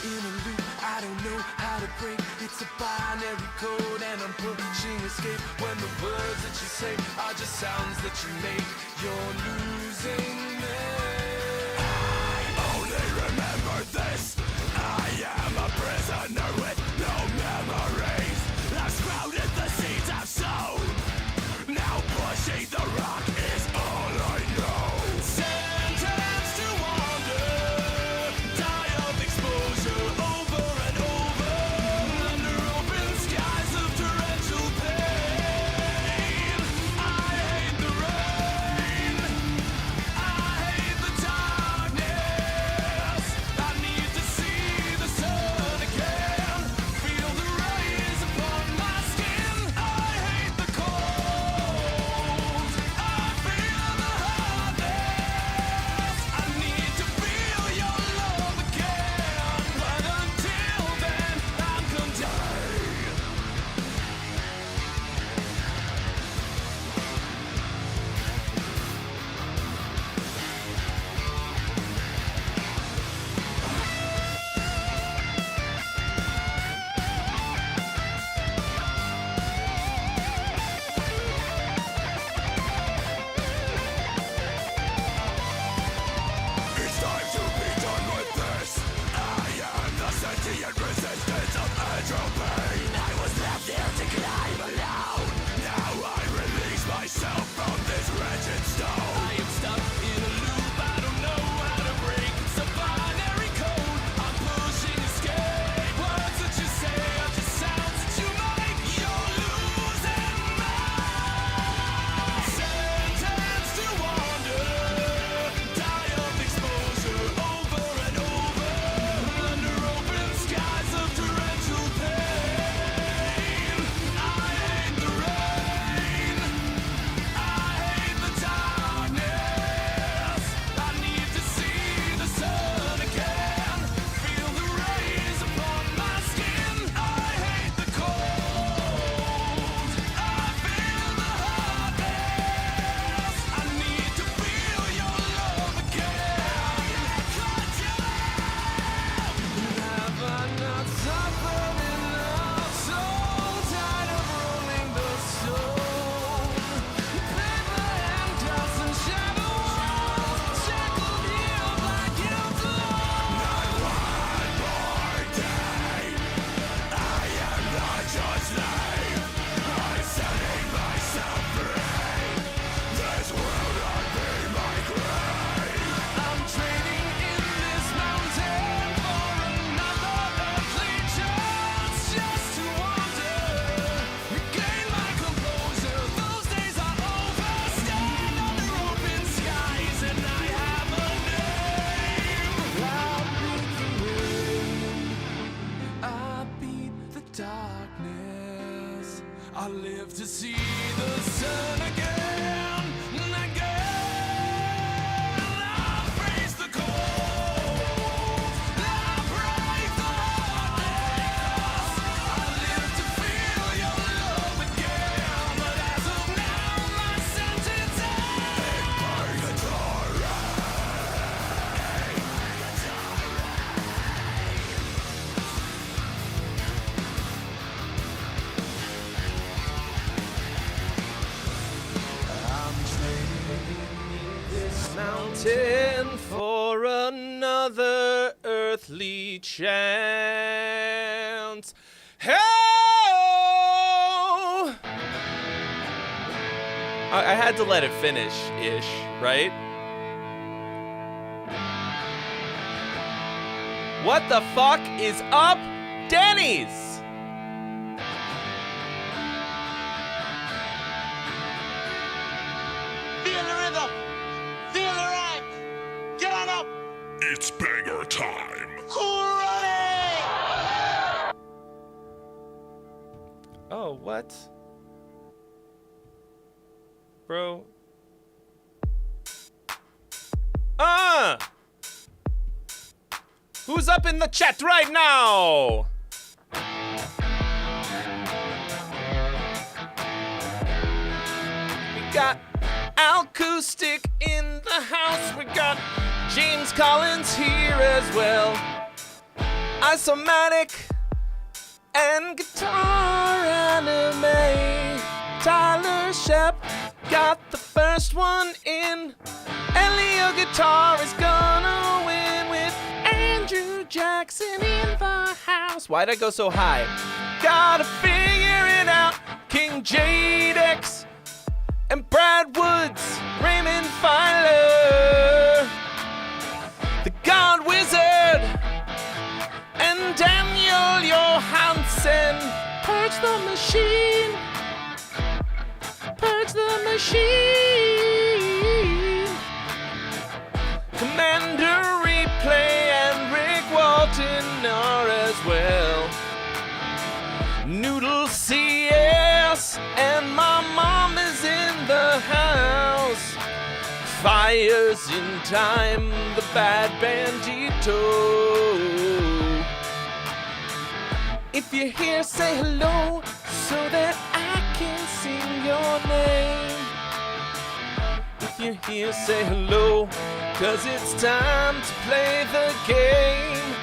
in a loop, I don't know how to break. It's a binary code and I'm pushing escape. When the words that you say are just sounds that you make, you're losing me. I only remember this. I am a prisoner with no memories. I've sprouted the seeds I've sown. Now pushing the rock is all I know. Sentence to wander, die of exposure over and over, under open skies of torrential pain. I hate the rain, I hate the darkness. I need to see the sun again, feel the rays upon my skin. I hate the cold, I feel the hardness. I need to feel your love again, but until then I'm condemned. It's time to be done with this. I am the sentient resistance of entropy. I was left here to climb alone. Now I release myself from this wretched stone. I am stuck in a loop, I don't know how to break. It's a binary code, I'm pushing escape. Words that you say are just sounds that you make. You're losing me. Sentence to wander, die of exposure over and over, under open skies of torrential pain. I hate the rain, I hate the darkness. I need to see the sun again, feel the rays upon my skin. I hate the cold, I feel the hardness. I need to feel your love again. Have I not suffered enough? So tired of rolling the stone. Paper and dust and shadow walls, shackled here by guilt alone. Not one more day. I am not your slave. I'm setting myself free. This will not be my grave. I'm trading in this mountain for another earthly chance, just to wander, regain my composure. Those days are over. Stand under open skies, and I have a name. I beat the darkness. I live to see the sun again and again. I face the cold, I break the hardness. I live to feel your love again, but as of now my sentence ends. Purgatory. I'm trading this mountain for another earthly chance. Hell! I had to let it finish-ish, right? What the fuck is up, Denny's? Feel the rhythm, feel the rhyme. Get on up. It's banger time. Hooray! Oh, what? Bro. Who's up in the chat right now? We got Acoustic in the house. We got James Collins here as well. Isomatic and guitar anime. Tyler Shep got the first one in. Elio guitar is gonna win with Andrew Jackson in the house. Why'd I go so high? Gotta figure it out. King Jadex and Brad Woods, Raymond Filer, the God Wizard, and Daniel Johansen. Purge the machine. Purge the machine. Commander Replay and Rick Walton are as well. Noodle CS and my mom is in the house. Fires in time, the bad bandito. If you're here, say hello so that I can sing your name. If you're here, say hello, 'cause it's time to play the game.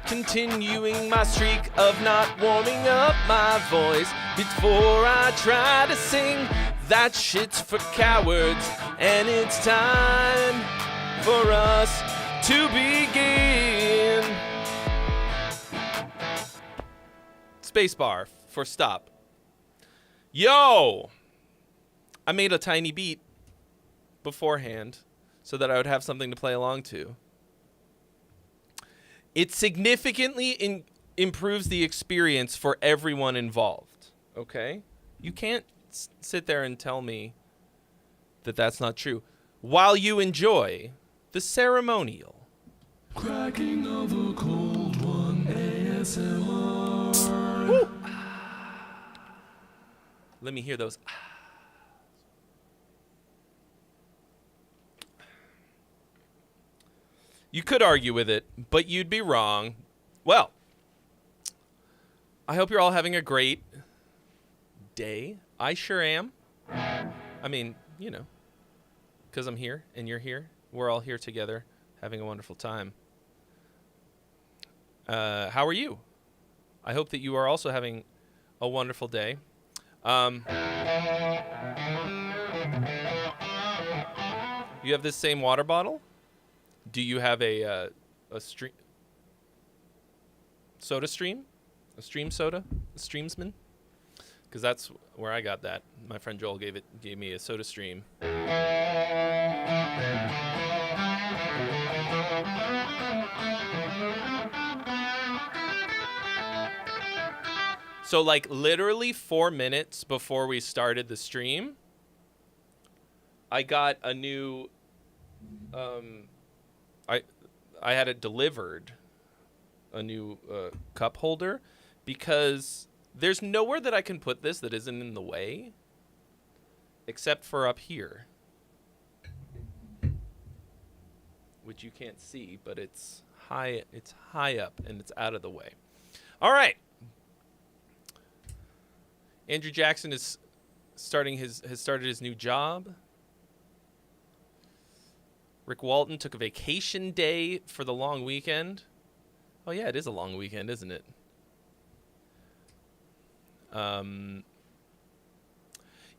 Continuing my streak of not warming up my voice before I try to sing. That shit's for cowards, and it's time for us to begin. Spacebar for stop. Yo! I made a tiny beat beforehand so that I would have something to play along to. It significantly improves the experience for everyone involved, okay? You can't sit there and tell me that that's not true while you enjoy the ceremonial. Cracking of a cold one, ASMR. Woo. Let me hear those. You could argue with it, but you'd be wrong. Well, I hope you're all having a great day. I sure am. I mean, you know, because I'm here and you're here. We're all here together having a wonderful time. How are you? I hope that you are also having a wonderful day. You have this same water bottle? Do you have a stream soda stream? A stream soda? A streamsman? Because that's where I got that. My friend Joel gave me a soda stream. So like literally 4 minutes before we started the stream, I got a new I had it delivered, a new cup holder, because there's nowhere that I can put this that isn't in the way, except for up here, which you can't see, but it's high up and it's out of the way. All right. Andrew Jackson has started his new job. Rick Walton took a vacation day for the long weekend. Oh yeah, it is a long weekend, isn't it?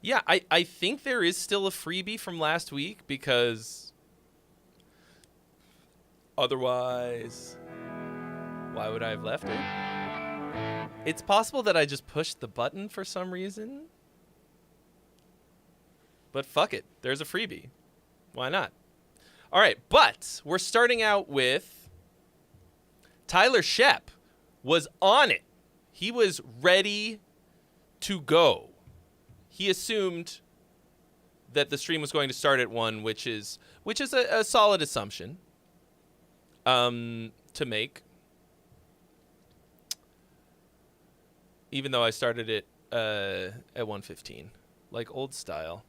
Yeah, I think there is still a freebie from last week, because otherwise, why would I have left it? It's possible that I just pushed the button for some reason. But fuck it, there's a freebie. Why not? All right, but we're starting out with Tyler Shep was on it. He was ready to go. He assumed that the stream was going to start at 1, which is a solid assumption to make. Even though I started it at 1:15, like old style.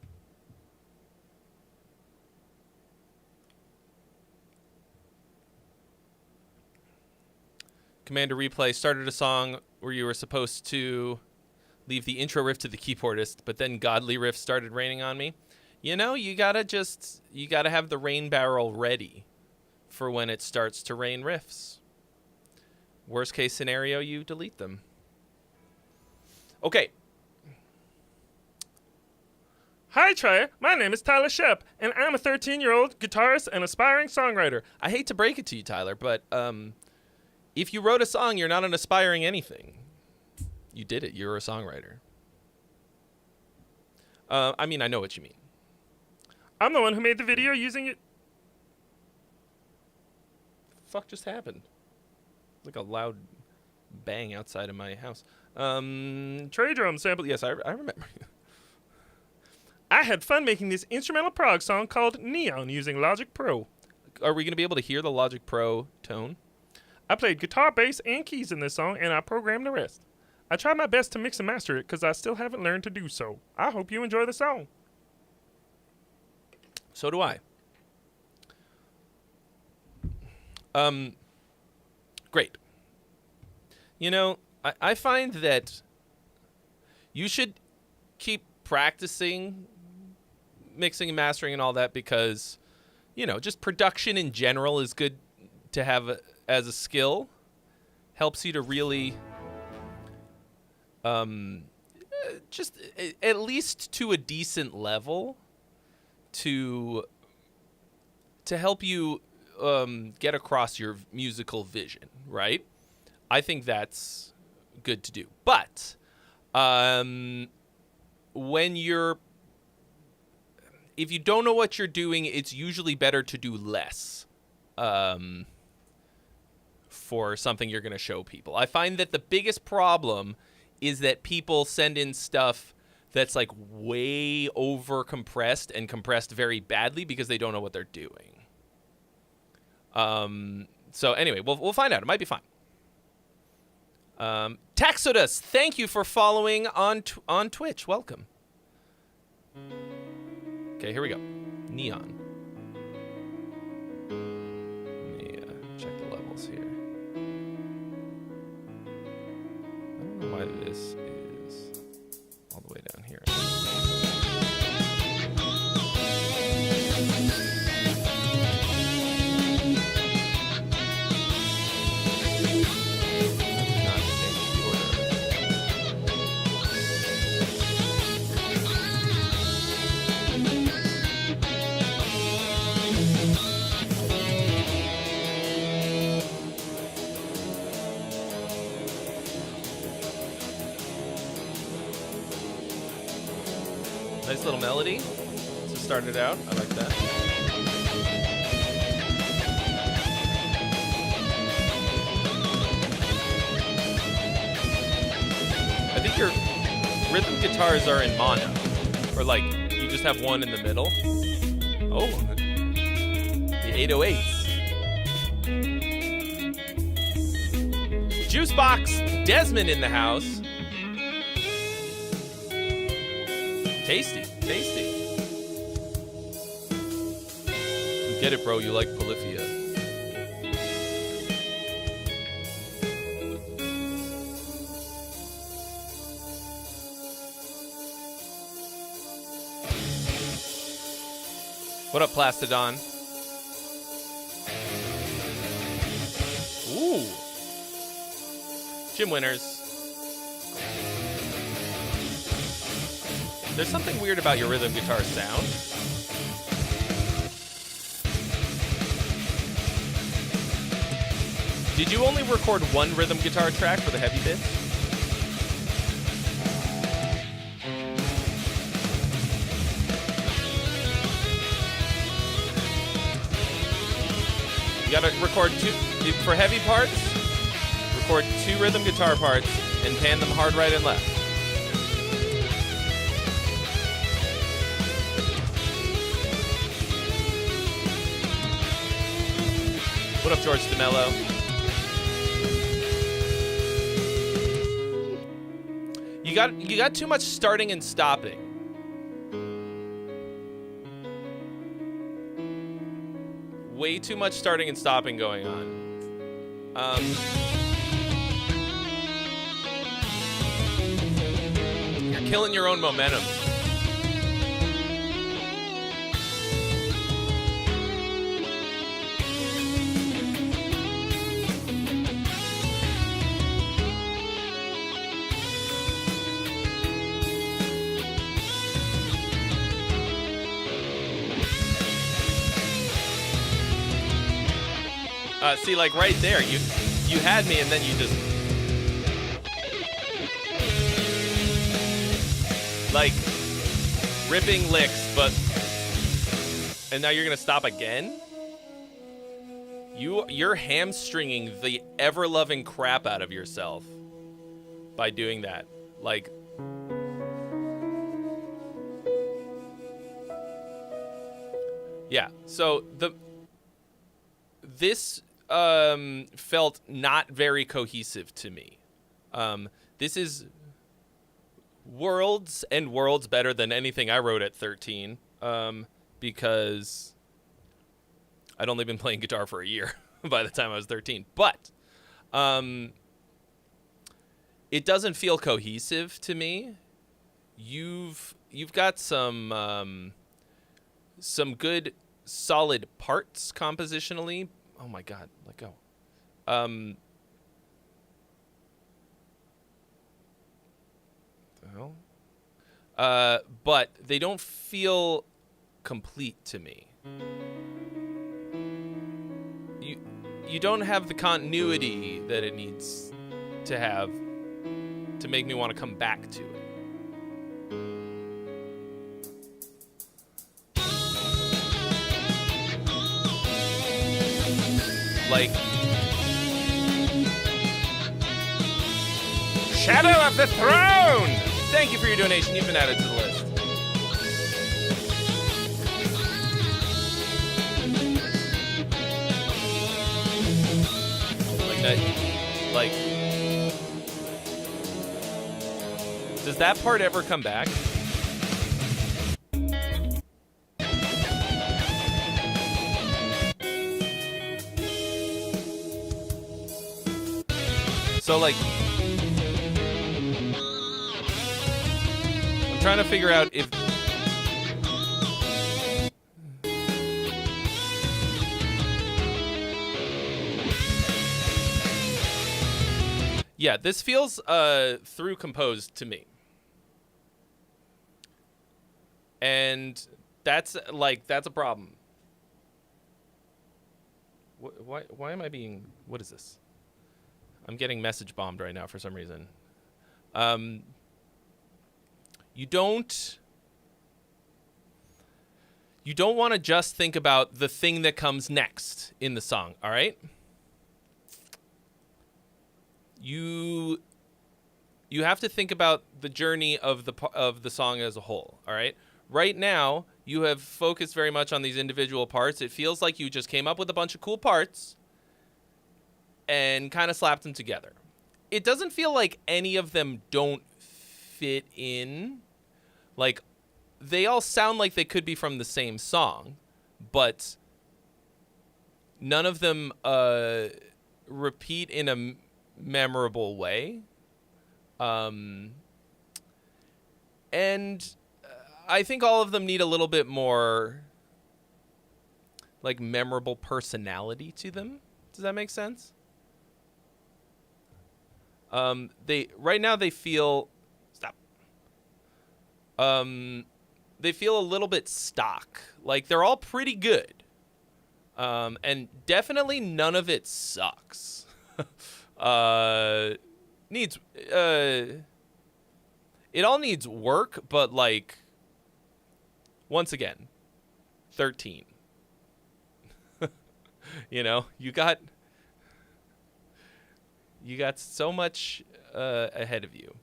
Commander Replay started a song where you were supposed to leave the intro riff to the keyboardist, but then godly riff started raining on me. You know, you gotta have the rain barrel ready for when it starts to rain riffs. Worst case scenario, you delete them. Okay. Hi, Trey. My name is Tyler Shep, and I'm a 13-year-old guitarist and aspiring songwriter. I hate to break it to you, Tyler, but if you wrote a song, you're not an aspiring anything. You did it. You're a songwriter. I mean, I know what you mean. I'm the one who made the video using it. Fuck just happened? Like a loud bang outside of my house. Trey drum sample. Yes, I remember. I had fun making this instrumental prog song called Neon using Logic Pro. Are we going to be able to hear the Logic Pro tone? I played guitar, bass, and keys in this song, and I programmed the rest. I tried my best to mix and master it because I still haven't learned to do so. I hope you enjoy the song. So do I. Great. You know, I find that you should keep practicing mixing and mastering and all that because, you know, just production in general is good to have as a skill. Helps you to really, just at least to a decent level to help you get across your musical vision, right? I think that's good to do. But if you don't know what you're doing, it's usually better to do less for something you're going to show people. I find that the biggest problem is that people send in stuff that's like way over compressed and compressed very badly because they don't know what they're doing. So anyway, we'll find out. It might be fine. Taxodus, thank you for following on Twitch. Welcome. Okay, here we go. Neon. Let me check the levels here. I don't know why this is all the way down here. Nice little melody to start it out. I like that. I think your rhythm guitars are in mono. Or like, you just have one in the middle. Oh, the 808s. Juicebox Desmond in the house. Tasty, tasty. You get it, bro. You like Polyphia. What up, Plastodon? Ooh. Gym winners. There's something weird about your rhythm guitar sound. Did you only record one rhythm guitar track for the heavy bits? You gotta record two, for heavy parts, record two rhythm guitar parts and pan them hard right and left. What up, George DeMello? You got too much starting and stopping. Way too much starting and stopping going on. You're killing your own momentum. See, like right there, you had me, and then you just like ripping licks, and now you're gonna stop again. You're hamstringing the ever-loving crap out of yourself by doing that. Like, yeah. So this felt not very cohesive to me. This is worlds and worlds better than anything I wrote at 13, because I'd only been playing guitar for a year by the time I was 13. But it doesn't feel cohesive to me. You've got some good solid parts compositionally. Oh my God, let go. But they don't feel complete to me. You don't have the continuity that it needs to have to make me want to come back to it. Like, Shadow of the Throne! thank you for your donation. You've been added to the list. Like that, like, does that part ever come back? So, like, I'm trying to figure out if... Yeah, this feels through composed to me. And that's a problem. Why am I being... What is this? I'm getting message bombed right now for some reason. You don't want to just think about the thing that comes next in the song, all right? You have to think about the journey of the song as a whole, all right? Right now, you have focused very much on these individual parts. It feels like you just came up with a bunch of cool parts and kind of slapped them together. It doesn't feel like any of them don't fit in. Like, they all sound like they could be from the same song, but none of them repeat in a memorable way. And I think all of them need a little bit more, like, memorable personality to them. Does that make sense? Right now they feel... Stop. They feel a little bit stock. Like, they're all pretty good. And definitely none of it sucks. Needs... it all needs work, but, like... Once again, 13. You know, you got so much ahead of you.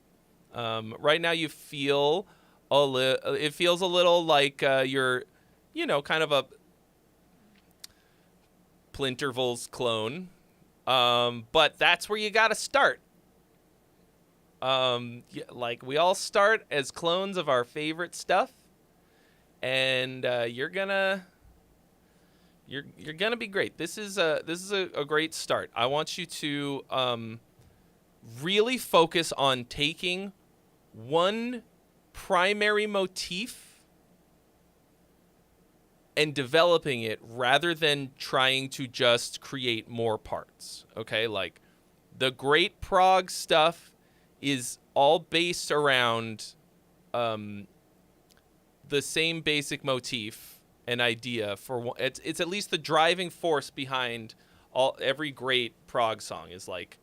Right now, you feel it feels a little like you're, you know, kind of a Plintervals clone. But that's where you got to start. Like, we all start as clones of our favorite stuff, and you're gonna be great. This is a great start. I want you to really focus on taking one primary motif and developing it rather than trying to just create more parts. Okay, like, the great prog stuff is all based around the same basic motif and idea for it's at least the driving force behind every great prog song is like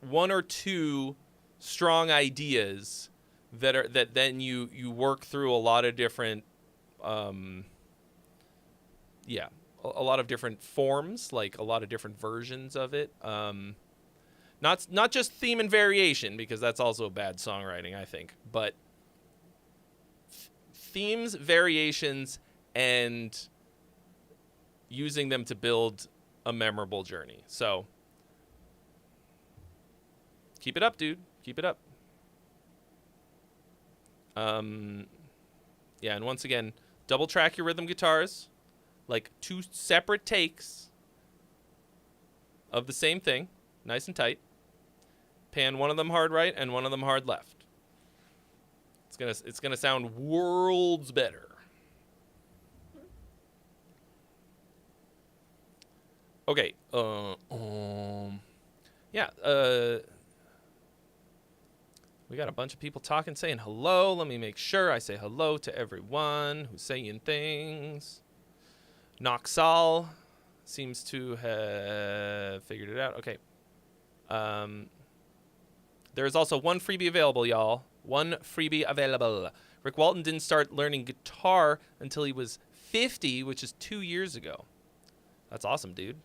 one or two strong ideas that then you work through a lot of different a lot of different forms, like a lot of different versions of it. Not just theme and variation, because that's also bad songwriting, I think, but themes, variations, and using them to build a memorable journey. So keep it up, dude. Keep it up. Yeah, and once again, double track your rhythm guitars, like 2 separate takes of the same thing, nice and tight. Pan one of them hard right and one of them hard left. It's gonna sound worlds better. Okay. Yeah. We got a bunch of people talking, saying hello. Let me make sure I say hello to everyone who's saying things. Noxal seems to have figured it out. Okay. There is also one freebie available, y'all. One freebie available. Rick Walton didn't start learning guitar until he was 50, which is 2 years ago. That's awesome, dude.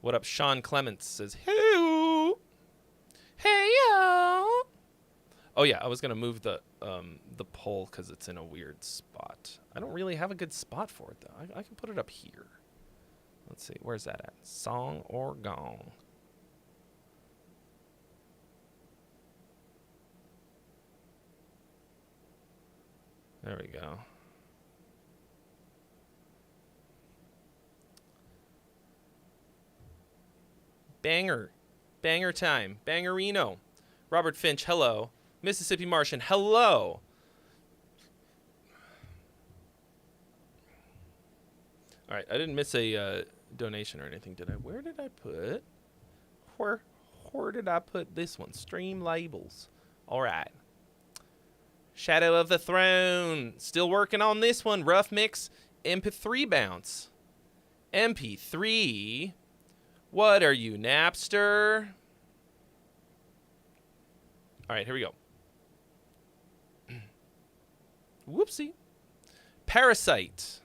What up, Sean Clements says, hey, yo. Oh yeah, I was gonna move the poll because it's in a weird spot. I don't really have a good spot for it though. I can put it up here. Let's see, where's that at? Song or gong? There we go. Banger time. Bangerino. Robert Finch, hello. Mississippi Martian, hello. All right, I didn't miss a donation or anything, did I? Where did I put? Where did I put this one? Stream labels. All right. Shadow of the Throne. Still working on this one. Rough mix. MP3 bounce. MP3. What are you, Napster? All right, here we go. Whoopsie. Parasite.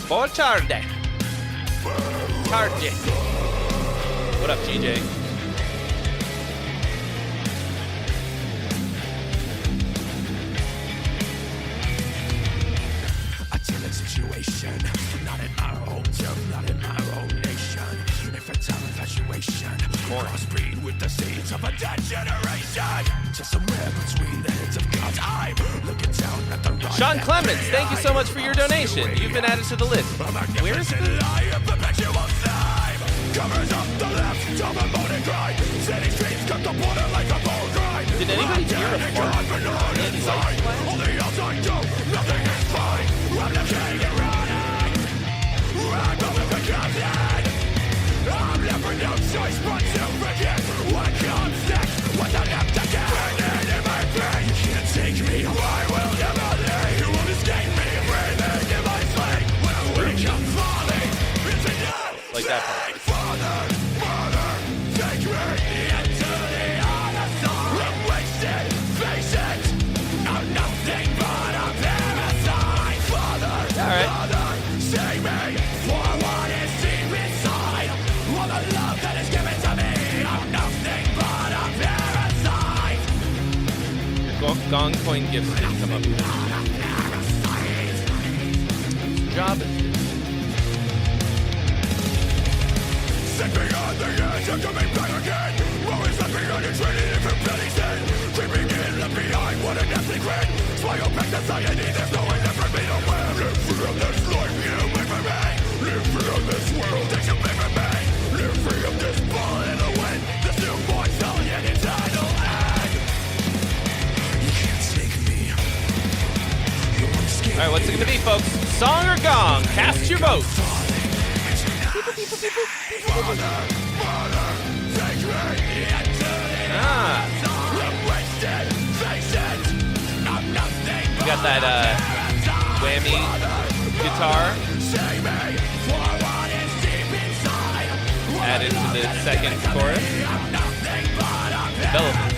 For tarde. Tarde. What up, GJ? Situation, not in our own town, not in our own nation. Infantile infatuation, crossbreed with the seeds of a dead generation. Just somewhere between the heads of God's eye, looking down at the right. Sean Clements, thank you so much for your donation. You've been added to the list. Where is it? Covers up the left, double moaning cry. City streets cut the border like a bull cry. Did anybody hear a fart? All the else I do, nothing is fine. I'm the king and running. I'm the captain. I'm left with no choice but to forget what comes next. What's enough to get? Burning in my brain. You can't take me. I will never leave. You won't escape me. Breathing in my sleep. When I wake up falling into nothing. Like that part. Father, take me into the other side. I'm wasted, face it. I'm nothing but a parasite. Father, save me for what is deep inside. All the love that is given to me. I'm nothing but a parasite. Gong coin gifts didn't come up. Job. Set me on the edge of coming back again. Always left behind and traded in for petty sin. Creeping in, left behind, what a nasty grin. Smile back society, there's no one left for me to win. Live free of this life you make for me. Live free of this world that you make for me. Live free of this ball in the wind. This newborn stallion entitled end. You can't take me. You won't escape. All right, what's it gonna be, folks? Song or gong? Cast your vote. You got that whammy guitar added to the second chorus. Development.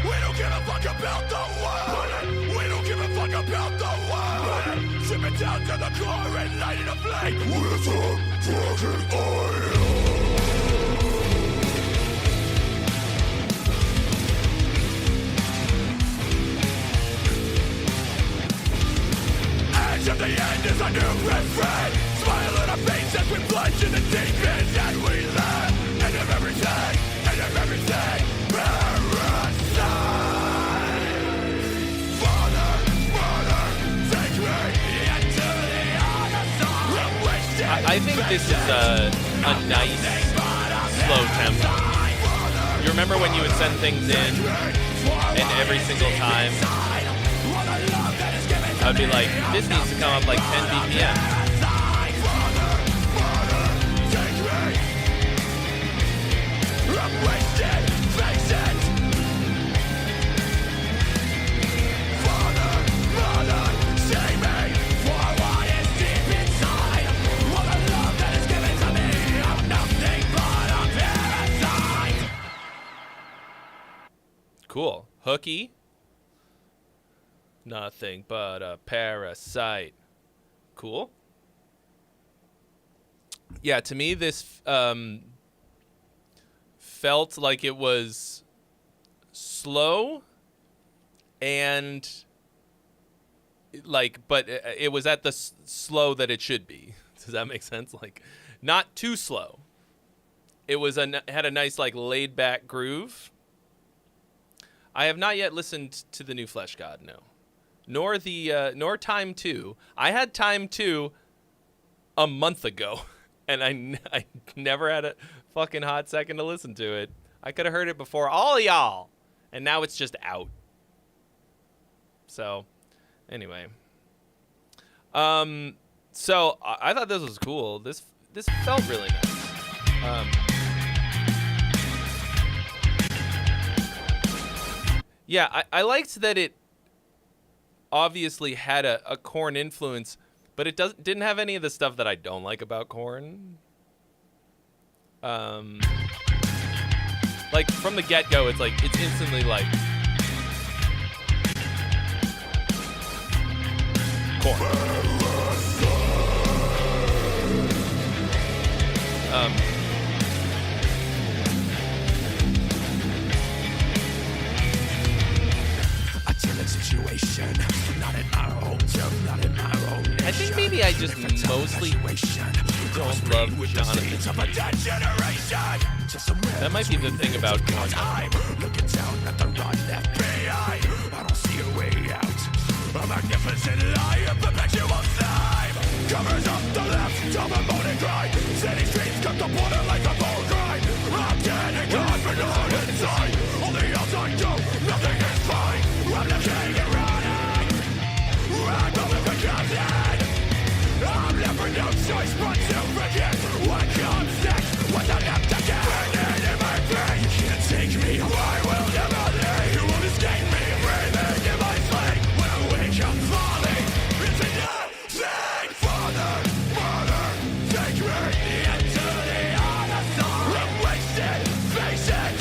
We don't give a fuck about the world. We don't give a fuck about the world. Strip it down to the core and light it a flame with some fucking oil. Edge of the end is a new refrain. Smile on our faces, we plunge in the deep end and we laugh. End of everything, end of everything. Parasite. Father, mother, take me into the other side. I think this is a nice slow tempo. You remember when you would send things in, and every single time I'd be like, this needs to come up like 10 BPM. Cool. Hooky. Nothing but a parasite. Cool. Yeah, to me, this felt like it was slow and like, but it was at the slow that it should be. Does that make sense? Like, not too slow. It was had a nice like laid back groove. I have not yet listened to the new Flesh God, no. Nor the nor Time 2. I had Time 2 a month ago, and I never had a fucking hot second to listen to it. I could have heard it before all y'all, and now it's just out. So, anyway. So I thought this was cool. This felt really nice. Yeah, I liked that it obviously had a Korn influence, but it didn't have any of the stuff that I don't like about Korn. Like from the get-go, it's instantly like Korn. Situation, not in my own tune, not in my own nation. I think maybe I just mostly don't love Jonathan. That might be the thing about Korn. Looking down at the run FBI. I don't see a way out. A magnificent lie, a perpetual slime. Covers up the left of a moaning cry. City streets cut the border like a bull cry. I'm dead and gone, but not inside. On the outside, go, nothing is fine. I'm the king and running. I'm going for captain. I'm left with no choice but to forget what comes next. What's left to get in my brain? You can't take me, I will never leave. You won't escape me, breathing in my sleep. When I wake up falling into nothing. Father, mother, take me into the other side. I'm wasted, face it.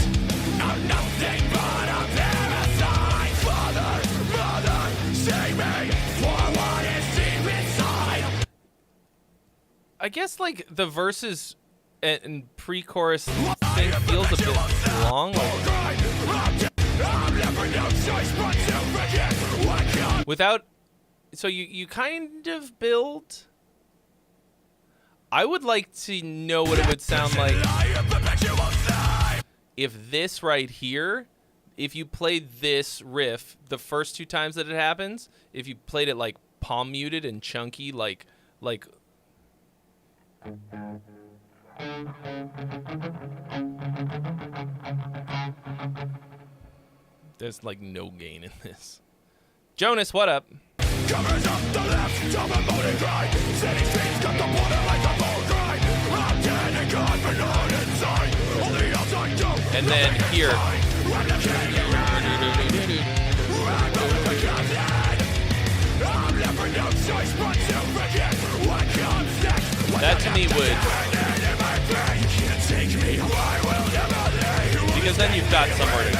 I'm nothing but a parasite. Father, mother, save me for what is deep inside. I guess like the verses and pre-chorus thing feels a bit long. Without, so you kind of build. I would like to know what it would sound like if this right here, if you played this riff the first two times that it happens, if you played it like palm muted and chunky, like there's like no gain in this. Jonas, what up? Covers up the left of a moaning cry. City streets cut the border like a bull cry. I'm dead and gone, but not inside. On the outside, go. And then here, That to me would, because then you've got somewhere to go.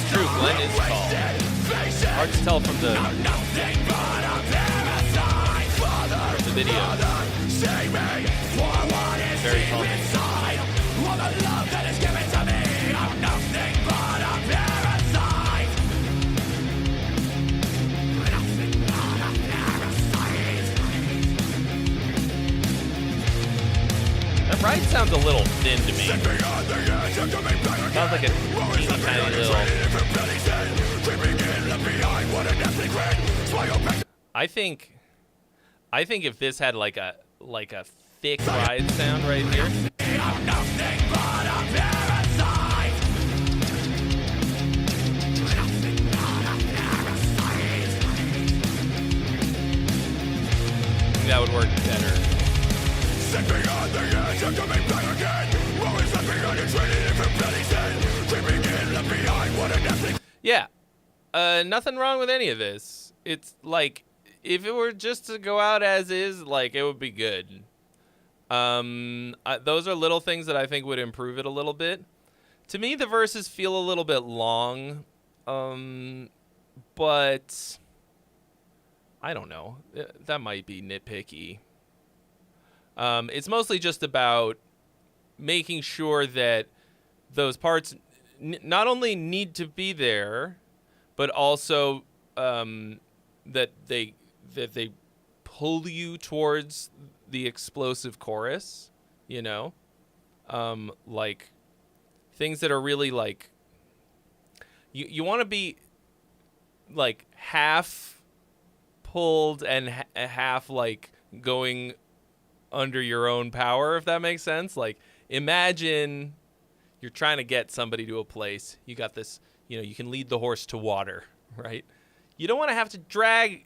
True, Glenn is tall. Hard to tell from the video. Very tall. That ride sounds a little thin to me. Sounds like a teeny tiny little. I think if this had like a thick ride sound right here. That would work better. Yeah. Nothing wrong with any of this. It's like, if it were just to go out as is, like, it would be good. Those are little things that I think would improve it a little bit. To me, the verses feel a little bit long. But I don't know. That might be nitpicky. It's mostly just about making sure that those parts not only need to be there, but also that they pull you towards the explosive chorus, you know? Like things that are really like you want to be like half pulled and half like going under your own power, if that makes sense. Like, imagine you're trying to get somebody to a place. You got this, you can lead the horse to water, right? You don't want to have to drag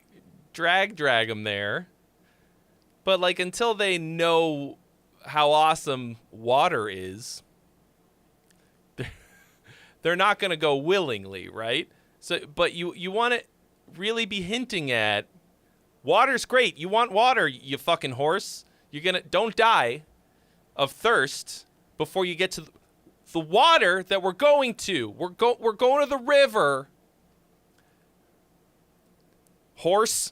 them there. But like, until they know how awesome water is, they're not going to go willingly, right? So, but you want to really be hinting at water's great. You want water, you fucking horse. Don't die of thirst before you get to the water that we're going to. We're going to the river. Horse.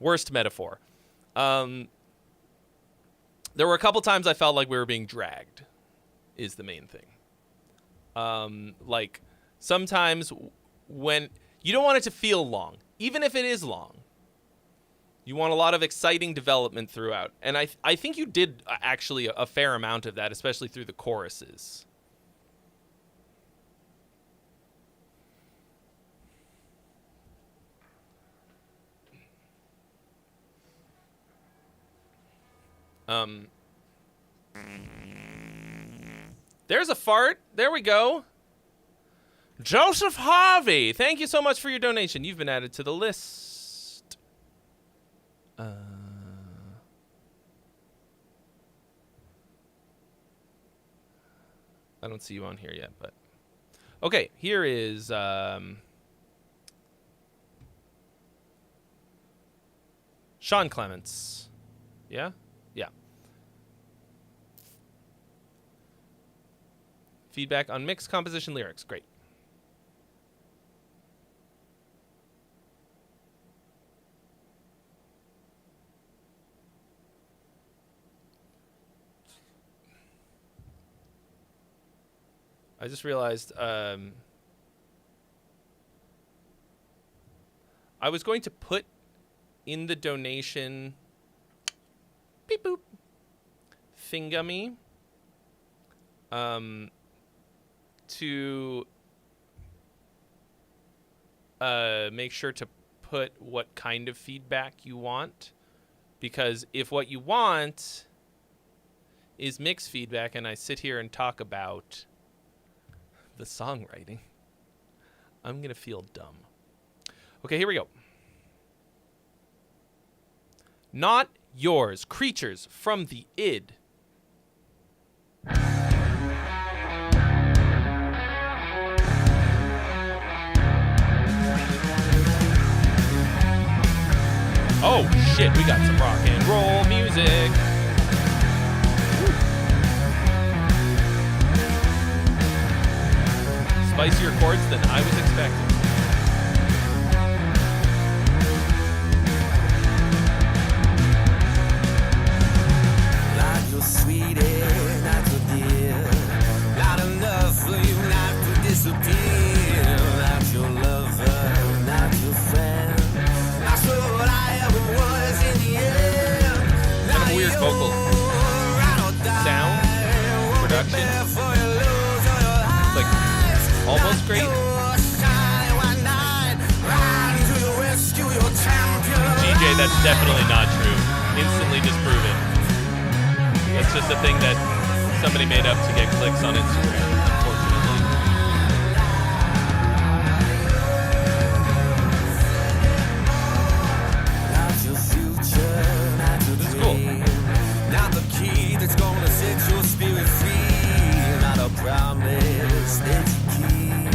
Worst metaphor. There were a couple times I felt like we were being dragged, is the main thing. Like, sometimes when you don't want it to feel long, even if it is long. You want a lot of exciting development throughout. And I think you did actually a fair amount of that, especially through the choruses. There's a fart. There we go. Joseph Harvey, thank you so much for your donation. You've been added to the list. I don't see you on here yet, but okay. Here is Sean Clements. Yeah. Feedback on mixed composition lyrics. Great. I just realized I was going to put in the donation beep boop thingummy to make sure to put what kind of feedback you want, because if what you want is mixed feedback and I sit here and talk about the songwriting, I'm gonna feel dumb. Okay, here we go. Not Yours, Creatures from the Id. Oh shit, we got some rock and roll music. Spicier chords than I was expecting. Not your sweetie, not your dear. Not enough for you not to disappear. Not your lover, not your friend. Not sure what I ever was in the end. Kind of weird vocal sound, production. It's like almost great. GJ, that's definitely not true. Instantly disproven. That's just a thing that somebody made up to get clicks on Instagram, unfortunately. This is cool. Not the key that's gonna set your spirit free. Not a promise that you keep.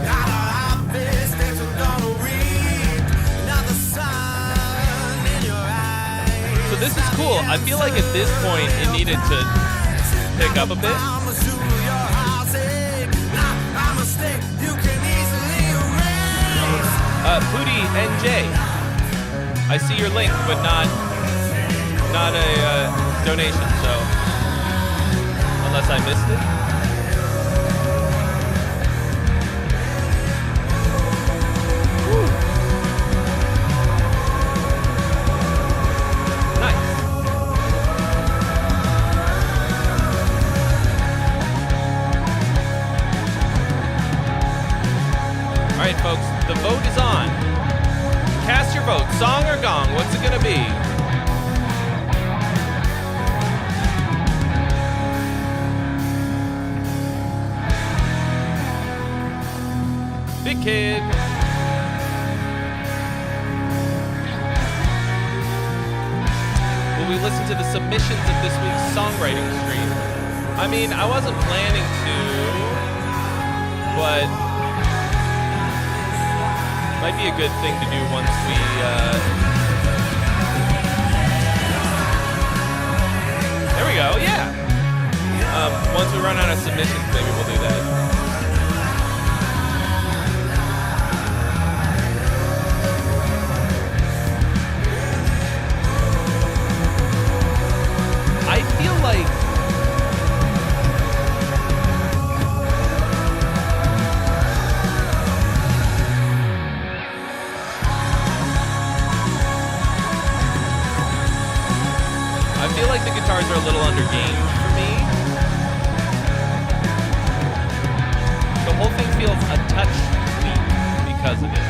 Not a harvest that you're gonna reap. Not the sun in your eyes. So this is cool. I feel like at this point it needed to pick up a bit. I'm a soul your heart's ache. Not a mistake you can easily erase. Pootie NJ. I see your link, but not a donation, so unless I missed it. Woo. Nice. All right, folks, the vote is on. Cast your vote. Song or gong? What's it gonna be? Big Kid. Will we listen to the submissions of this week's songwriting stream? I mean, I wasn't planning to, but might be a good thing to do once we there we go, yeah. Once we run out of submissions, maybe we'll do that. I feel like the guitars are a little undergained for me. The whole thing feels a touch weak because of it.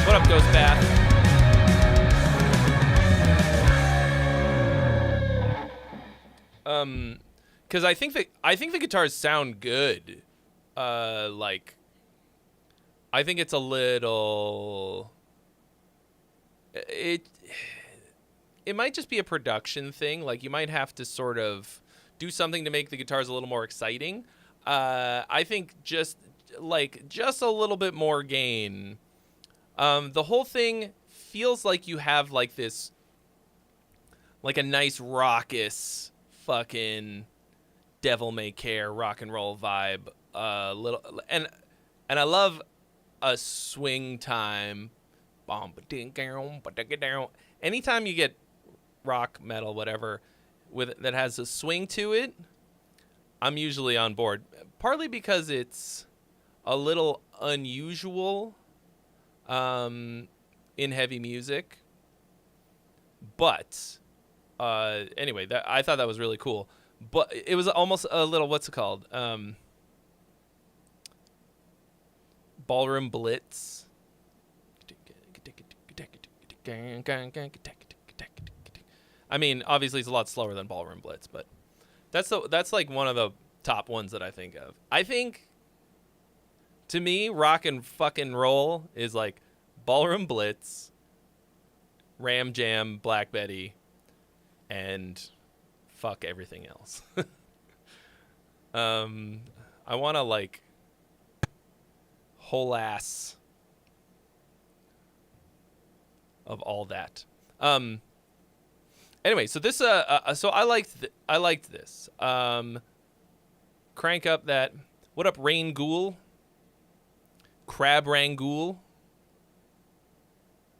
What up, Ghost Bath? Because I think the guitars sound good. Like, I think it's a little. It might just be a production thing. Like, you might have to sort of do something to make the guitars a little more exciting. I think just a little bit more gain. The whole thing feels like you have like this, like a nice raucous fucking Devil May Care rock and roll vibe. And I love a swing time. Anytime you get rock, metal, whatever, that has a swing to it, I'm usually on board. Partly because it's a little unusual in heavy music. But anyway, I thought that was really cool. But it was almost a little, what's it called? Ballroom Blitz. I mean, obviously it's a lot slower than Ballroom Blitz, but that's like one of the top ones that I think of. I think, to me, rock and fucking roll is like Ballroom Blitz, Ram Jam, Black Betty, and fuck everything else. I want to like whole ass of all that. Anyway, so this so I liked this. Crank up that. What up, Rain Ghoul? Crab Rangool.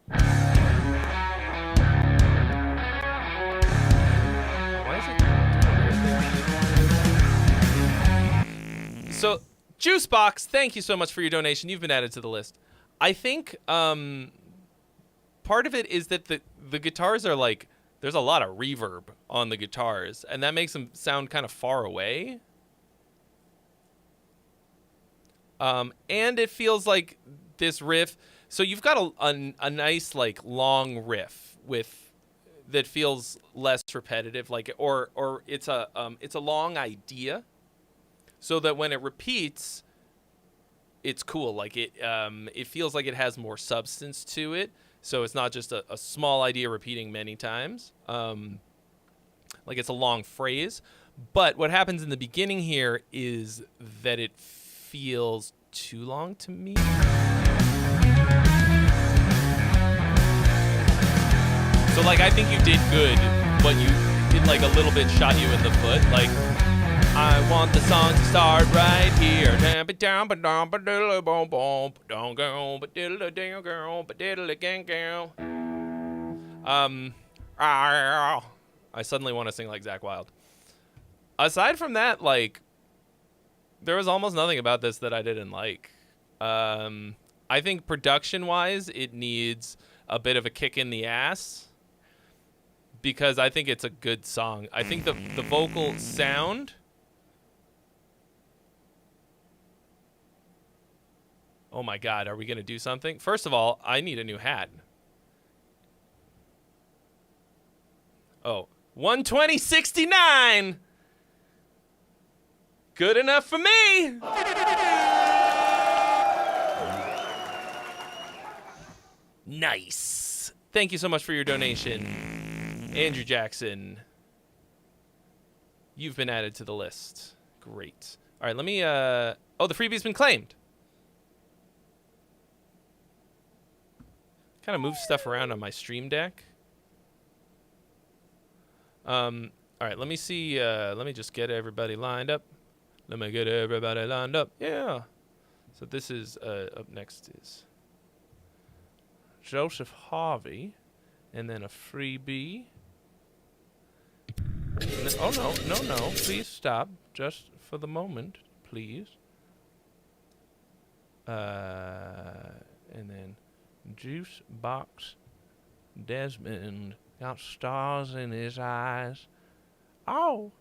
Why is it? So, Juicebox, thank you so much for your donation. You've been added to the list. I think part of it is that the guitars are like, there's a lot of reverb on the guitars, and that makes them sound kind of far away. And it feels like this riff. So you've got a nice like long riff with that feels less repetitive, like or it's a long idea, so that when it repeats, it's cool. Like it feels like it has more substance to it. So it's not just a small idea repeating many times. Like it's a long phrase. But what happens in the beginning here is that it feels too long to me. So like I think you did good, but you did like a little bit shot you in the foot. Like I want the song to start right here. I suddenly want to sing like Zach Wilde. Aside from that, like there was almost nothing about this that I didn't like. I think production-wise, it needs a bit of a kick in the ass because I think it's a good song. I think the vocal sound. Oh my God, are we going to do something? First of all, I need a new hat. Oh, 120.69. Good enough for me. Nice. Thank you so much for your donation, Andrew Jackson. You've been added to the list. Great. All right, let me oh, the freebie's been claimed. Kind of move stuff around on my stream deck. All right, let me see. Let me just get everybody lined up. Let me get everybody lined up. Yeah. So this is up next is Joseph Harvey, and then a freebie. Oh no! Please stop, just for the moment, please. And then Juice Box Desmond got stars in his eyes. Oh,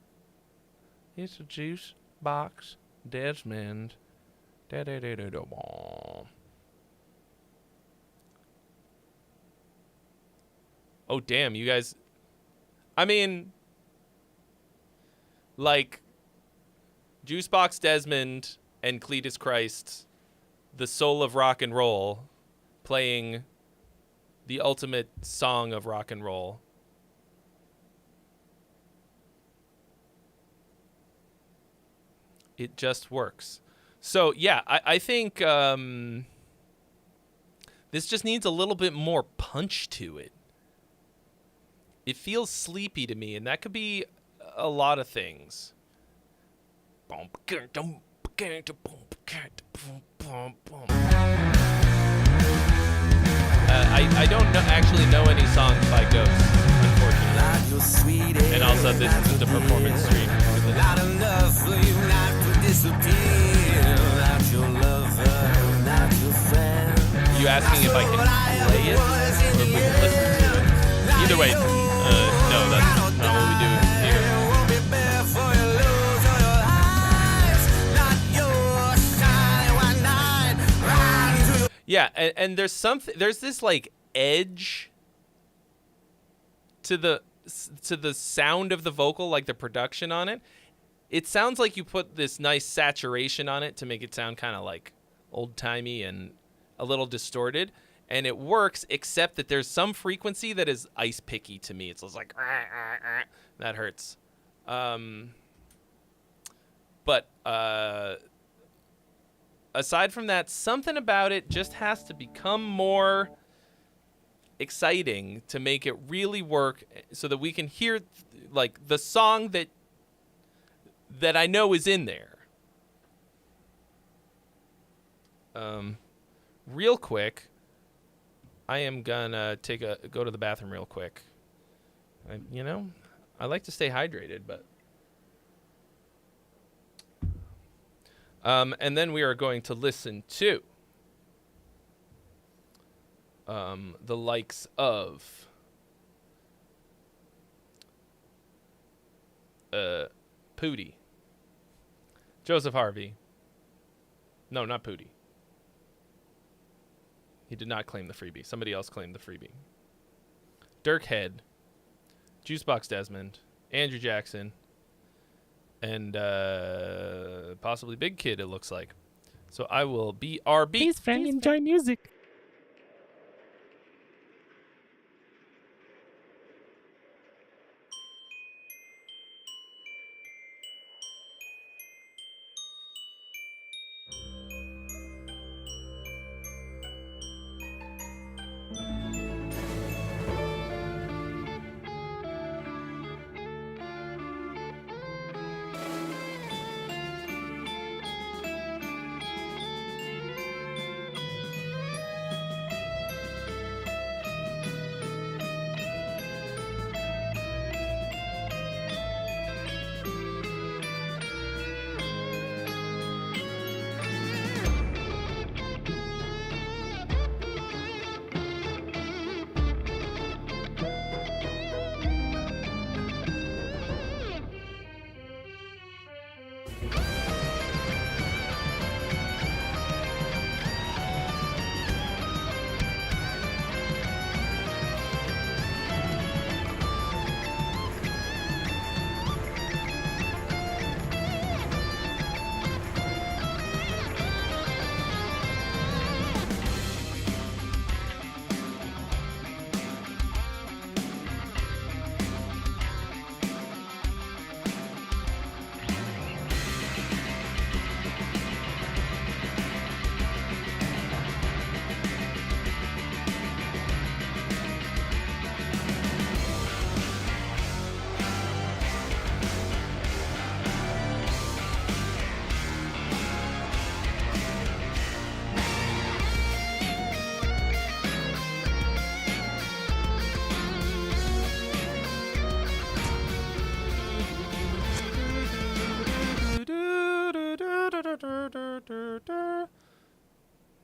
it's a Juice Box Desmond. Oh damn, you guys. I mean, like Juicebox Desmond and Cletus Christ, the soul of rock and roll, playing the ultimate song of rock and roll. It just works. So yeah, I think this just needs a little bit more punch to it. It feels sleepy to me, and that could be a lot of things. I don't actually know any songs by Ghost, unfortunately. And also, this is just a performance stream. You asking if I can play it, or if we can listen to it? Either way, no, that's not what we do here. Yeah, and there's this like edge to the sound of the vocal, like the production on it. It sounds like you put this nice saturation on it to make it sound kind of like old-timey and a little distorted. and it works, except that there's some frequency that is ice picky to me. It's just like, that hurts. But aside from that, something about it just has to become more exciting to make it really work, so that we can hear like the song that I know is in there. Real quick, I am gonna go to the bathroom real quick. I like to stay hydrated, but and then we are going to listen to the likes of Pootie, Joseph Harvey. No, not Pootie. He did not claim the freebie. Somebody else claimed the freebie. Dirk Head, Juicebox Desmond, Andrew Jackson, and possibly Big Kid, it looks like. So I will be RB. Please, friend, enjoy music.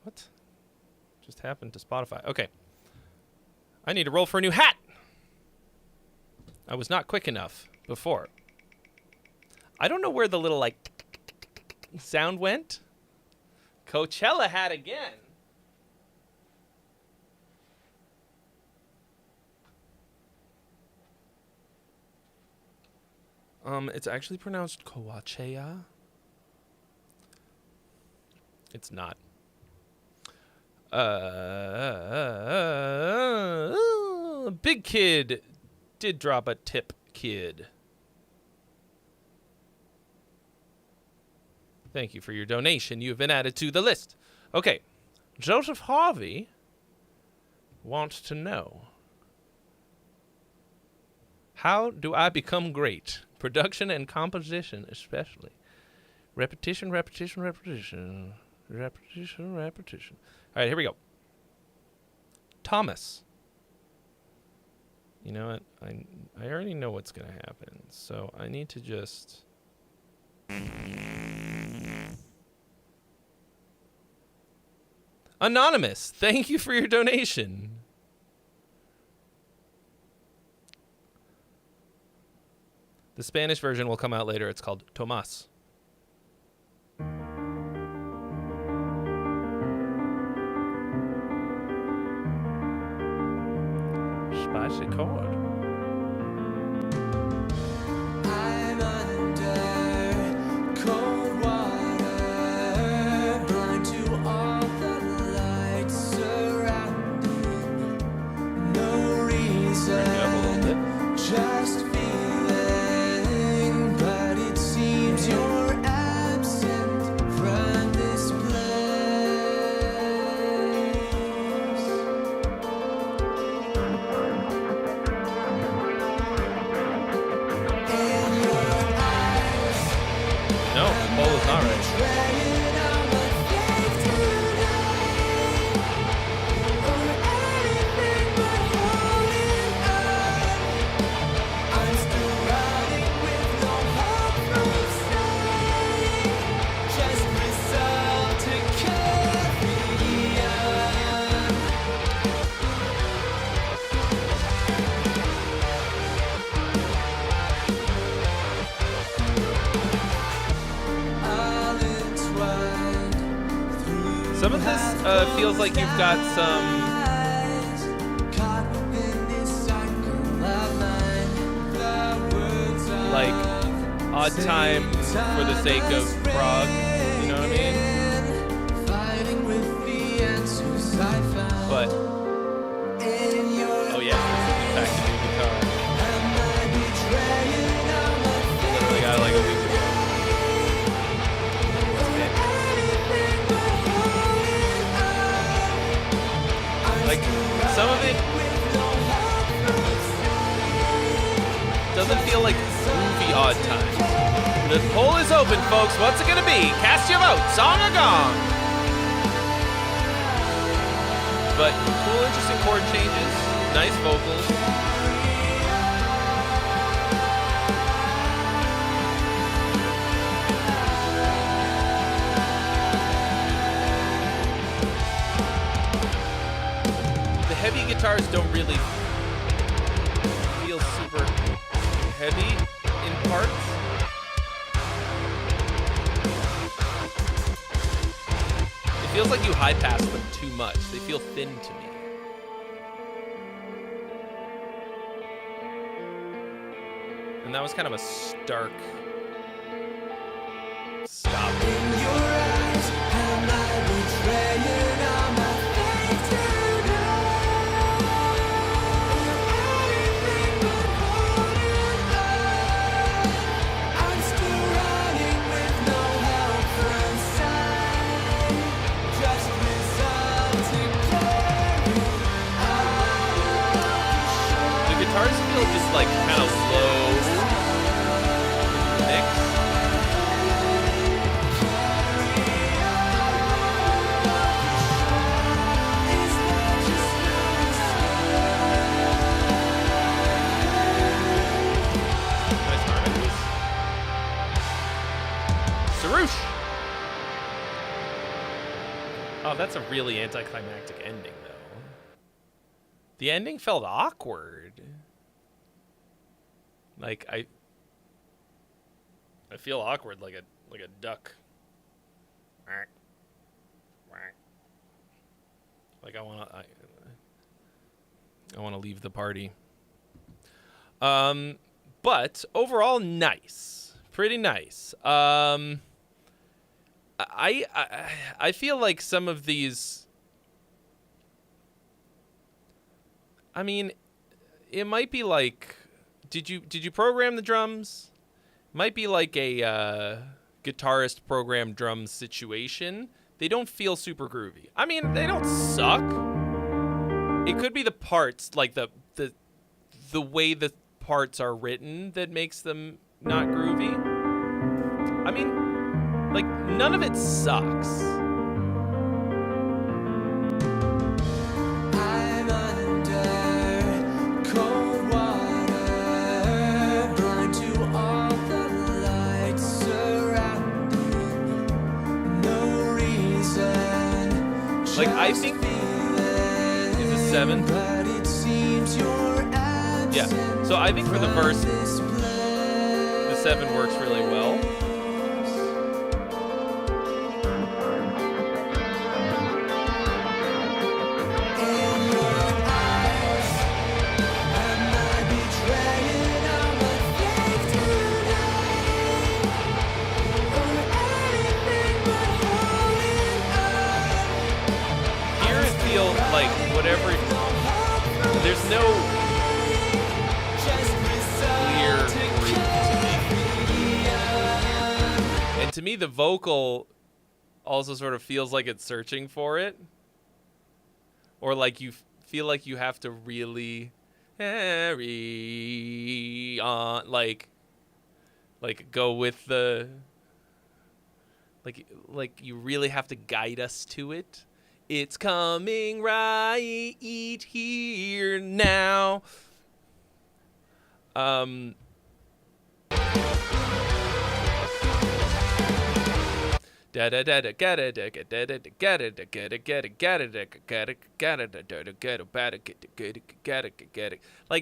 What just happened to Spotify? Okay. I need to roll for a new hat. I was not quick enough before. I don't know where the little like sound went. Coachella hat again. It's actually pronounced Coachella. It's not. Big Kid did drop a tip, kid. Thank you for your donation. You have been added to the list. Okay. Joseph Harvey wants to know, how do I become great? Production and composition especially. Repetition, repetition, repetition. Repetition, repetition. All right, here we go. Thomas. You know what? I already know what's going to happen. So I need to just... Anonymous, thank you for your donation. The Spanish version will come out later. It's called Tomás. Spicy chord. I'm under cold water, blind to all the lights surrounding Some of this feels like you've got some like odd time for the sake of prog. You know what I mean? But oh yeah, back to new guitar. Literally got like a week ago. Like some of it doesn't feel like groovy odd times. The poll is open, folks. What's it gonna be? Cast your vote. Song or gong? But cool, interesting chord changes. Nice vocals. The heavy guitars don't really feel super heavy in parts. It feels like you high pass them too much. They feel thin to me. And that was kind of a stark stop. Guitars feel just like kind of low mix. Nice harmonies. Sarush! Oh, that's a really anticlimactic ending, though. The ending felt awkward. Like I feel awkward, like a duck. Like I wanna leave the party. But overall, nice, pretty nice. I feel like some of these. I mean, it might be like. Did you program the drums? Might be like a guitarist program drums situation. They don't feel super groovy. I mean, they don't suck. It could be the parts, like the way the parts are written that makes them not groovy. I mean, like none of it sucks. Like, I think it's a 7. Yeah, so I think for the verse, the 7 works really well. Like whatever, there's no clear groove to me. And to me, the vocal also sort of feels like it's searching for it, or like you feel like you have to really carry on, like go with the, like you really have to guide us to it. It's coming right here now. Like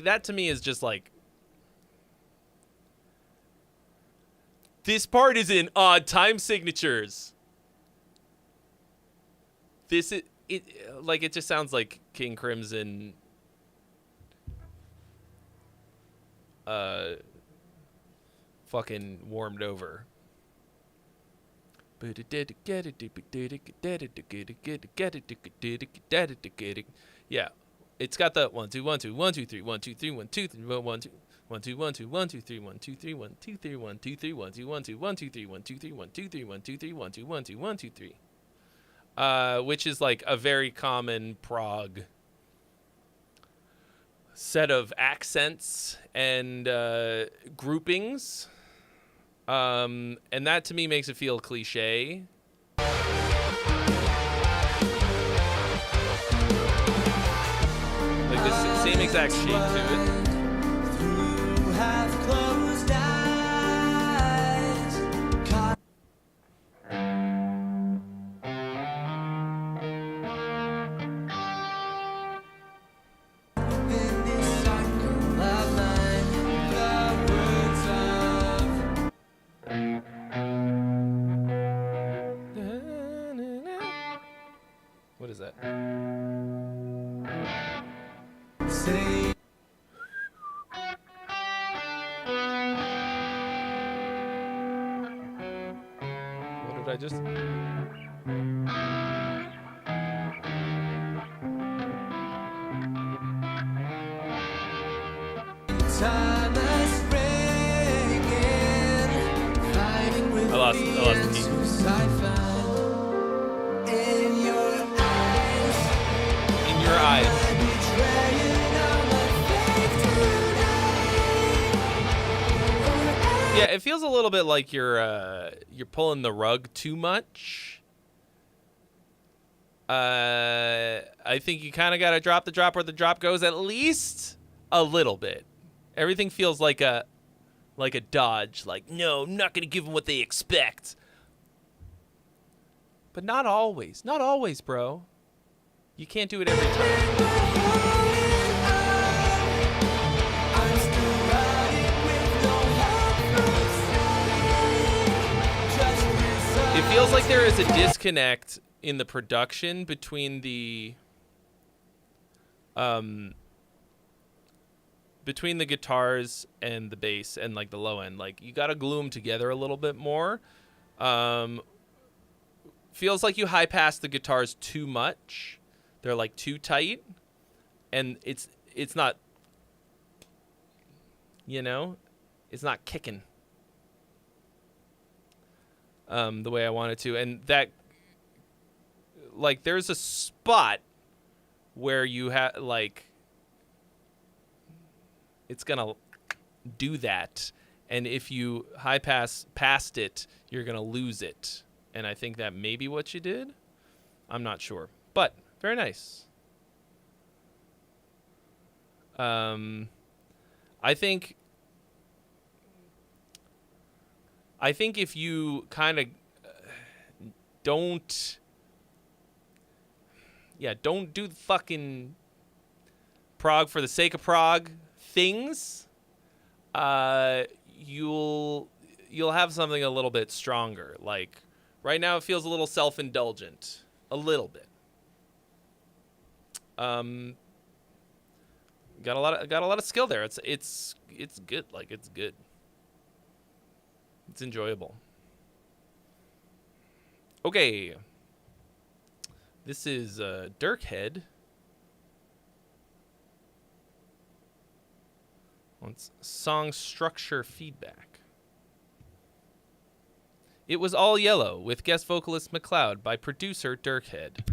that to me is just like, this part is in odd time signatures. This is it. Like it just sounds like King Crimson. Fucking warmed over. Yeah, it's got the 1 2 1 2 1 2 3 1 2 3 1 2 3 1 2 1 2 1 2 1 2 3 1 2 3 1 2 3 1 2 3 1 2 1 2 1 2 3 1 2 3 1 2 3 1 2 3 1 2 1 2 1 2 3, which is like a very common prog set of accents and groupings, and that to me makes it feel cliche. Like this same exact shape to it. Through half-closed eyes, caught in this cycle of mine, the words of What is that? say. What did I just? Time is springing, fighting with I lost the key. answers I find in your eyes. In your eyes. Betraying all my faith tonight. Yeah, it feels a little bit like you're pulling the rug too much. I think you kind of got to drop the drop where the drop goes at least a little bit. Everything feels like a dodge. Like, no, I'm not going to give them what they expect. But not always. Not always, bro. You can't do it every time. I'm still riding with no help from sight. It feels like there is a disconnect in the production between the guitars and the bass and like the low end. Like you got to glue them together a little bit more. Feels like you high pass the guitars too much. They're like too tight, and it's not, it's not kicking the way I want it to. And that, like, there's a spot where you have like it's gonna do that, and if you high pass past it, you're gonna lose it. And I think that may be what you did. I'm not sure, but very nice. I think if you kind of don't do the fucking prog for the sake of prog things, you'll have something a little bit stronger. Like right now it feels a little self-indulgent, a little bit. Got a lot of skill there. It's good. Like it's good. It's enjoyable. Okay. This is Dirkhead. Wants song structure feedback. It Was All Yellow with guest vocalist McLeod by producer Dirkhead.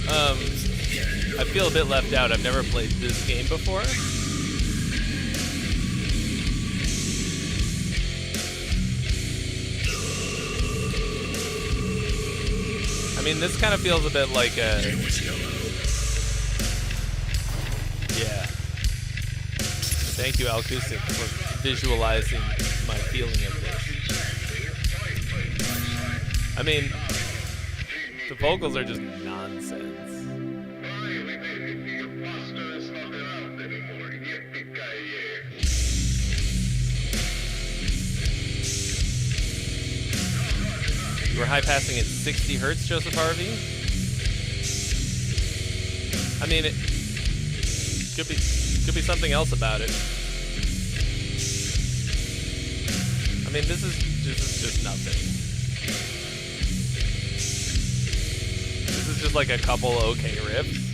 I feel a bit left out. I've never played this game before. I mean, this kind of feels a bit like a... Yeah. Thank you, Acoustic, for visualizing my feeling of this. I mean, the vocals are just nonsense. You were high passing at 60 hertz, Joseph Harvey? I mean, it could be something else about it. I mean, this is just nothing. This is just like a couple okay riffs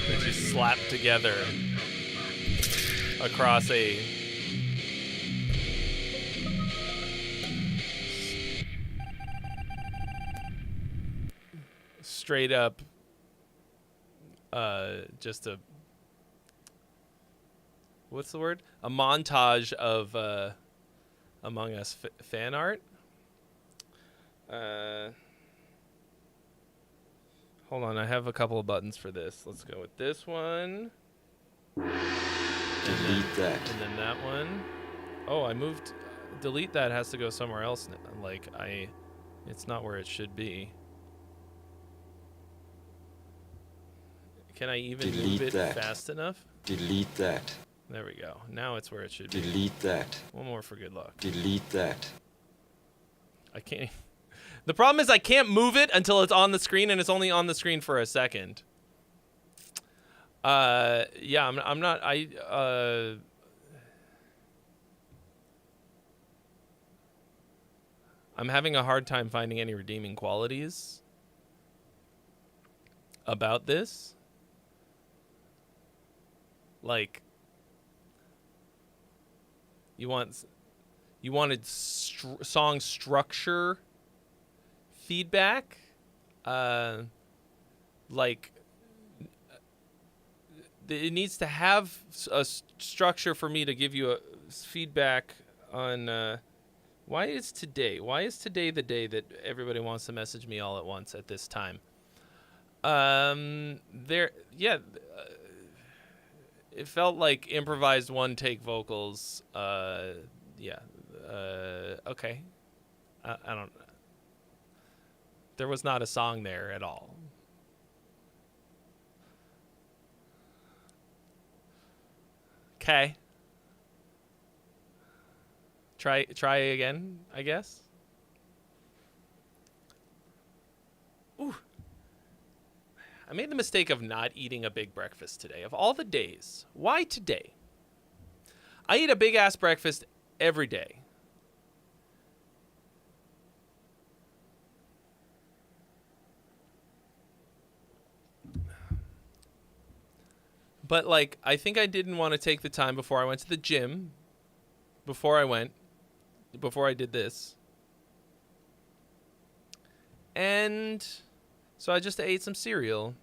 that you slap together across a straight up just a what's the word? A montage of Among Us fan art. Hold on, I have a couple of buttons for this. Let's go with this one. Delete that. And then that one. Oh, I moved. Delete that has to go somewhere else. Like it's not where it should be. Can I even Delete move it that. fast enough? Delete that. There we go. Now it's where it should be. Delete that. One more for good luck. Delete that. I can't. The problem is I can't move it until it's on the screen, and it's only on the screen for a second. Yeah, I'm not. I'm having a hard time finding any redeeming qualities about this. Like, you wanted song structure feedback, like it needs to have a structure for me to give you a feedback on why is today the day that everybody wants to message me all at once at this time. It felt like improvised one take vocals. Okay. I don't. There was not a song there at all. Okay. Try again, I guess. Ooh. I made the mistake of not eating a big breakfast today. Of all the days, why today? I eat a big ass breakfast every day. But like, I think I didn't want to take the time before I went to the gym, before I did this. And so I just ate some cereal,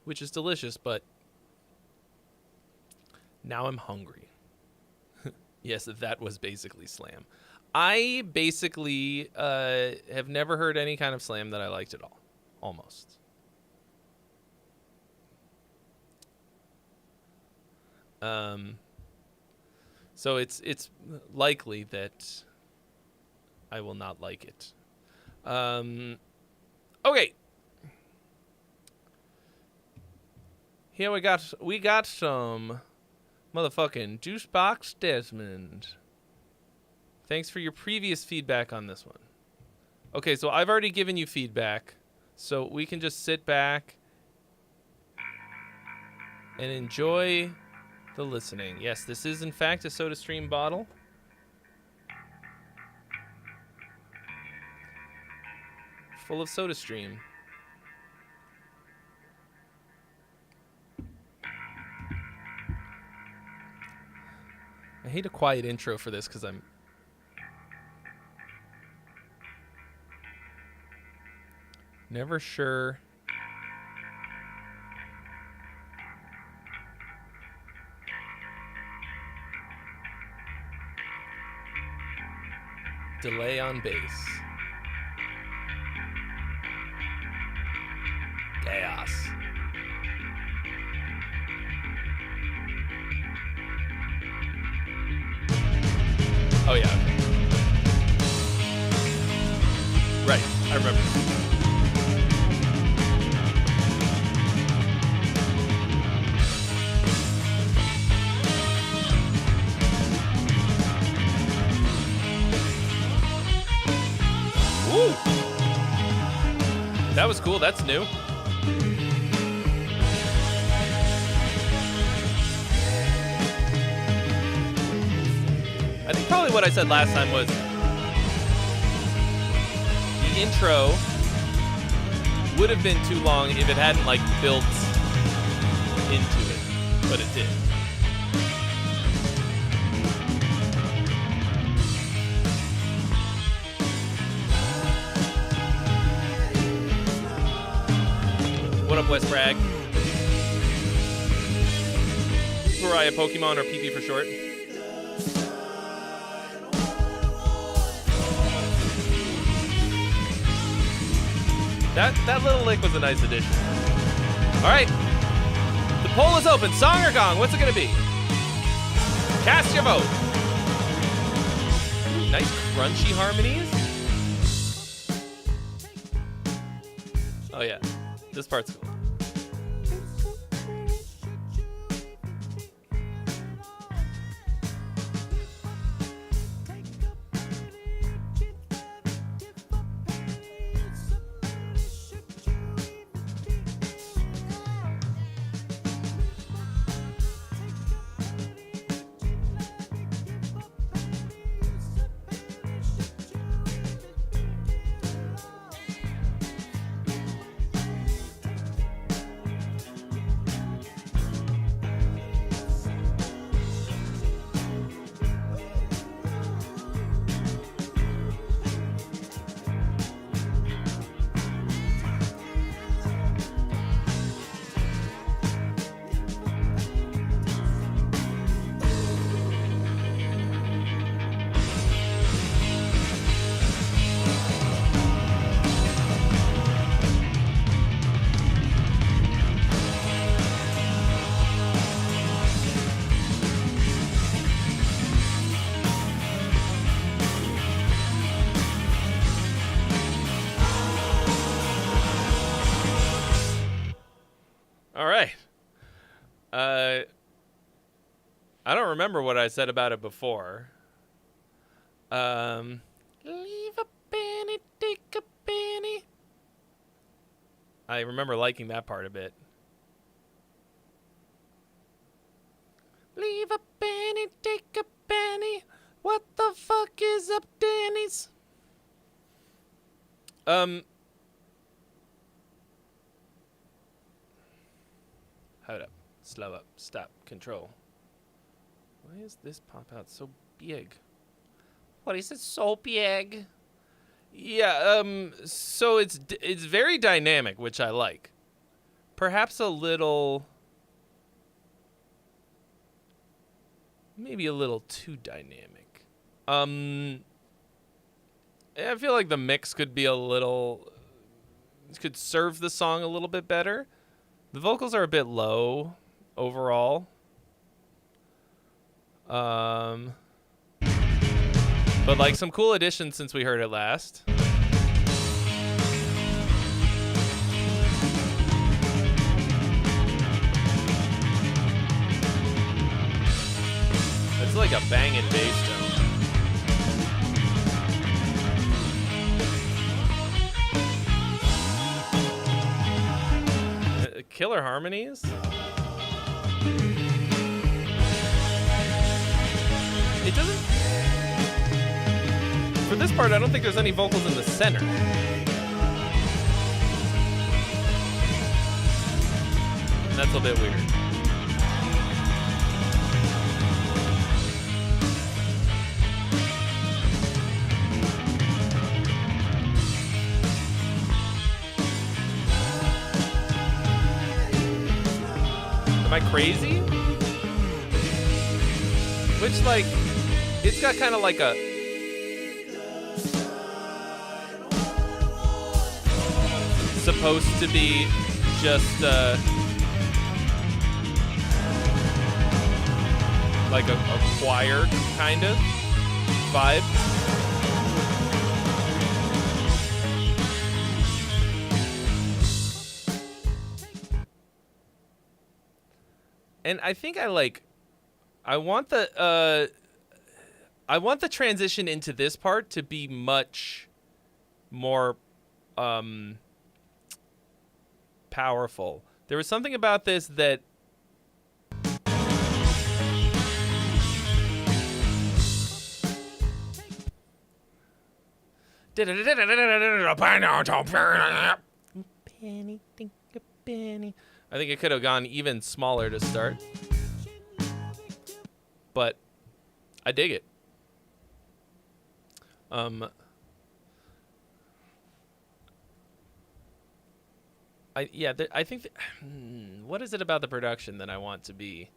which is delicious, but now I'm hungry. Yes, that was basically slam. I basically have never heard any kind of slam that I liked at all, almost. So it's likely that I will not like it. Okay. Here we got some motherfucking Juicebox Desmond. Thanks for your previous feedback on this one. Okay, so I've already given you feedback, so we can just sit back and enjoy the listening. Yes, this is in fact a SodaStream bottle. Full of SodaStream. I hate a quiet intro for this because I'm Never sure. Delay on bass. Chaos. Oh yeah. Okay. Right, I remember. Woo! That was cool. That's new. I think probably what I said last time was the intro would have been too long if it hadn't like built into it, but it did. What up, West Bragg? Pariah Pokemon, or PP for short. That little lick was a nice addition. All right, the poll is open. Song or gong? What's it gonna be? Cast your vote. Ooh, nice crunchy harmonies. Oh yeah, this part's cool. I don't remember what I said about it before. Leave a penny, take a penny. I remember liking that part a bit. Leave a penny, take a penny. What the fuck is up, Denny's? Hold up. Slow up. Stop. Control. Why is this pop out so big? What is it so big? Yeah, so it's very dynamic, which I like. Perhaps a little... maybe a little too dynamic. I feel like the mix could be a little... could serve the song a little bit better. The vocals are a bit low overall. But like some cool additions since we heard it last. It's like a banging bass tone. Killer harmonies. It doesn't... for this part, I don't think there's any vocals in the center. And that's a bit weird. Am I crazy? Which, like, it's got kind of like a... supposed to be just, like a choir kind of vibe. And I think I want the transition into this part to be much more powerful. There was something about this that I think it could have gone even smaller to start. But I dig it. I think what is it about the production that I want to be?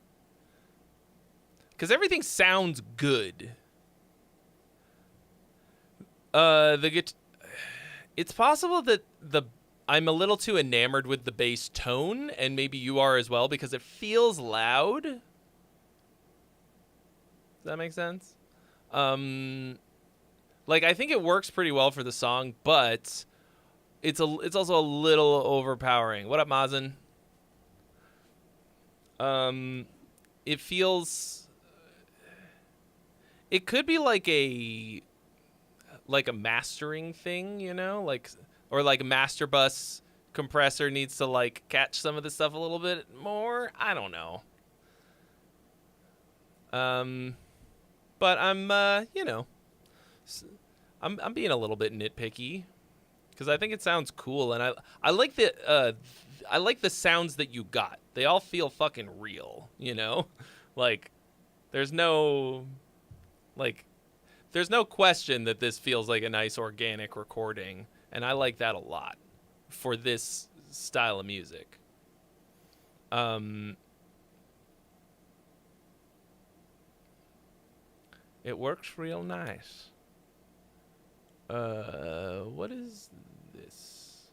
Because everything sounds good. It's possible that I'm a little too enamored with the bass tone, and maybe you are as well, because it feels loud. Does that make sense? Like, I think it works pretty well for the song, but it's also a little overpowering. What up, Mazen? It feels... It could be like a mastering thing, you know? Like, or like a master bus compressor needs to, like, catch some of the stuff a little bit more. I don't know. But I'm, you know, I'm being a little bit nitpicky because I think it sounds cool, and I like the sounds that you got. They all feel fucking real, you know? Like, there's no question that this feels like a nice organic recording, and I like that a lot for this style of music. It works real nice. What is this?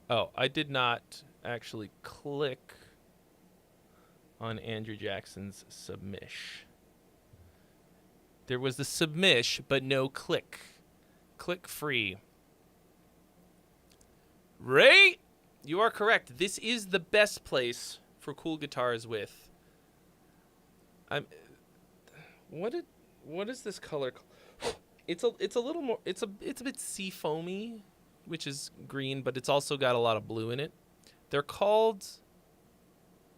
Oh, I did not actually click on Andrew Jackson's submish. There was the submish, but no click. Click free. Ray, you are correct. This is the best place for cool guitars with. What is this color? It's a little more. It's a bit sea foamy, which is green, but it's also got a lot of blue in it. They're called.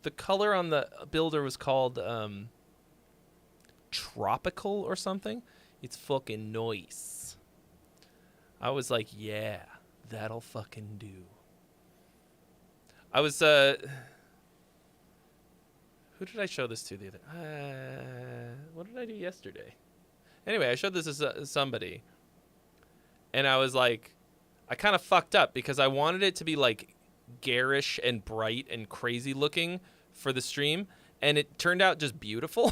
The color on the builder was called tropical or something. It's fucking nice. I was like, yeah, that'll fucking do. I was who did I show this to the other? What did I do yesterday? Anyway, I showed this to somebody, and I was like, I kind of fucked up because I wanted it to be like garish and bright and crazy looking for the stream, and it turned out just beautiful.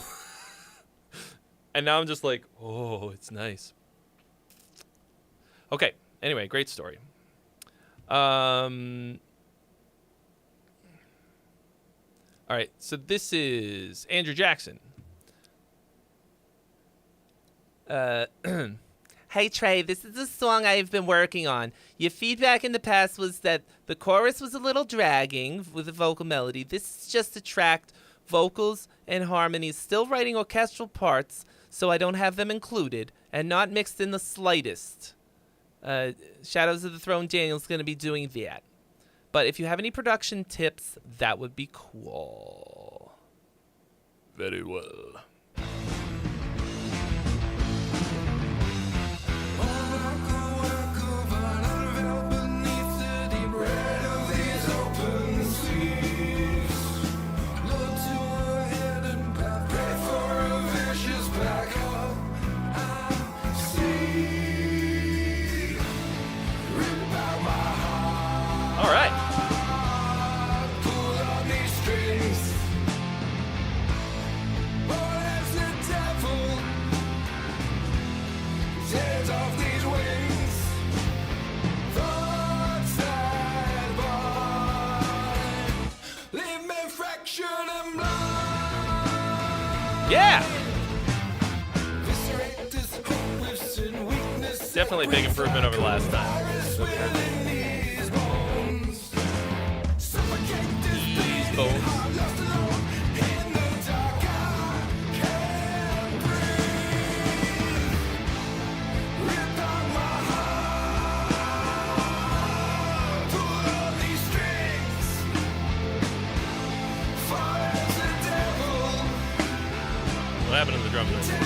And now I'm just like, oh, it's nice. Okay, anyway, great story. All right, so this is Andrew Jackson. Hey, Trey, this is a song I've been working on. Your feedback in the past was that the chorus was a little dragging with the vocal melody. This is just to track vocals and harmonies, still writing orchestral parts, so I don't have them included, and not mixed in the slightest. Shadows of the Throne Daniel's going to be doing that. But if you have any production tips, that would be cool. Very well. Remember Yeah! Definitely a big improvement over the last time. These bones. What happened to the drum set?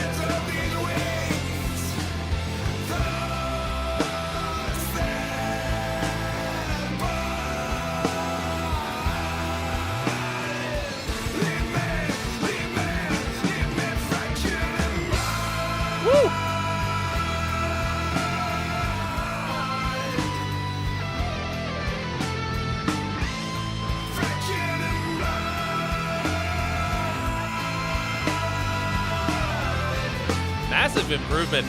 Woo! Massive improvement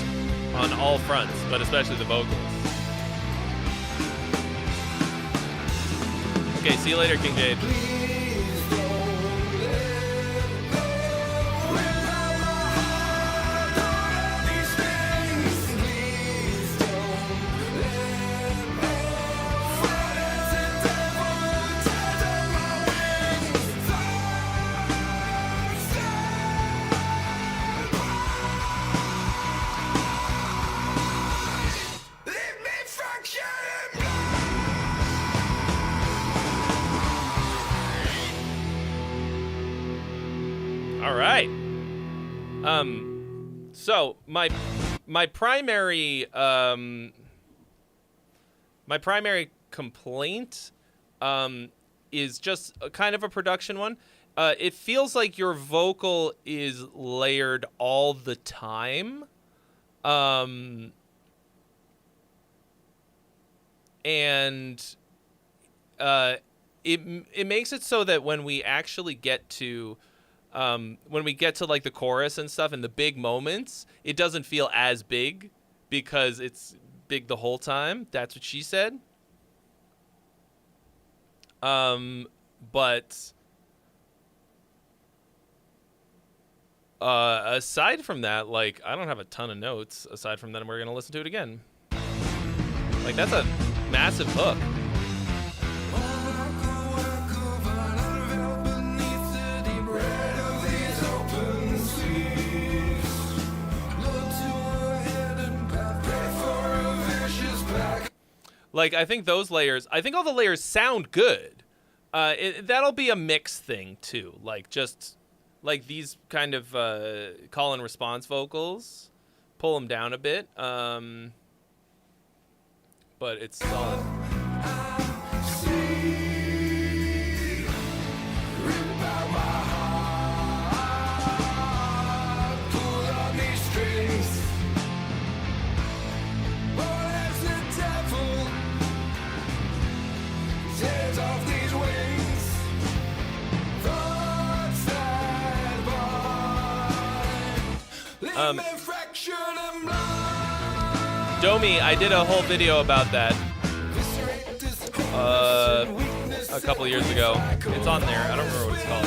on all fronts, but especially the vocals. Okay, see you later, King Jade. All right. So my primary complaint is just a kind of a production one. It feels like your vocal is layered all the time. And it makes it so that when we actually get to like the chorus and stuff and the big moments, it doesn't feel as big because it's big the whole time. That's what she said. But aside from that, like, I don't have a ton of notes aside from that, and we're gonna listen to it again. Like, that's a massive hook. Like, I think all the layers sound good. That'll be a mix thing, too. Like, just, like, these kind of call and response vocals, pull them down a bit. But it's solid. Domi, I did a whole video about that a couple years ago. It's on there. I don't remember what it's called.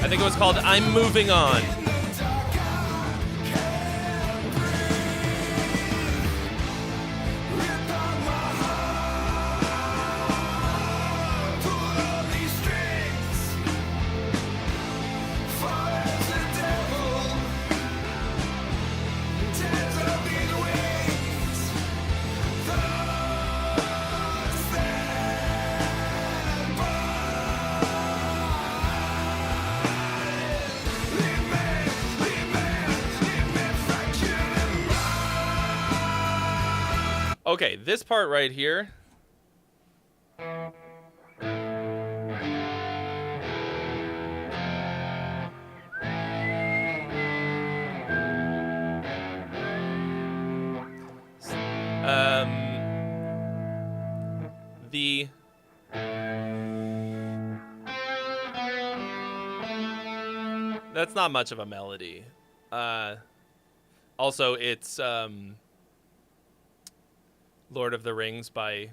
I think it was called I'm Moving On. Okay, this part right here. That's not much of a melody. Also, it's Lord of the Rings by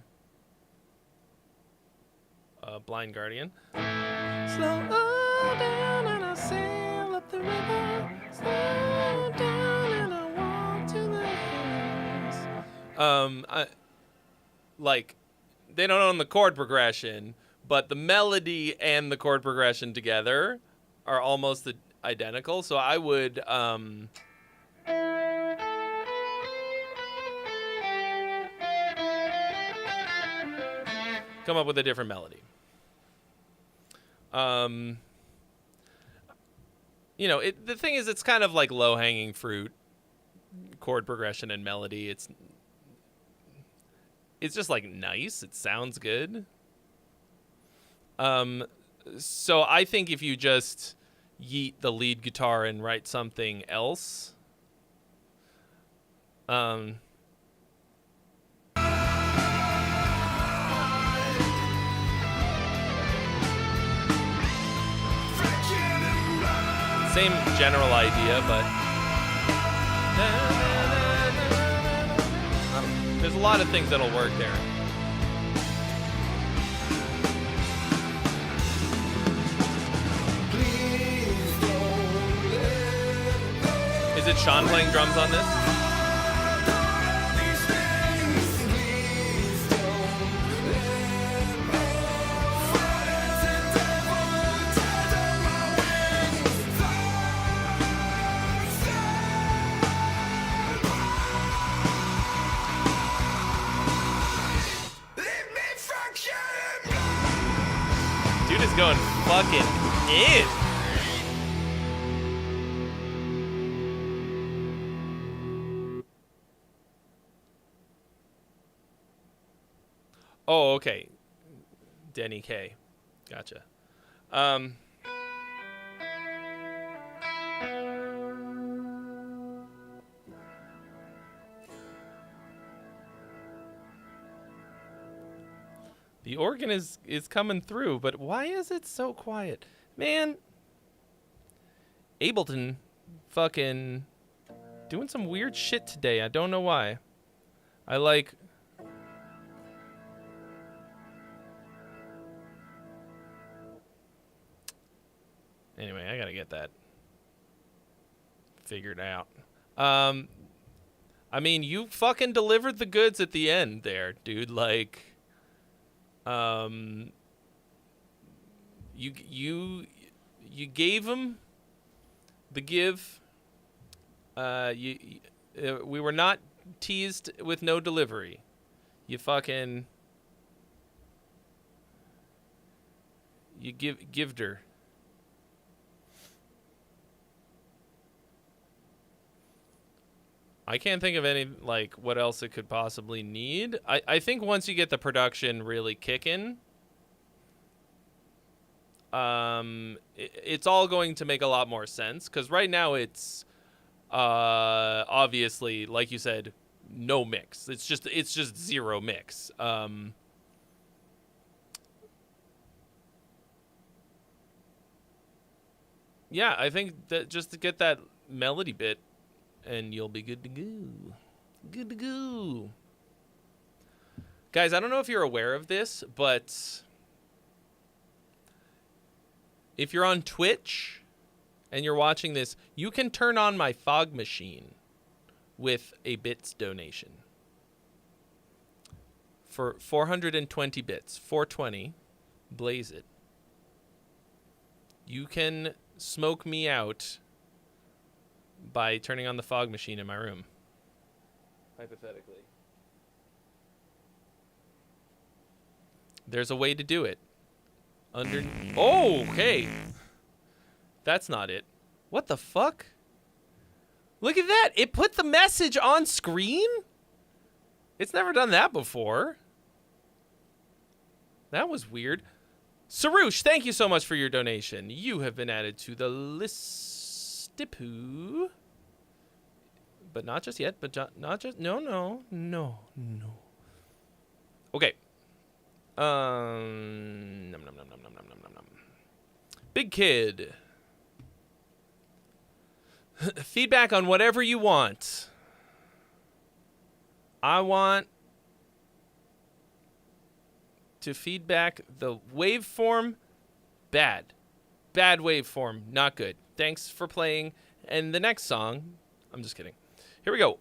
Blind Guardian. Slow down and I'll sail up the river. Slow down and I'll walk to the hills. Like, they don't own the chord progression, but the melody and the chord progression together are almost identical. So I would come up with a different melody. You know, the thing is, it's kind of like low-hanging fruit, chord progression and melody. It's just like nice. It sounds good. So I think if you just yeet the lead guitar and write something else, same general idea, but there's a lot of things that'll work there. Is it Sean playing drums on this? Dude is going fucking in. Oh, okay. Denny K. Gotcha. The organ is coming through, but why is it so quiet? Man, Ableton fucking doing some weird shit today. I don't know why. I like... Anyway, I gotta get that figured out. I mean, you fucking delivered the goods at the end there, dude. Like... You gave him the give. We were not teased with no delivery. You fucking gived her. I can't think of any, like, what else it could possibly need. I think once you get the production really kicking, it's all going to make a lot more sense. Because right now it's obviously, like you said, no mix. It's just zero mix. Yeah, I think that just to get that melody bit, and you'll be good to go. Good to go. Guys, I don't know if you're aware of this, but if you're on Twitch and you're watching this, you can turn on my fog machine with a bits donation. For 420 bits, 420, blaze it. You can smoke me out by turning on the fog machine in my room. Hypothetically. There's a way to do it. Oh, okay. That's not it. What the fuck? Look at that. It put the message on screen? It's never done that before. That was weird. Sarush, thank you so much for your donation. You have been added to the list. Stipu, but not just yet. But not just no. Okay. Nom. Big Kid. Feedback on whatever you want. I want to feedback. The waveform, bad. Bad waveform, not good. Thanks for playing. And the next song, I'm just kidding. Here we go.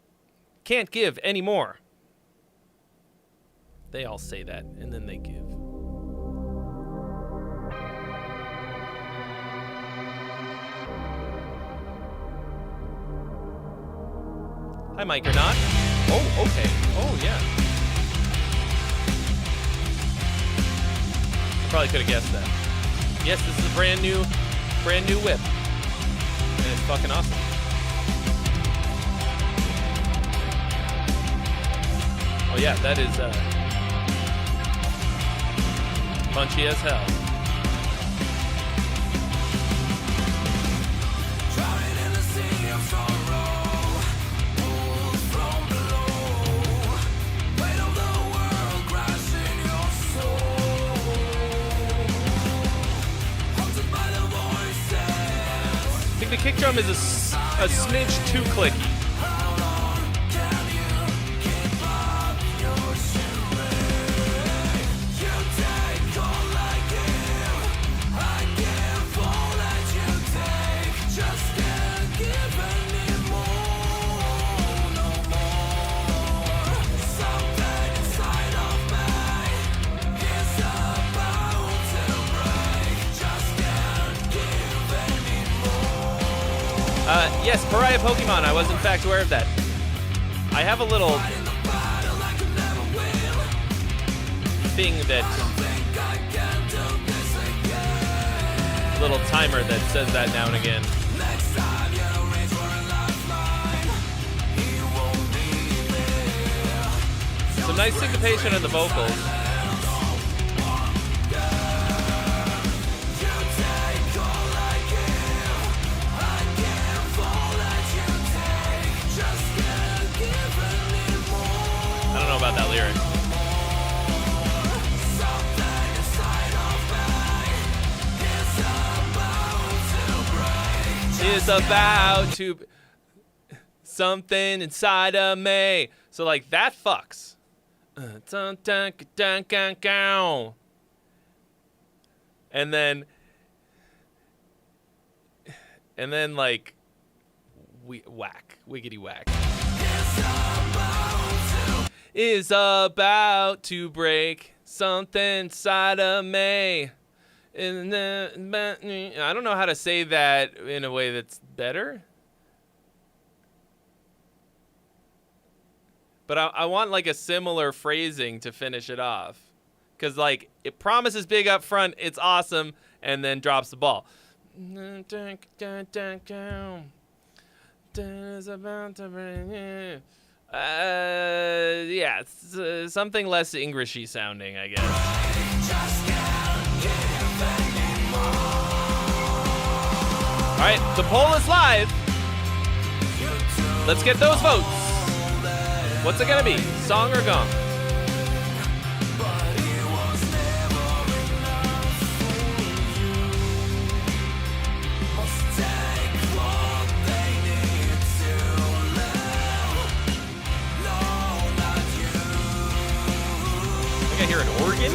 Can't give anymore. They all say that, and then they give. Hi, Mike, or not? Oh, okay. Oh, yeah. I probably could have guessed that. Yes, this is a brand new whip. And it's fucking awesome. Oh yeah, that is punchy as hell. Drowning in the sea of sorrow, pulled from below. Weight of the world crashing your soul. Haunted by the voices. I think the kick drum is a smidge too clicky. How long can you keep up your shooting? You take all I give, I give all that you take. Just can't give anymore, no more. Something inside of me is about to break. Just can't give anymore. Yes, Pariah Pokemon. I was in fact aware of that. I have a little In the battle I could never win. thing that, Think I can do this again. little timer that says that now and again. Next time you reach for a lifeline, he won't be there. Some nice syncopation on the vocals. You take all I give, I give all that you take. Just can't give anymore. I don't know about that lyric. Something inside of me is about to break. Is about to something inside of me. So like that fucks. And then like wiggity whack. Is about to break something inside of me. And then, I don't know how to say that in a way that's better. But I want like a similar phrasing to finish it off. Because like it promises big up front, it's awesome, and then drops the ball. Yeah, it's, something less Englishy sounding, I guess. All right, the poll is live. Let's get those votes. What's it gonna be, song or gong? I think I hear an organ.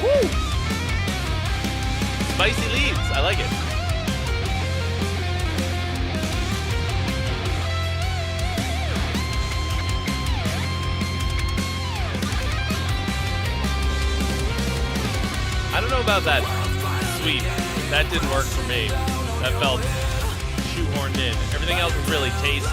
Woo! Spicy leads. I like it. I don't know about that sweep. That didn't work for me. That felt shoehorned in. Everything else was really tasty.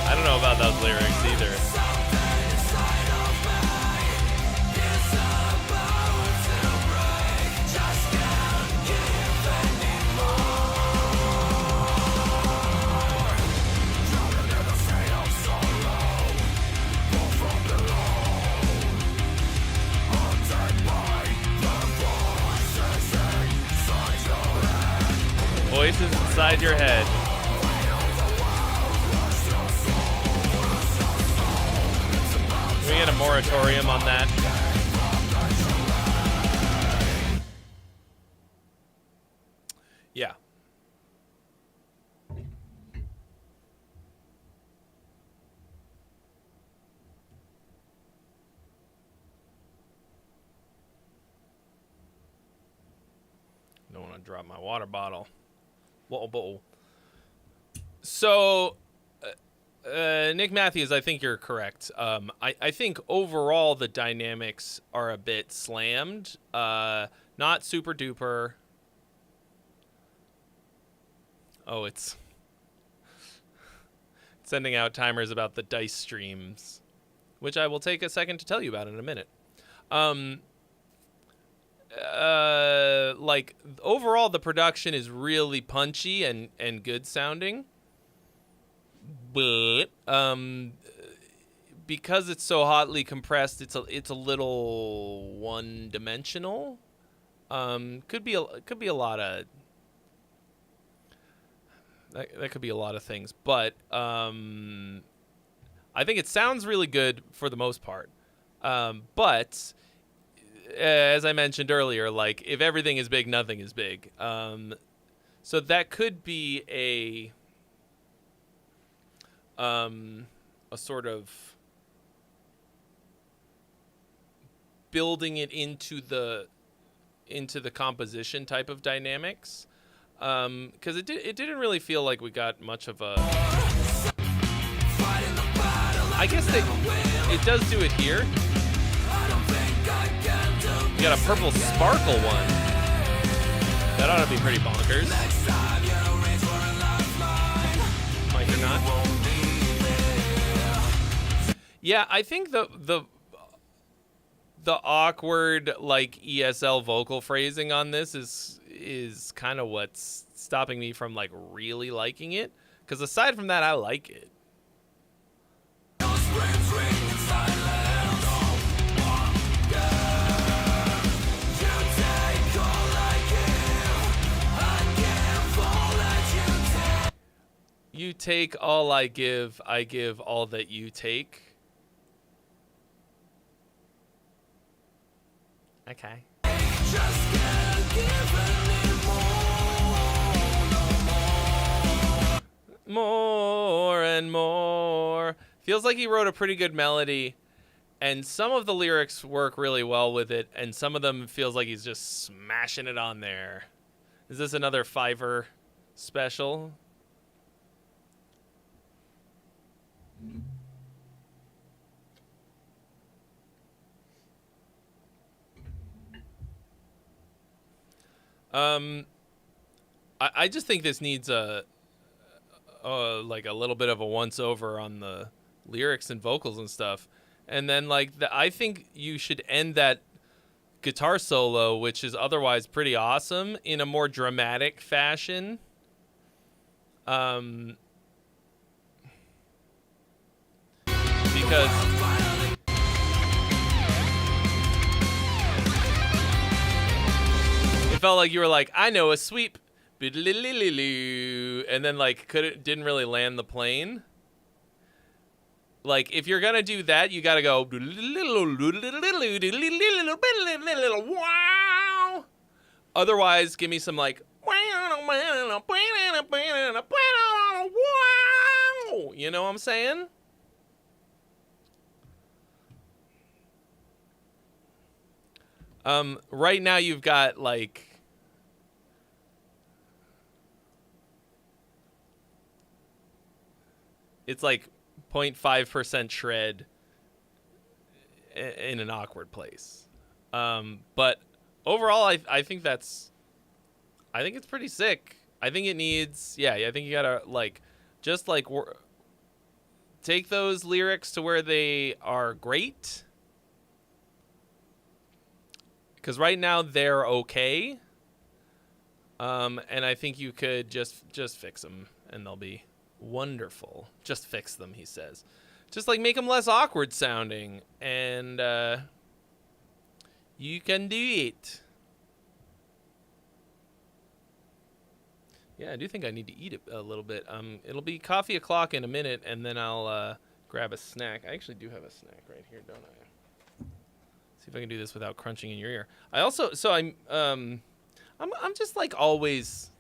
I don't know about those lyrics either. voices inside your head. Can we get a moratorium on that? Yeah. Don't want to drop my water bottle. Whoa. So, Nick Matthews, I think you're correct. I think overall the dynamics are a bit slammed. Not super duper. Oh, it's sending out timers about the dice streams, which I will take a second to tell you about in a minute. Like overall the production is really punchy and good sounding, but because it's so hotly compressed, it's a little one dimensional. Could be a lot of that could be a lot of things, but I think it sounds really good for the most part. But as I mentioned earlier, like if everything is big, nothing is big. So that could be a sort of building it into the composition type of dynamics. Because it didn't really feel like we got much of a. I guess it does do it here. You got a purple sparkle one. That ought to be pretty bonkers. Might or not. Yeah, I think the awkward like ESL vocal phrasing on this is kind of what's stopping me from like really liking it. Because aside from that, I like it. You take all I give all that you take. Okay. More and more. Feels like he wrote a pretty good melody, and some of the lyrics work really well with it, and some of them feels like he's just smashing it on there. Is this another Fiverr special? I just think this needs like a little bit of a once over on the lyrics and vocals and stuff, and then like I think you should end that guitar solo, which is otherwise pretty awesome, in a more dramatic fashion. Because it felt like you were like, I know a sweep, and then like didn't really land the plane. Like if you're gonna do that, you gotta go wow. Otherwise, give me some like wow. You know what I'm saying? Right now you've got like it's like 0.5% shred in an awkward place. But overall, I think it's pretty sick. I think it needs, I think you gotta like, just like take those lyrics to where they are great. Because right now they're okay. And I think you could just fix them and they'll be wonderful. Just fix them, he says. Just like make them less awkward sounding, and you can do it. Yeah, I do think I need to eat it a little bit. It'll be coffee o'clock in a minute, and then I'll grab a snack. I actually do have a snack right here, don't I? See if I can do this without crunching in your ear. I also, so I'm just like always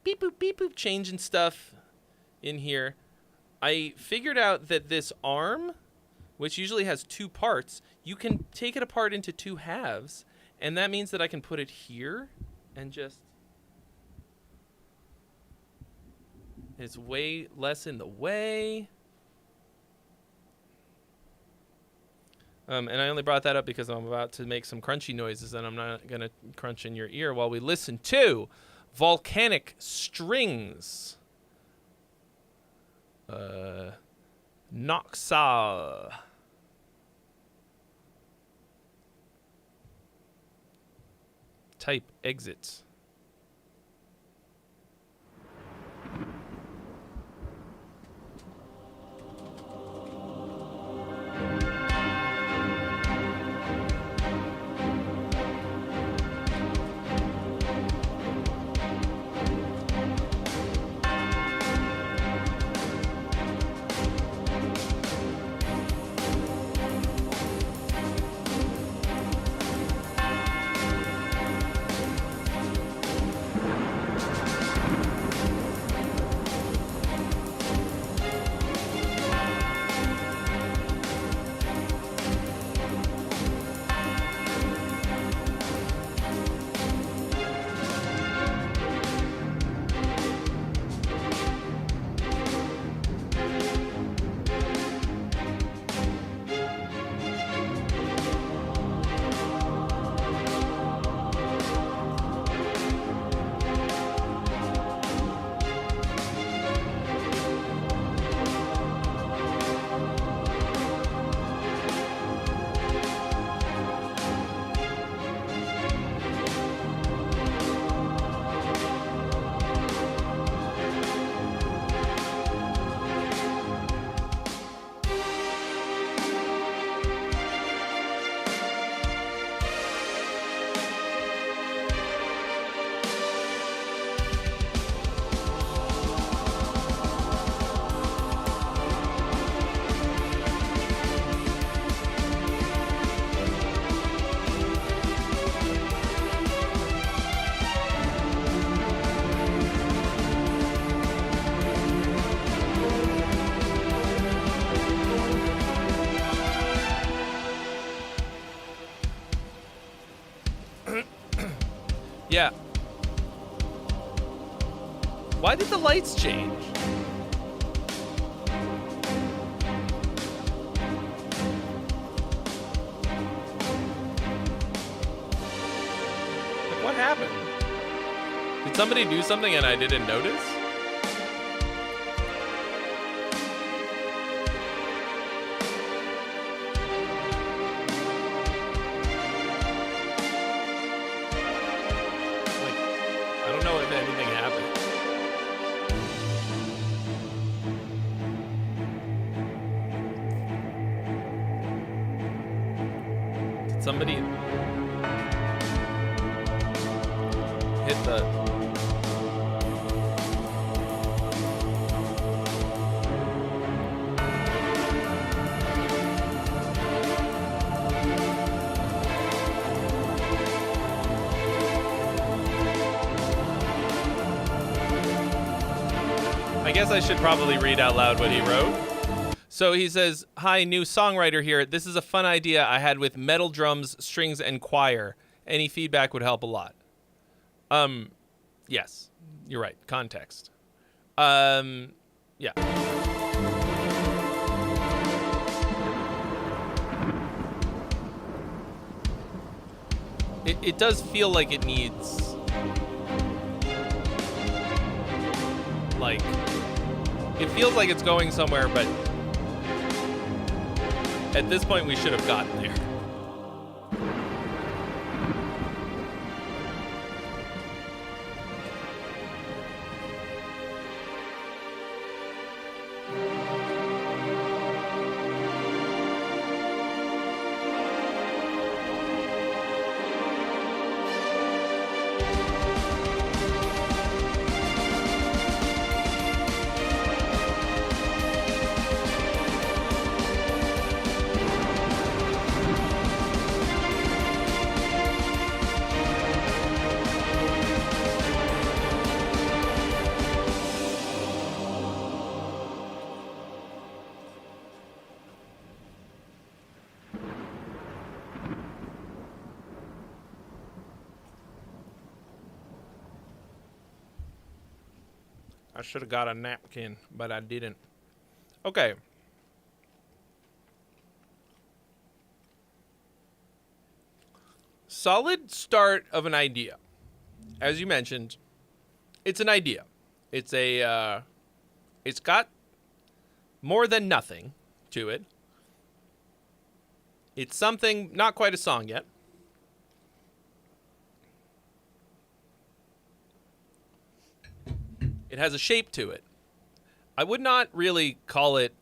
beep boop changing stuff in here. I figured out that this arm, which usually has 2 parts, you can take it apart into 2 halves, and that means that I can put it here and just, it's way less in the way. And I only brought that up because I'm about to make some crunchy noises, and I'm not going to crunch in your ear while we listen to Volcanic Strings. Noxa. Type exit. Yeah. Why did the lights change? Like, what happened? Did somebody do something and I didn't notice? Somebody hit the... I guess I should probably read out loud what he wrote. So he says, "Hi, new songwriter here. This is a fun idea I had with metal drums, strings, and choir. Any feedback would help a lot." Yes, you're right. Context. Yeah. It does feel like it needs, like, it feels like it's going somewhere, but at this point, we should have gotten there. I should have got a napkin, but I didn't. Okay. Solid start of an idea. As you mentioned, it's an idea. It's it's got more than nothing to it. It's something, not quite a song yet. It has a shape to it. I would not really call it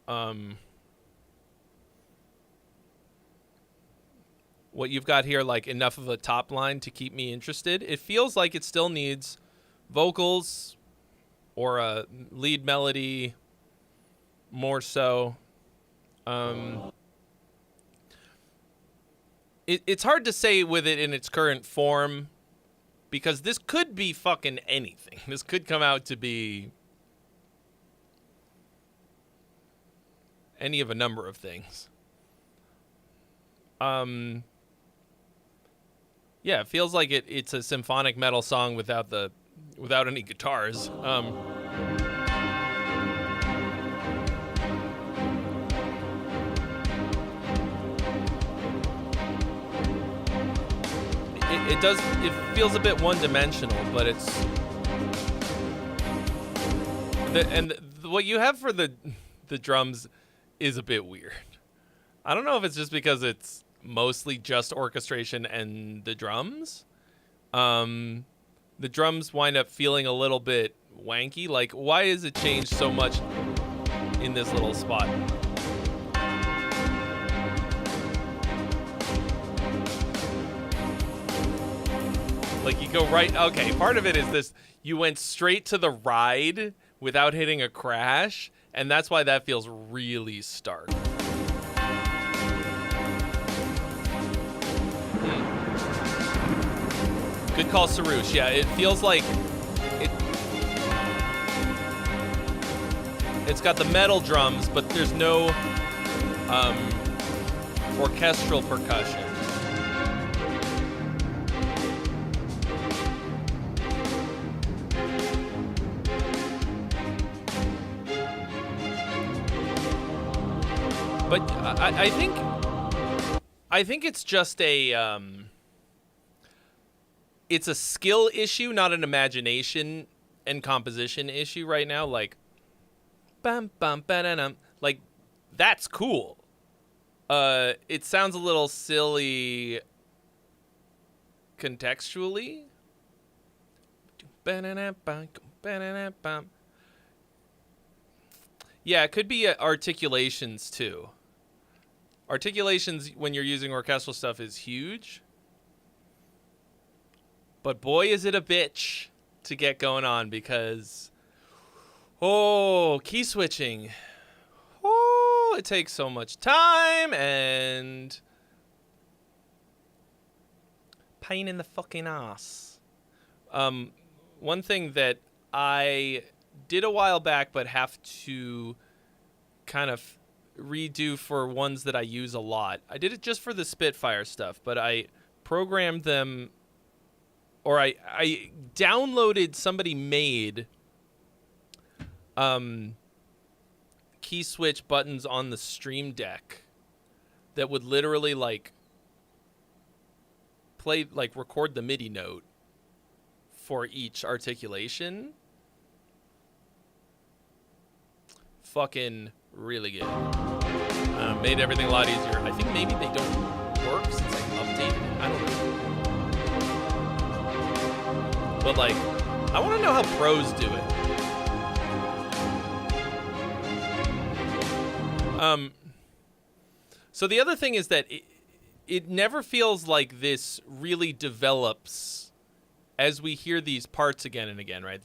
what you've got here, like enough of a top line to keep me interested. It feels like it still needs vocals or a lead melody more so. It's hard to say with it in its current form because this could be fucking anything. This could come out to be any of a number of things. Yeah, it feels like it's a symphonic metal song without any guitars. It feels a bit one-dimensional, but what you have for the drums is a bit weird. I don't know if it's just because it's mostly just orchestration and the drums. The drums wind up feeling a little bit wanky. Like, why is it changed so much in this little spot? Like, you go right... Okay, part of it is this. You went straight to the ride without hitting a crash, and that's why that feels really stark. Good call, Sarouche. Yeah, it feels like... It's got the metal drums, but there's no orchestral percussion. But I think it's just a it's a skill issue, not an imagination and composition issue right now. Like, bum bum ba-da-dum. Like, that's cool. It sounds a little silly contextually. Yeah, it could be articulations too. Articulations when you're using orchestral stuff is huge. But boy, is it a bitch to get going on because, key switching. It takes so much time and pain in the fucking ass. One thing that I did a while back but have to kind of redo for ones that I use a lot. I did it just for the Spitfire stuff, but I programmed them, or I downloaded, somebody made key switch buttons on the Stream Deck that would literally like play, like record the MIDI note for each articulation. Fucking really good. Made everything a lot easier. I think maybe they don't work since I updated it. I don't know. But like, I want to know how pros do it. So the other thing is that it never feels like this really develops as we hear these parts again and again, right?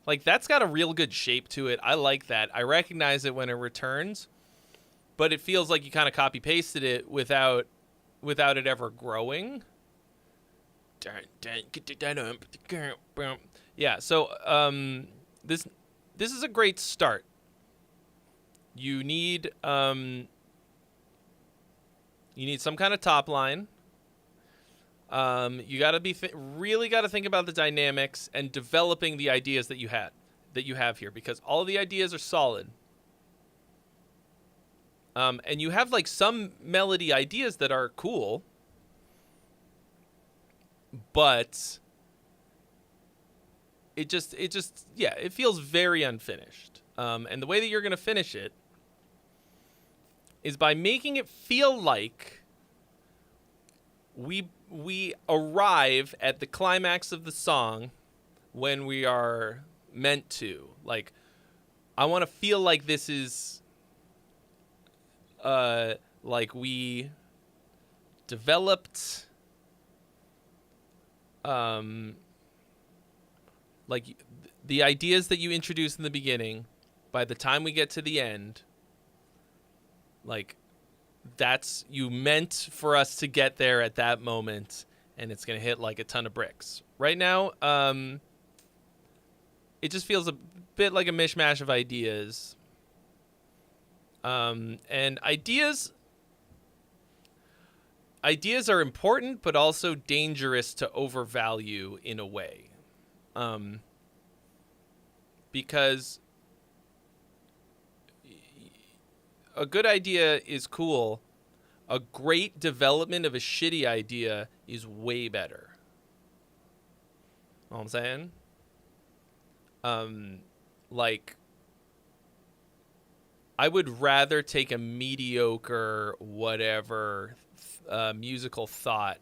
Like, that's got a real good shape to it. I like that. I recognize it when it returns, but it feels like you kind of copy-pasted it without it ever growing. Yeah, so this is a great start. You need some kind of top line. You got to be really got to think about the dynamics and developing the ideas that you had. that you have here, because all of the ideas are solid. And you have like some melody ideas that are cool, but it just yeah, it feels very unfinished. And the way that you're going to finish it is by making it feel like we arrive at the climax of the song when we are meant to. Like, I want to feel like this is like we developed like the ideas that you introduce in the beginning, by the time we get to the end, like that's, you meant for us to get there at that moment, and it's going to hit like a ton of bricks. Right now, it just feels a bit like a mishmash of ideas. And ideas are important, but also dangerous to overvalue in a way. Because a good idea is cool. A great development of a shitty idea is way better. Know what I'm saying? Like, I would rather take a mediocre whatever musical thought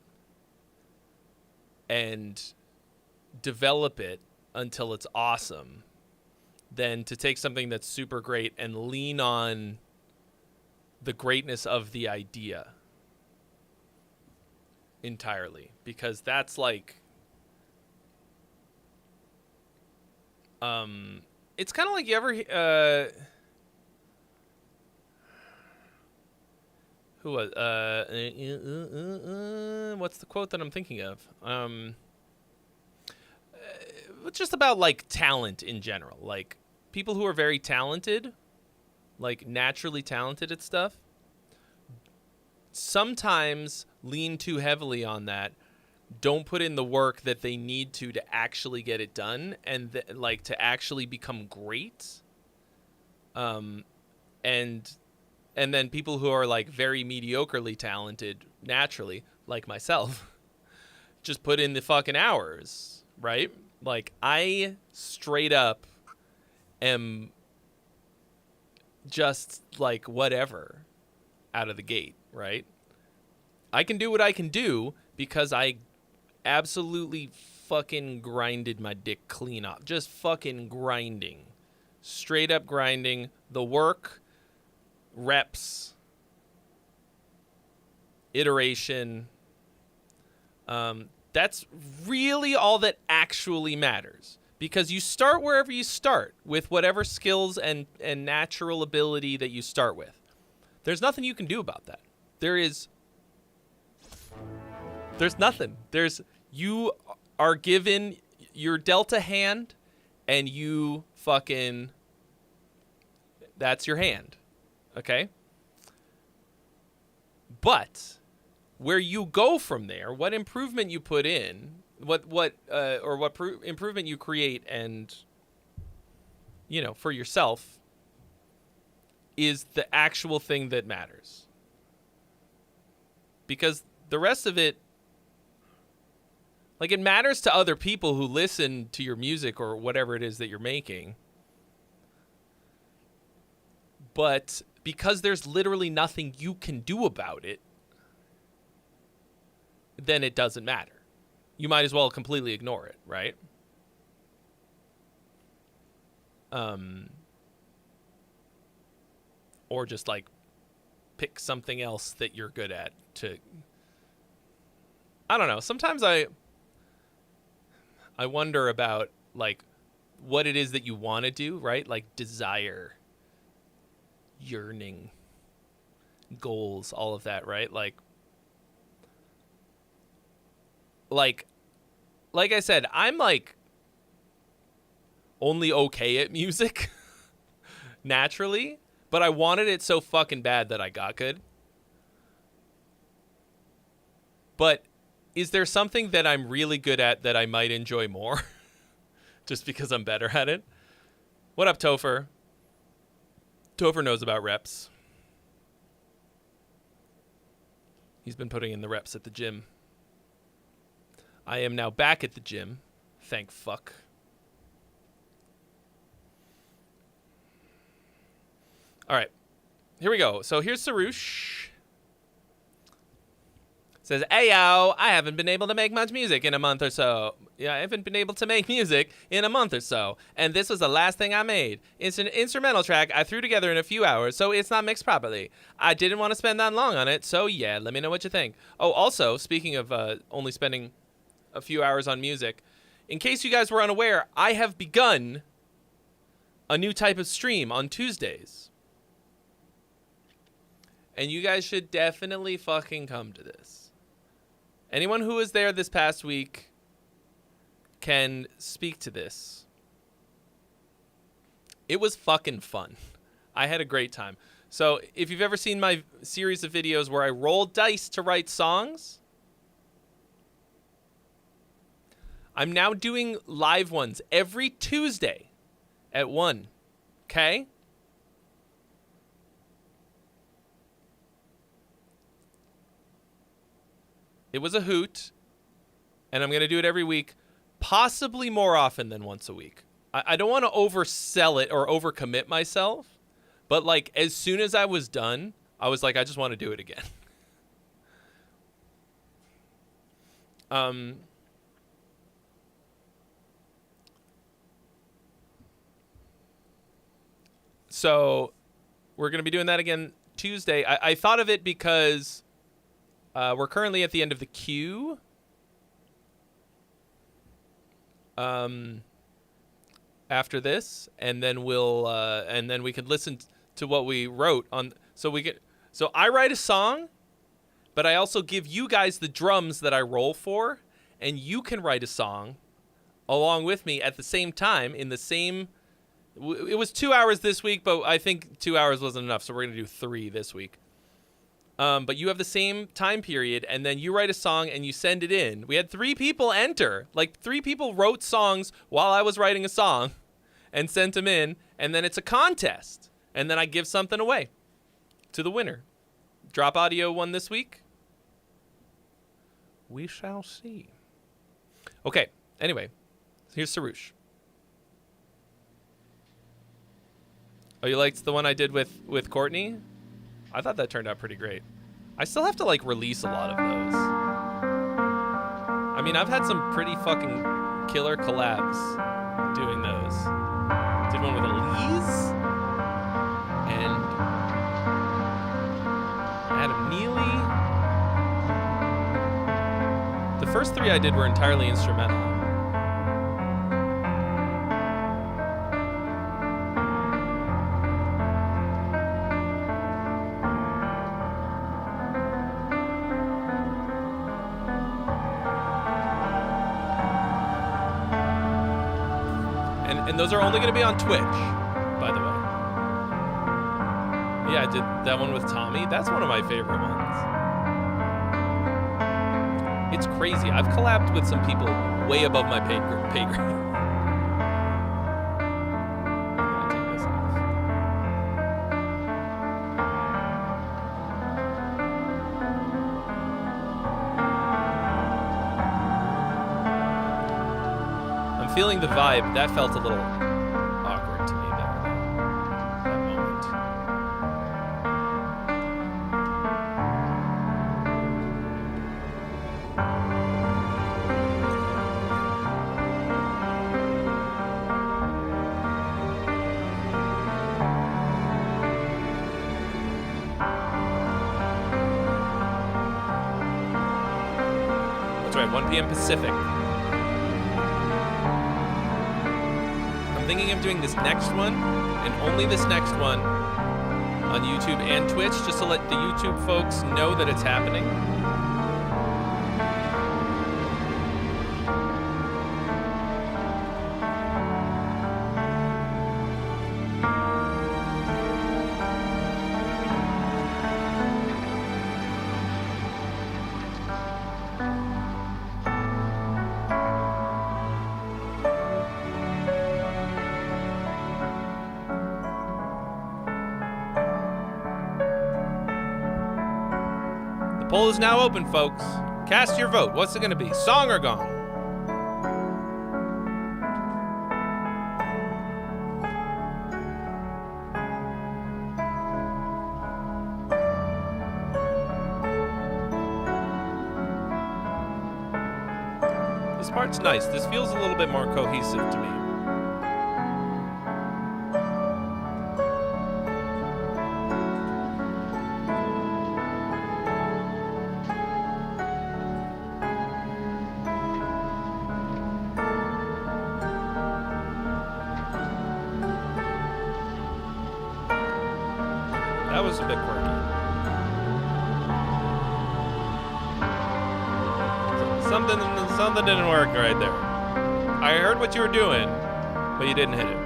and develop it until it's awesome than to take something that's super great and lean on the greatness of the idea entirely, because that's like it's kind of like, you ever who was what's the quote that I'm thinking of? Just about like talent in general, like people who are very talented, like naturally talented at stuff, sometimes lean too heavily on that, don't put in the work that they need to actually get it done, and like to actually become great. And then people who are like very mediocrely talented naturally, like myself, just put in the fucking hours, right? Like, I straight up am just like whatever out of the gate, right? I can do what I can do because I absolutely fucking grinded my dick clean off. Just fucking grinding. Straight up grinding. The work, reps, iteration. That's really all that actually matters, because you start wherever you start with whatever skills and natural ability that you start with. There's nothing you can do about that. There's nothing. You are given, you're dealt a hand, and you fucking, that's your hand. Okay? But where you go from there, what improvement you put in, what improvement you create, and for yourself, is the actual thing that matters. Because the rest of it, like, it matters to other people who listen to your music or whatever it is that you're making. But because there's literally nothing you can do about it, then it doesn't matter. You might as well completely ignore it, right? Or just like pick something else that you're good at to, I don't know. Sometimes I wonder about like what it is that you want to do, right? Like desire, yearning, goals, all of that, right? Like I said, I'm like only okay at music naturally, but I wanted it so fucking bad that I got good. But is there something that I'm really good at that I might enjoy more just because I'm better at it? What up, Topher? Topher knows about reps. He's been putting in the reps at the gym. I am now back at the gym. Thank fuck. All right. Here we go. So here's Sarush. Says, Ayo, I haven't been able to make much music in a month or so. Yeah, I haven't been able to make music in a month or so. And this was the last thing I made. It's an instrumental track I threw together in a few hours, so it's not mixed properly. I didn't want to spend that long on it, so yeah, let me know what you think. Oh, also, speaking of only spending a few hours on music, in case you guys were unaware, I have begun a new type of stream on Tuesdays. And you guys should definitely fucking come to this. Anyone who was there this past week can speak to this. It was fucking fun. I had a great time. So if you've ever seen my series of videos where I roll dice to write songs, I'm now doing live ones every Tuesday at 1. Okay? It was a hoot, and I'm going to do it every week, possibly more often than once a week. I don't want to oversell it or overcommit myself, but like as soon as I was done, I was like, I just want to do it again. So we're going to be doing that again Tuesday. I thought of it because we're currently at the end of the queue. After this, and then we could listen to what we wrote on. So I write a song, but I also give you guys the drums that I roll for, and you can write a song along with me at the same time in the same. It was 2 hours this week, but I think 2 hours wasn't enough, so we're gonna do 3 this week. But you have the same time period, and then you write a song and you send it in. We had 3 people enter. Like 3 people wrote songs while I was writing a song and sent them in, and then it's a contest. And then I give something away to the winner. Drop Audio won this week. We shall see. Okay, anyway, here's Sarush. Oh, you liked the one I did with Courtney? I thought that turned out pretty great. I still have to like release a lot of those. I mean, I've had some pretty fucking killer collabs doing those. Did one with Elise and Adam Neely. The first 3 I did were entirely instrumental. And those are only going to be on Twitch, by the way. Yeah, I did that one with Tommy. That's one of my favorite ones. It's crazy. I've collabed with some people way above my pay grade. I'm gonna take this off. I'm feeling the vibe. That felt a little awkward to me there, that moment. That's right, 1 p.m. Pacific. I'm thinking of doing this next one, and only this next one, on YouTube and Twitch, just to let the YouTube folks know that it's happening. Poll is now open, folks. Cast your vote. What's it going to be? Song or gong? This part's nice. This feels a little bit more cohesive to me. That was a bit quirky. Something didn't work right there. I heard what you were doing, but you didn't hit it.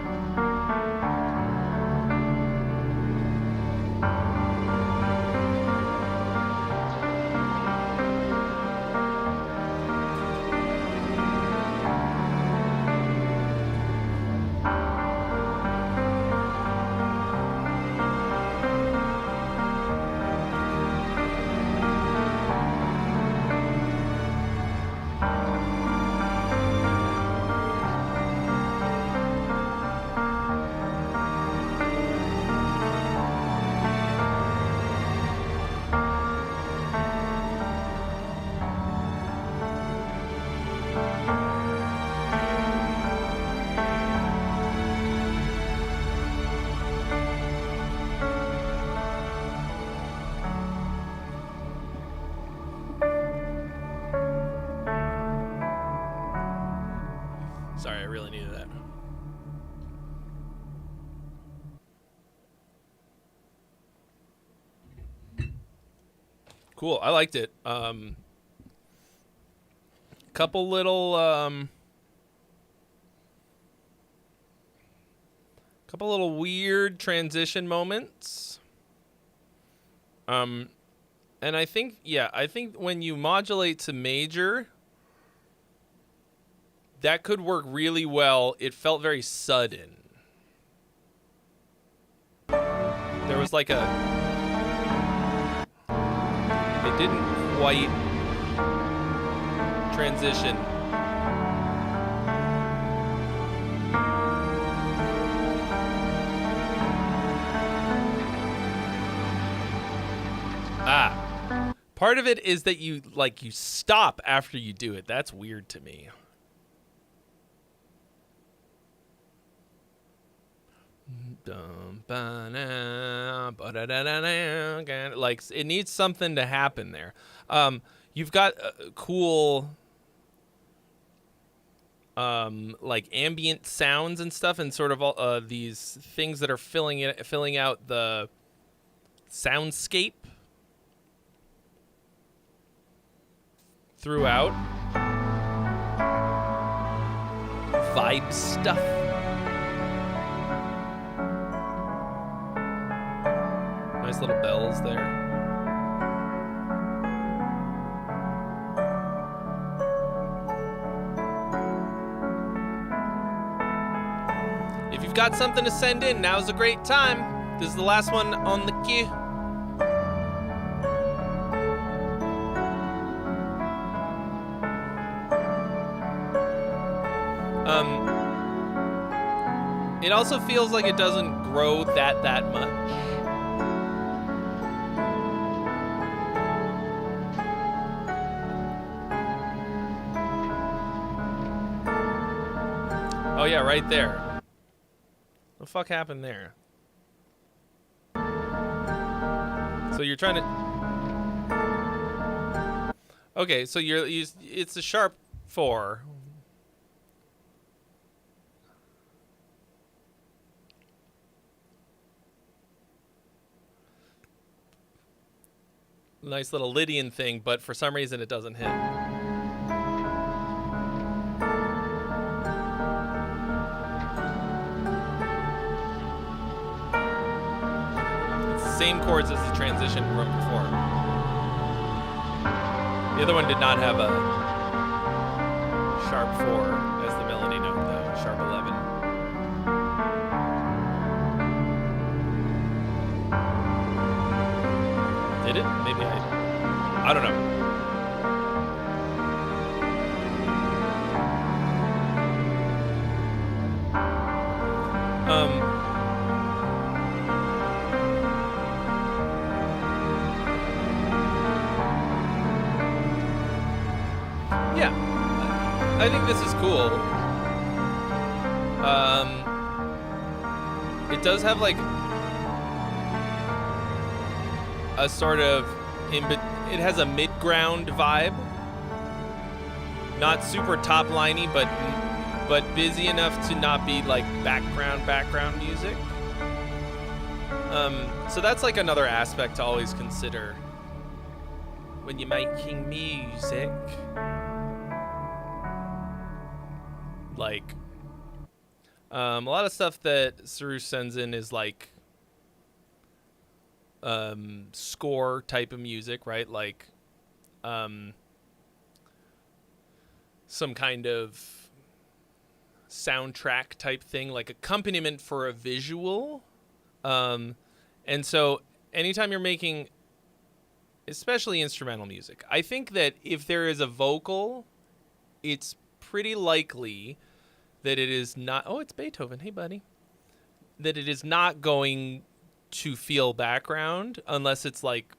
Sorry, I really needed that. Cool, I liked it. Couple little weird transition moments. And I think when you modulate to major, that could work really well. It felt very sudden. There was like it didn't quite transition. Part of it is that you stop after you do it. That's weird to me. Like, it needs something to happen there. You've got cool like ambient sounds and stuff, and sort of these things that are filling out the soundscape throughout. Vibe stuff. Nice little bells there. If you've got something to send in, now's a great time. This is the last one on the queue. It also feels like it doesn't grow that much. Oh yeah, right there. What the fuck happened there? So you're trying to... Okay, so it's a sharp 4. Nice little Lydian thing, but for some reason it doesn't hit. It's the same chords as the transition from before. The other one did not have a sharp 4 as the melody note, though. Sharp 11. Did it? Maybe I I don't know. Yeah, I think this is cool. It does have like a sort of it has a mid-ground vibe. Not super top-liney, but busy enough to not be like background music. So that's like another aspect to always consider when you're making music. Like, a lot of stuff that Saru sends in is like score type of music, right? Like some kind of soundtrack type thing, like accompaniment for a visual. And so anytime you're making, especially instrumental music, I think that if there is a vocal, it's pretty likely that it is not, oh, it's Beethoven, hey buddy, that it is not going to feel background unless it's like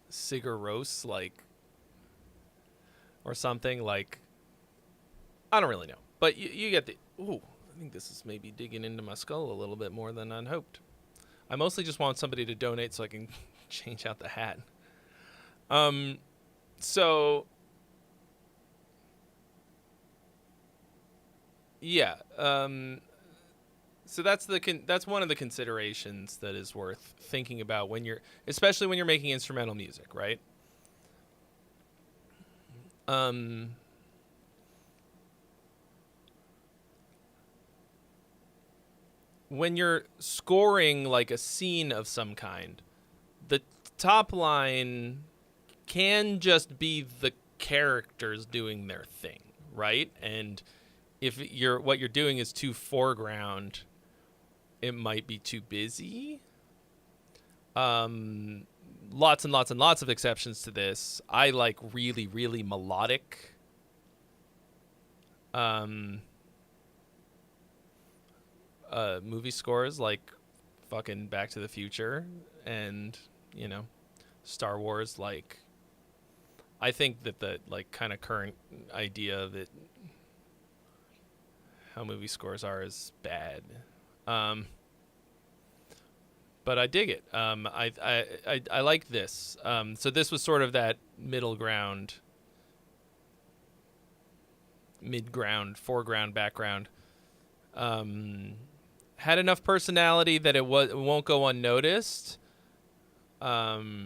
Sigur Rós, like, or something like, I don't really know, but you get the, ooh, I think this is maybe digging into my skull a little bit more than I'd hoped. I mostly just want somebody to donate so I can change out the hat. So yeah, so that's one of the considerations that is worth thinking about when you're, especially when you're making instrumental music, right? When you're scoring like a scene of some kind, the top line can just be the characters doing their thing, right? And if what you're doing is too foreground, it might be too busy. Lots and lots and lots of exceptions to this. I like really, really melodic movie scores, like fucking Back to the Future and, you know, Star Wars. Like, I think that the like kind of current idea of it, how movie scores are, is bad. But I dig it. I like this. So this was sort of that middle ground, mid-ground, foreground, background. Had enough personality that it won't go unnoticed. Yeah,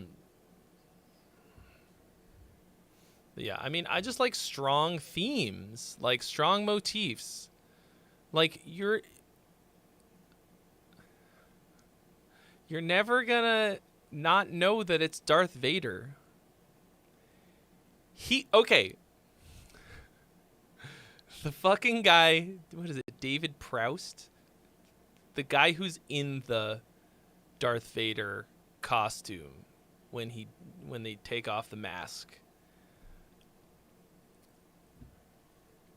I mean, I just like strong themes, like strong motifs. Like you're never gonna not know that it's Darth Vader. Okay. The fucking guy, what is it, David Proust? The guy who's in the Darth Vader costume when they take off the mask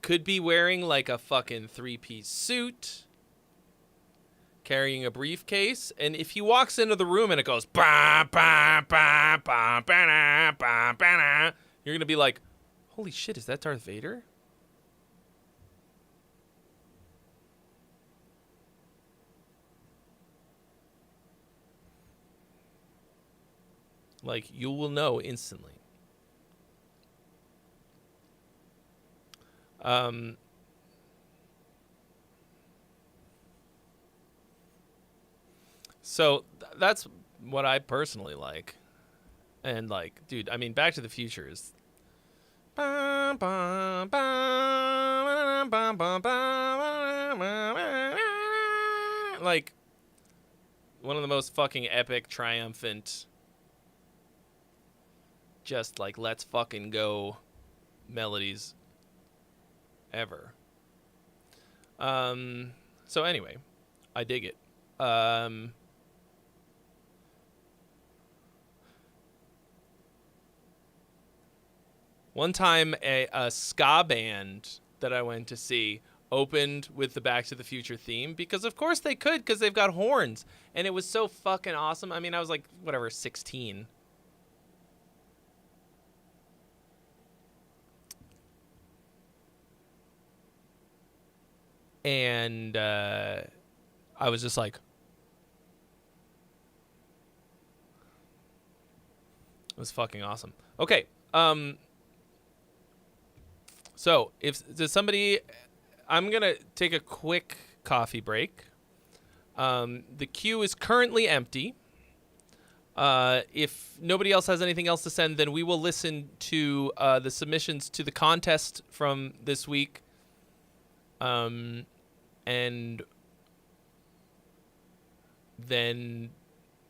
could be wearing like a fucking 3-piece suit, carrying a briefcase, and if he walks into the room and it goes bah, bah, bah, bah, bah, bah, bah, you're gonna be like, holy shit, is that Darth Vader? Like, you will know instantly. So that's what I personally like. And like, dude, I mean, Back to the Future is like one of the most fucking epic, triumphant, just like let's fucking go melodies ever. So anyway, I dig it. One time, a ska band that I went to see opened with the Back to the Future theme because, of course, they could because they've got horns. And it was so fucking awesome. I mean, I was like, whatever, 16. And I was just like, it was fucking awesome. Okay. So does somebody, I'm going to take a quick coffee break. The queue is currently empty. If nobody else has anything else to send, then we will listen to the submissions to the contest from this week. And then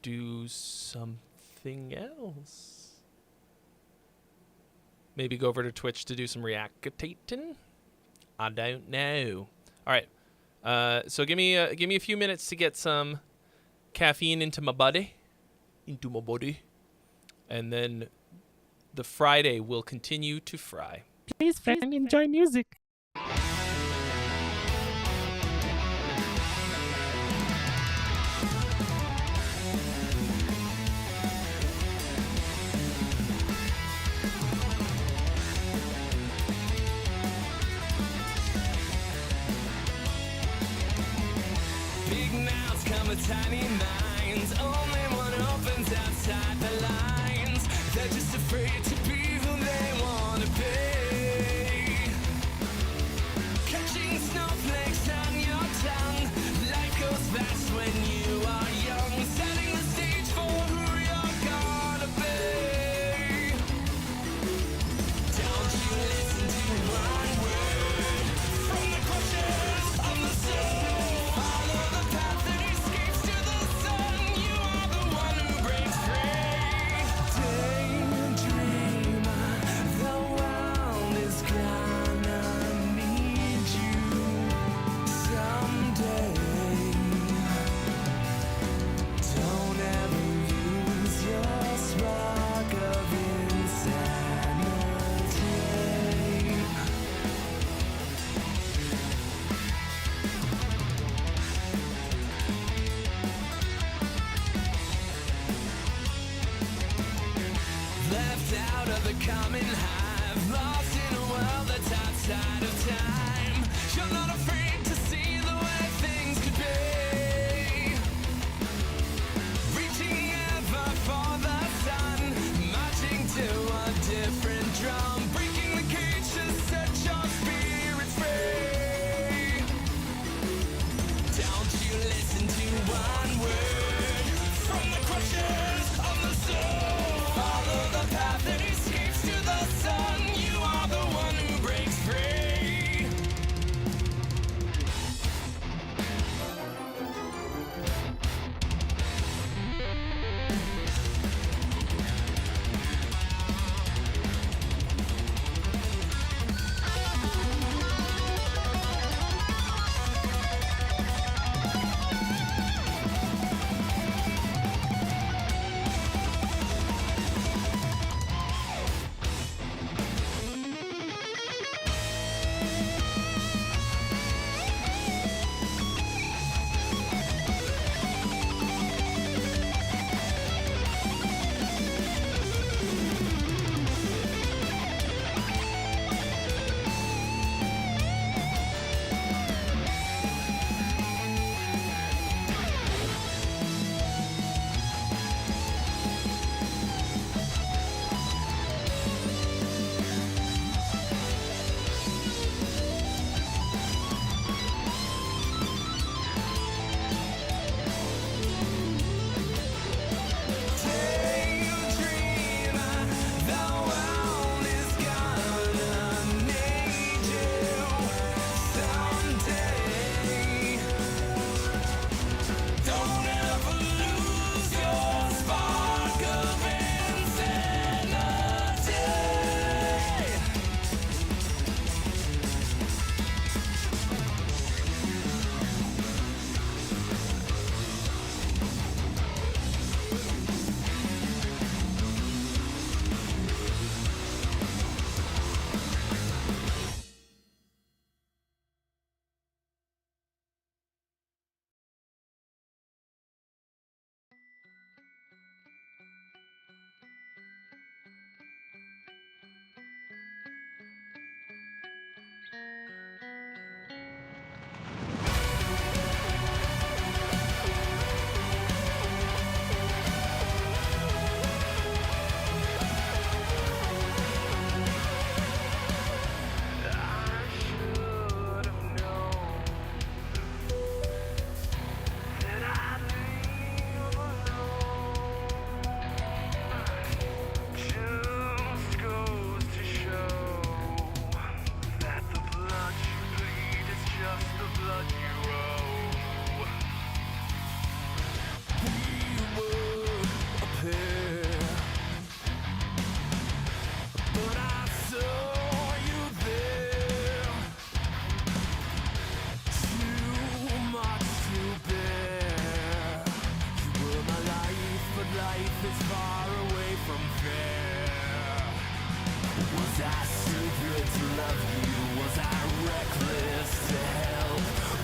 do something else. Maybe go over to Twitch to do some reactating. I don't know. All right. So give me a few minutes to get some caffeine into my body. And then the Friday will continue to fry. Please, friend, enjoy music. Big mouths come with tiny minds. Only one opens outside the lines. They're just afraid to be who they want to be. Catching snowflakes on your tongue. Life goes fast when you are young. Setting the stage for who you're gonna be. Don't you listen to one word from the questions on the soul. Follow the path that escapes to the sun. You are the one who breaks free. Daydreamer, the world is gonna need you someday. Don't ever lose your spark of insanity. Left out of the common hive, lost in a world that's outside of time. You're not afraid to see the way things could be. Reaching ever for the sun, marching to a different drum, breaking the cage to set your spirit free. Don't you listen to one word from the questions on the soul. Follow the path that escapes to the sun. You are the one who breaks free. I stupid to love you? Was I reckless to help?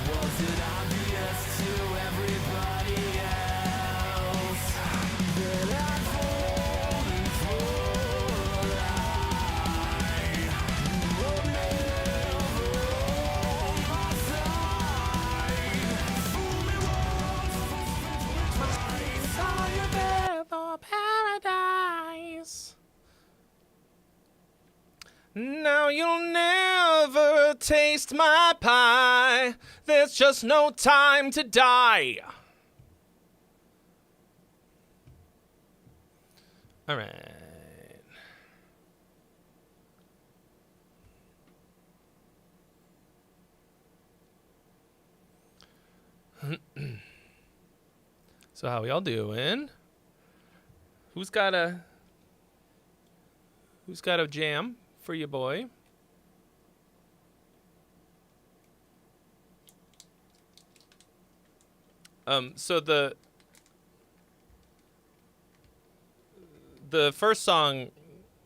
Was it obvious to everybody else that I'd fallen for a lie? You were never on my side. Fool me once, twice. Saw you there for paradise. Now you'll never taste my pie. There's just no time to die. All right. So how we all doing? Who's got a jam for you, boy? So the first song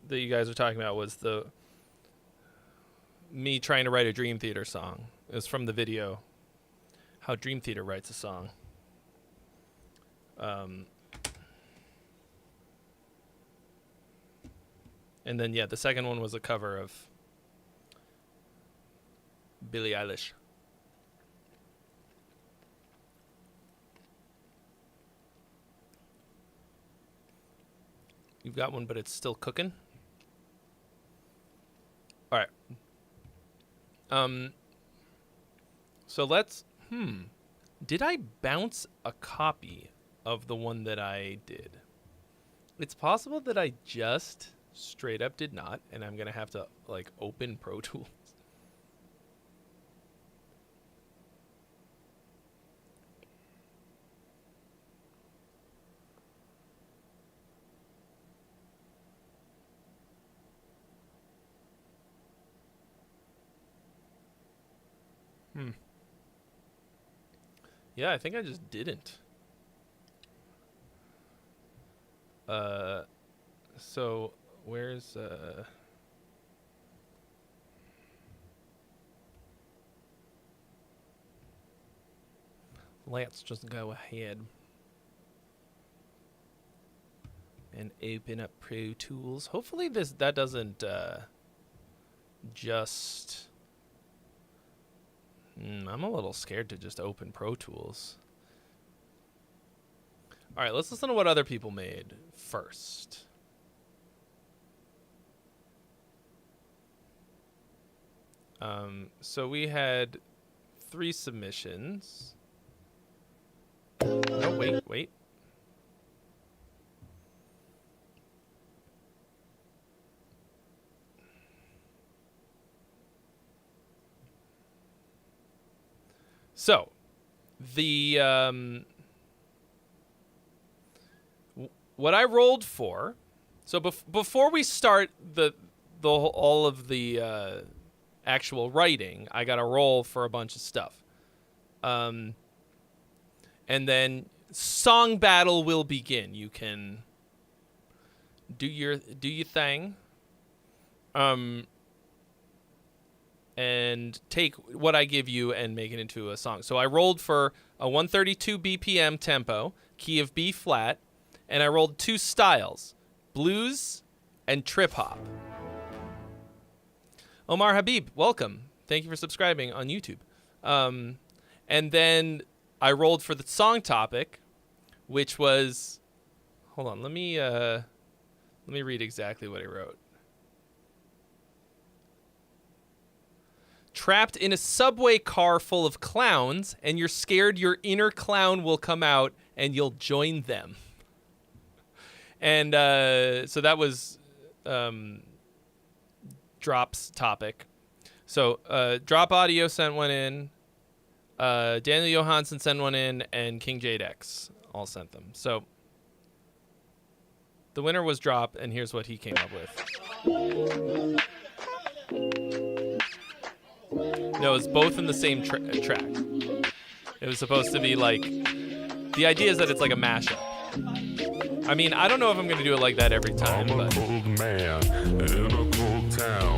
that you guys are talking about was me trying to write a Dream Theater song. It was from the video, How Dream Theater Writes a Song. And then, yeah, the second one was a cover of Billie Eilish. You've got one, but it's still cooking. All right. So let's, did I bounce a copy of the one that I did? It's possible that I just straight up did not, and I'm gonna have to like open Pro Tools. Yeah, I think I just didn't. So where's let's just go ahead and open up Pro Tools. Hopefully that doesn't just I'm a little scared to just open Pro Tools. All right, let's listen to what other people made first. So we had 3 submissions. Oh, wait. So, the what I rolled for. So before we start all of the actual writing, I got to roll for a bunch of stuff, and then song battle will begin. You can do your thing. And take what I give you and make it into a song. So I rolled for a 132 BPM tempo, key of B flat, and I rolled 2 styles, blues and trip hop. Omar Habib, welcome. Thank you for subscribing on YouTube. And then I rolled for the song topic, which was, hold on, let me read exactly what I wrote. Trapped in a subway car full of clowns, and you're scared your inner clown will come out and you'll join them. And so that was Drop's topic. So Drop Audio sent one in, Daniel Johansson sent one in, and King Jadex all sent them. So the winner was Drop, and here's what he came up with. No, it's both in the same track. It was supposed to be like, the idea is that it's like a mashup. I mean, I don't know if I'm going to do it like that every time. I'm a cold man in a cold town.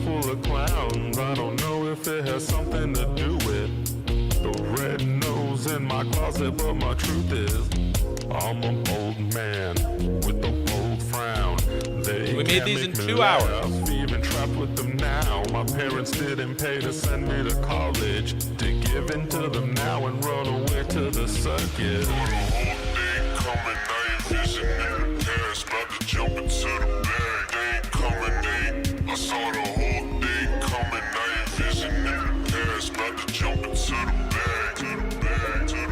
full of clowns. I don't know if it has something to do with the red nose in my closet, but my truth is, I'm a bold man with a bold frown. They We made can't these make in me 2 hours. laugh, even trapped with them now. My parents didn't pay to send me to college, to give in to them now and run away to the circus. Coming, now your vision in the past, about to jump into the bag. They ain't coming, I saw the whole thing coming, now your vision in the past, about to jump into the bag, to the bag, to the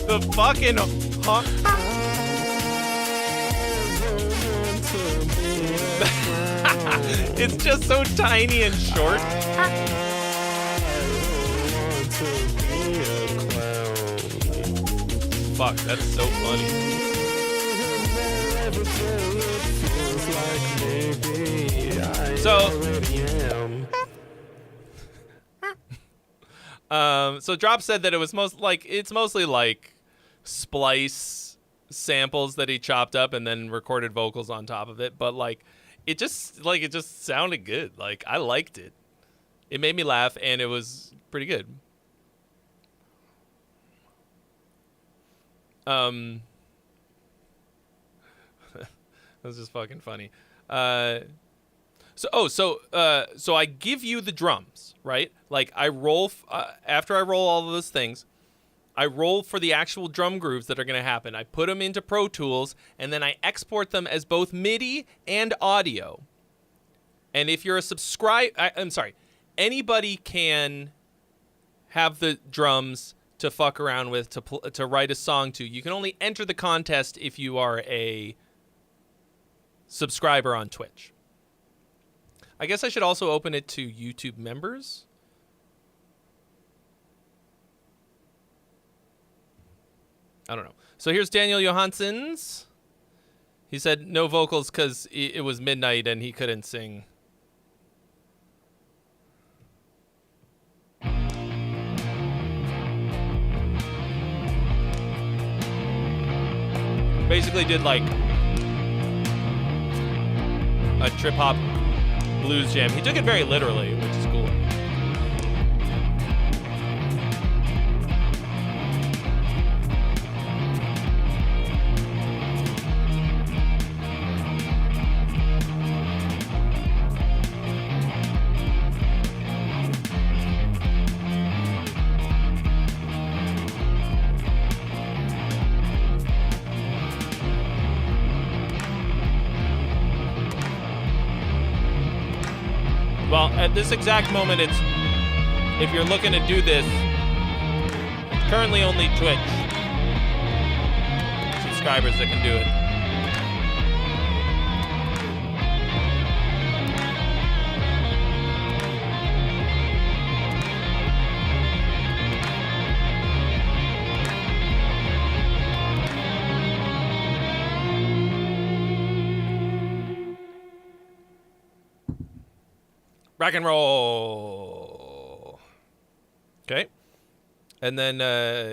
The fucking it's just so tiny and short. Fuck, that's so funny. So Drop said that it was mostly like splice samples that he chopped up and then recorded vocals on top of it, but it just sounded good. Like, I liked it. It made me laugh and it was pretty good. That was just fucking funny. So I give you the drums, right? Like, I roll after I roll all of those things. I roll for the actual drum grooves that are going to happen. I put them into Pro Tools, and then I export them as both MIDI and audio. And if you're a anybody can have the drums to fuck around with, to write a song to. You can only enter the contest if you are a subscriber on Twitch. I guess I should also open it to YouTube members. I don't know. So here's Daniel Johansson's. He said no vocals because it was midnight and he couldn't sing. Basically did like a trip hop blues jam. He took it very literally, which is cool. Well, at this exact moment, if you're looking to do this, it's currently only Twitch subscribers that can do it. Rock and roll. Okay. And then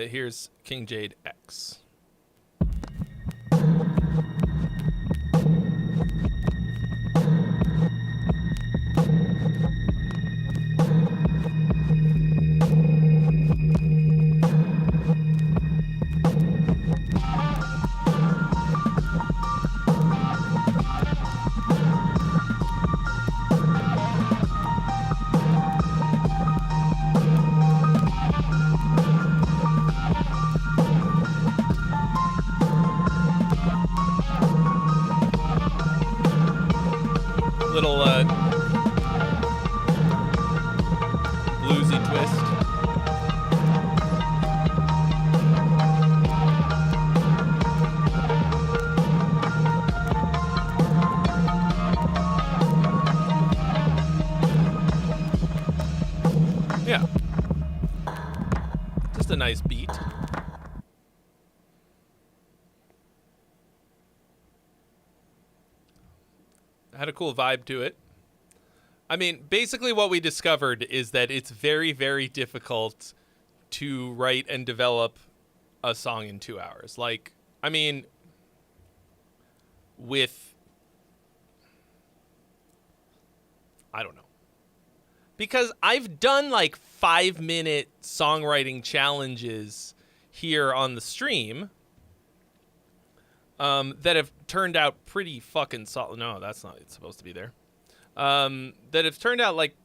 here's King Jade X. Little bluesy twist. Yeah. Just a nice beat. had a cool vibe to it. I mean, basically what we discovered is that it's very, very difficult to write and develop a song in 2 hours. Like, I mean, I don't know. Because I've done like 5-minute songwriting challenges here on the stream that have turned out pretty fucking solid. No, that's not it's supposed to be there. That have turned out like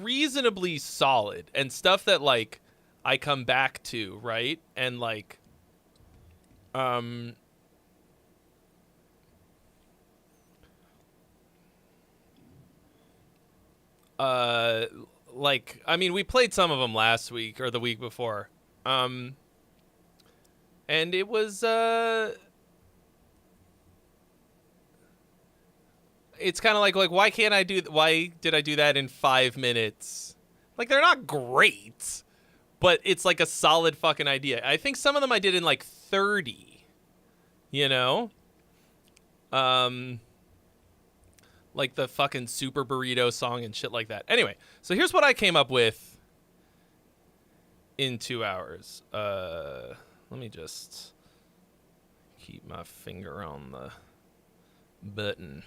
reasonably solid and stuff that like I come back to, right? And like like, I mean, we played some of them last week or the week before. And it was, it's kind of like, why did I do that in 5 minutes? Like, they're not great, but it's like a solid fucking idea. I think some of them I did in like 30, you know? Like the fucking Super Burrito song and shit like that. Anyway, so here's what I came up with in 2 hours. Let me just keep my finger on the button.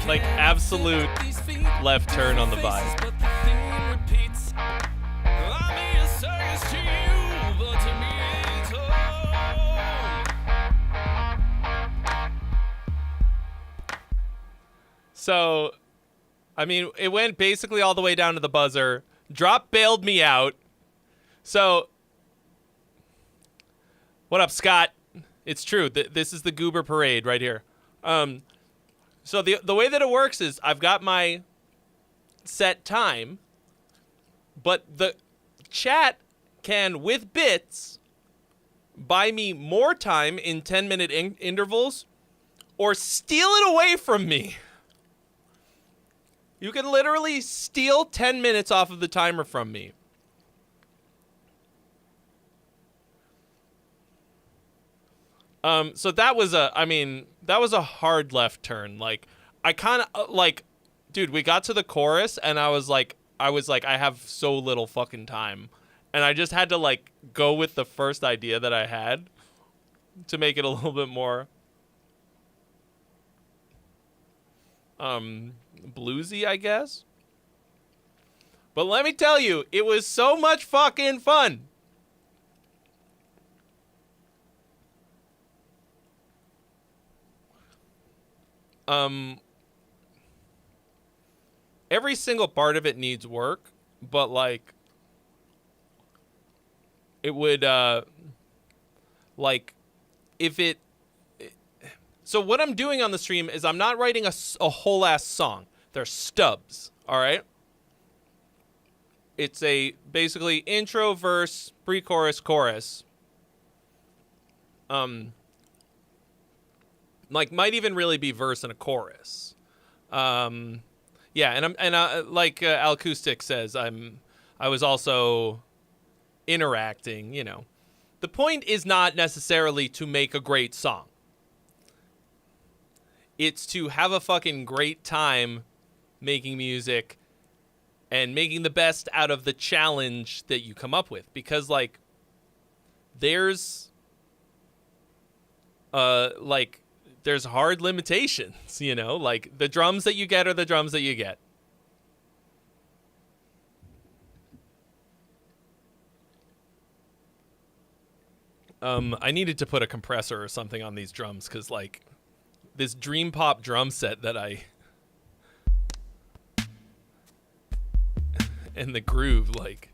Like absolute left turn on the vibe. So, I mean, it went basically all the way down to the buzzer. Drop bailed me out. So, what up, Scott? It's true. This is the Goober Parade right here. So the way that it works is I've got my set time, but the chat can, with bits, buy me more time in 10-minute intervals or steal it away from me. You can literally steal 10 minutes off of the timer from me. So that was a hard left turn. Like, I kind of, like, dude, we got to the chorus and I was like, I have so little fucking time. And I just had to, like, go with the first idea that I had to make it a little bit more, bluesy, I guess. But let me tell you, it was so much fucking fun. Every single part of it needs work, but like, it would, like, if it, so what I'm doing on the stream is I'm not writing a whole ass song. They're stubs, all right? It's a basically intro, verse, pre-chorus, chorus. Like, might even really be verse and a chorus. Yeah, and like Acoustic says, I was also interacting, you know. The point is not necessarily to make a great song. It's to have a fucking great time making music and making the best out of the challenge that you come up with. Because, like, there's there's hard limitations, you know, like the drums that you get are the drums that you get. I needed to put a compressor or something on these drums because, like, this Dream Pop drum set that and the groove, like,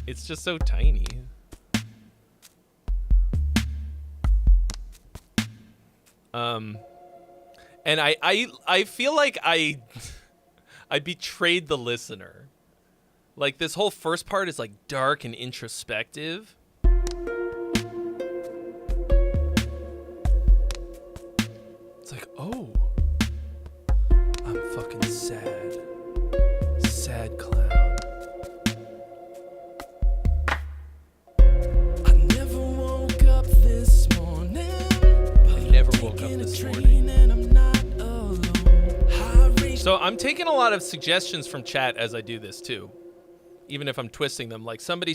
it's just so tiny. And I feel like I betrayed the listener. Like, this whole first part is like dark and introspective. It's like, oh, I'm fucking sad. Sad clown. I never woke up this morning. I never woke up this morning. And I'm not alone. So I'm taking a lot of suggestions from chat as I do this too. Even if I'm twisting them. Like somebody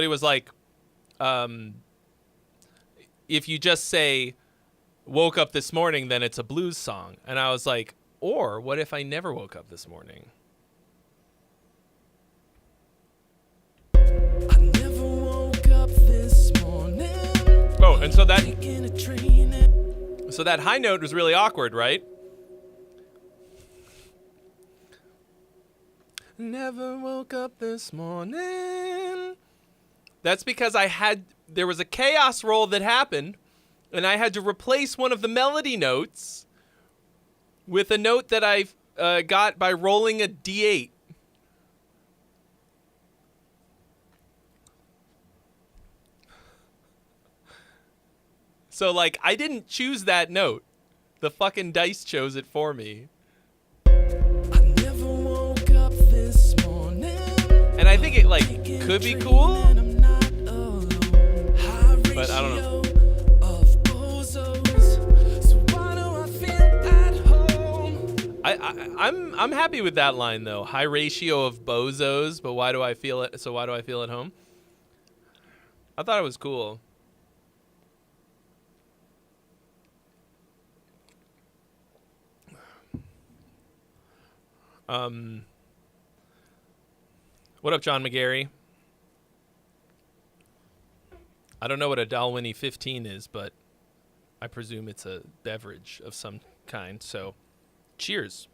was like, if you just say, woke up this morning, then it's a blues song. And I was like, or what if I never woke up this morning? I never woke up this morning. Oh, and so that high note was really awkward, right? Never woke up this morning. That's because there was a chaos roll that happened, and I had to replace one of the melody notes with a note that I got by rolling a D8. So, like, I didn't choose that note. The fucking dice chose it for me. And I think it, like, could be cool, but I don't know. I'm happy with that line though. High ratio of bozos, but why do I feel it? So why do I feel at home? I thought it was cool. What up, John McGarry? I don't know what a Dalwhinnie 15 is, but I presume it's a beverage of some kind. So, cheers.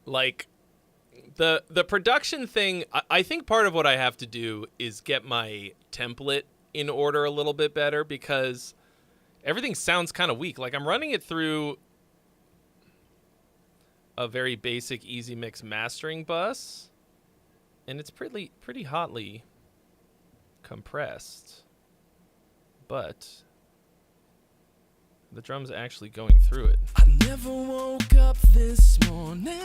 Like the production thing, I think part of what I have to do is get my template in order a little bit better because everything sounds kind of weak. Like I'm running it through a very basic Easy Mix mastering bus, and it's pretty hotly compressed. But the drum's actually going through it. I never woke up this morning,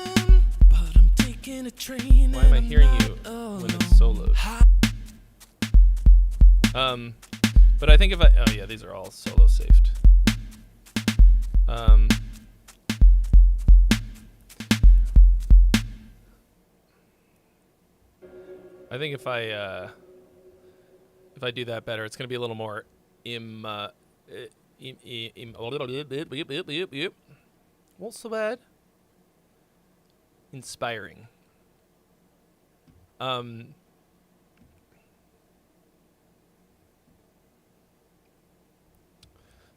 but I'm taking a train. Why am I hearing you when it's soloed? But I think if oh yeah, these are all solo saved. I think if I do that better, it's gonna be a little more what's so bad? Inspiring.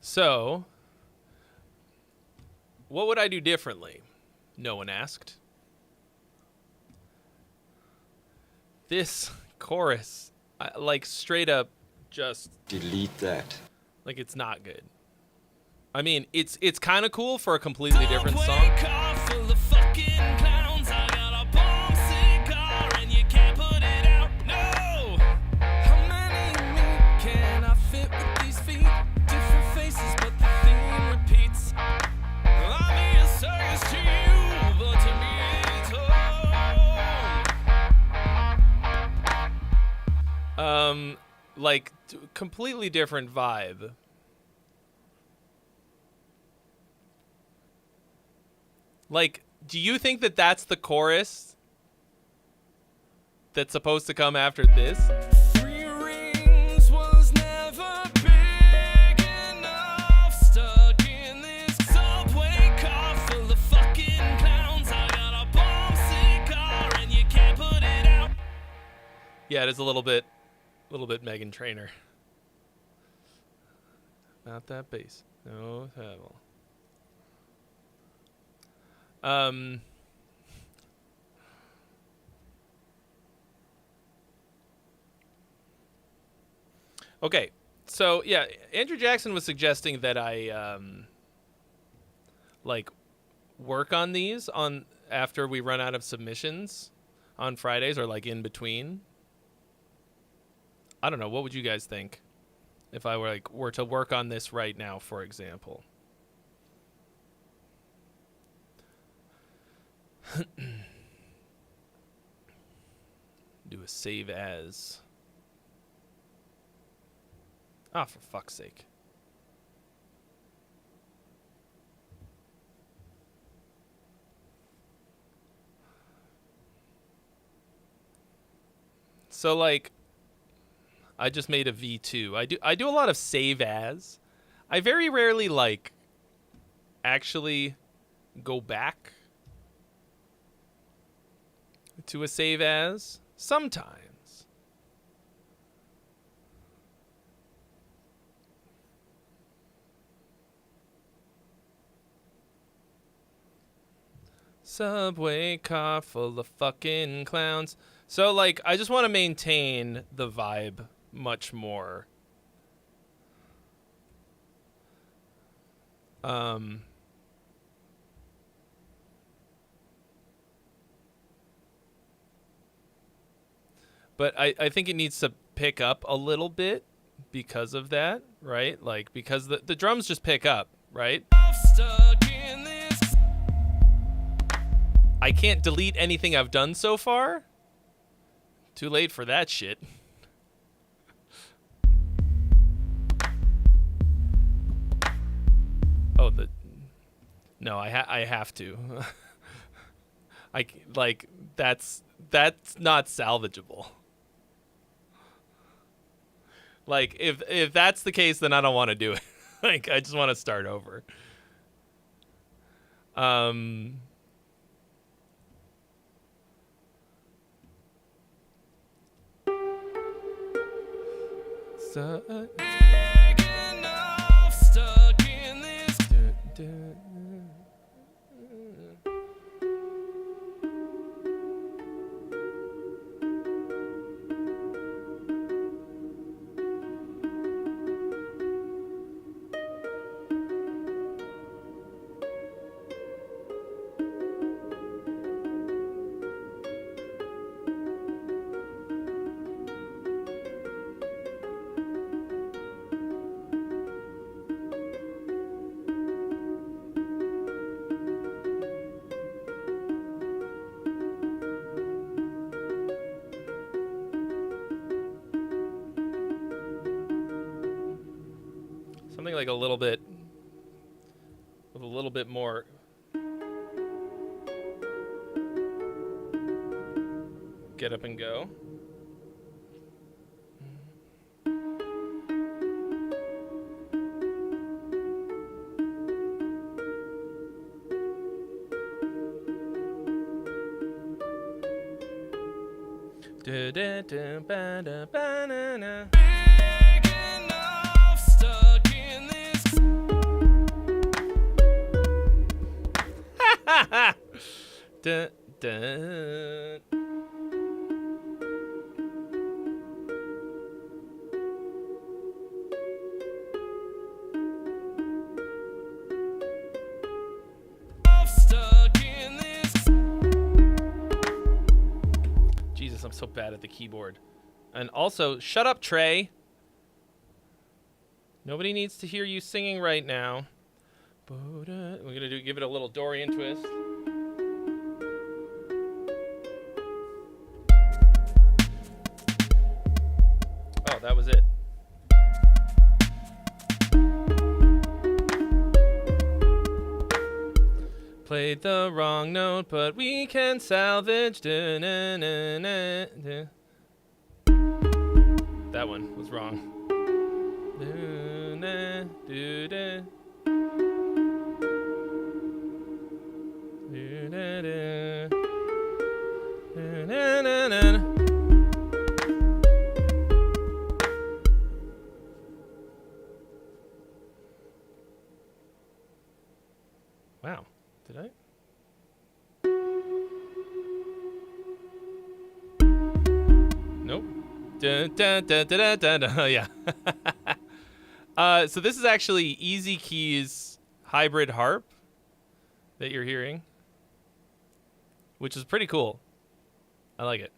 So, what would I do differently? No one asked. This chorus, like straight up, just Delete that. like it's not good. I mean, it's kind of cool for a completely different song. Like completely different vibe. Like, do you think that that's the chorus that's supposed to come after this? 3 rings was never big enough. Stuck in this subway car full of fucking clowns. I got a bomb sick car and you can't put it out. Yeah, it is a little bit Meghan Trainor. Not that bass. No pedal. Okay, so yeah, Andrew Jackson was suggesting that I like work on these on after we run out of submissions on Fridays or like in between. I don't know. What would you guys think if I were to work on this right now, for example? Do a save as. Ah, for fuck's sake. So like I just made a V2. I do a lot of save as. I very rarely like actually go back to a save as. Sometimes. Subway car full of fucking clowns. So like I just want to maintain the vibe much more. But I think it needs to pick up a little bit because of that, right? Like because the drums just pick up, right? Stuck in this. I can't delete anything I've done so far. Too late for that shit. Oh, no, I have to. That's not salvageable. Like if that's the case, then I don't want to do it. Like I just want to start over. Big enough. Stuck in this. Something like a little bit more get up and go. Da-da-da-ba-da-ba-na-na. Big enough. Stuck in this. Dun, dun. Stuck in this. Jesus, I'm so bad at the keyboard. And also, shut up, Trey. Nobody needs to hear you singing right now. We're gonna give it a little Dorian twist. Oh, that was it. Played the wrong note, but we can salvage. That one was wrong. Wow, did I? Nope. Yeah. So this is actually Easy Keys hybrid harp that you're hearing, which is pretty cool. I like it.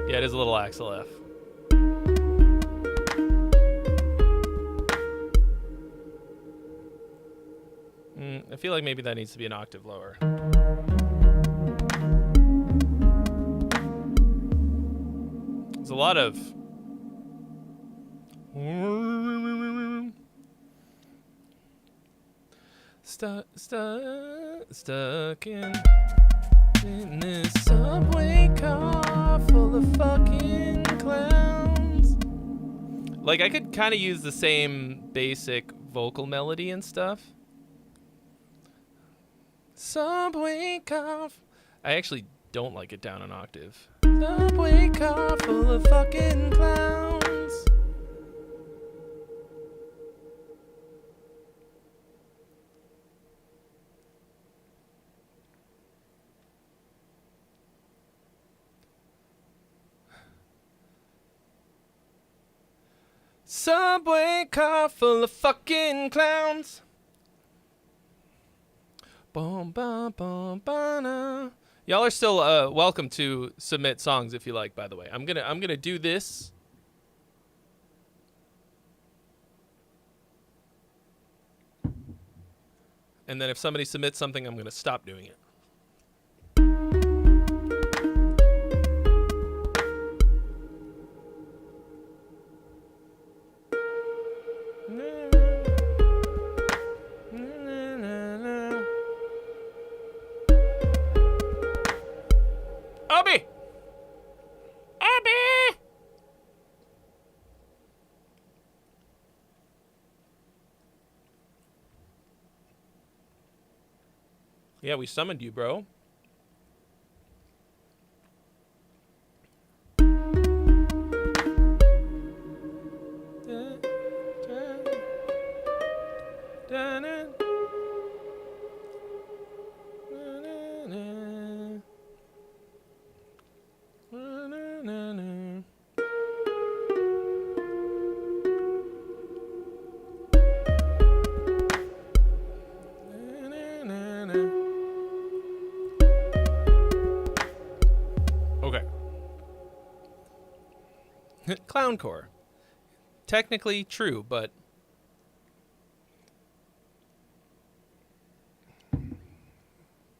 Yeah, it is a little Axel F. I feel like maybe that needs to be an octave lower. There's a lot of stuck in this subway car full of fucking clowns. Like, I could kind of use the same basic vocal melody and stuff. Subway car. I actually don't like it down an octave. Subway car full of fucking clowns. Subway car full of fucking clowns. Boom, bum, bum, ba-na. Y'all are still welcome to submit songs if you like, by the way. I'm gonna do this. And then if somebody submits something, I'm gonna stop doing it. Yeah, we summoned you, bro. Clowncore. Technically true, but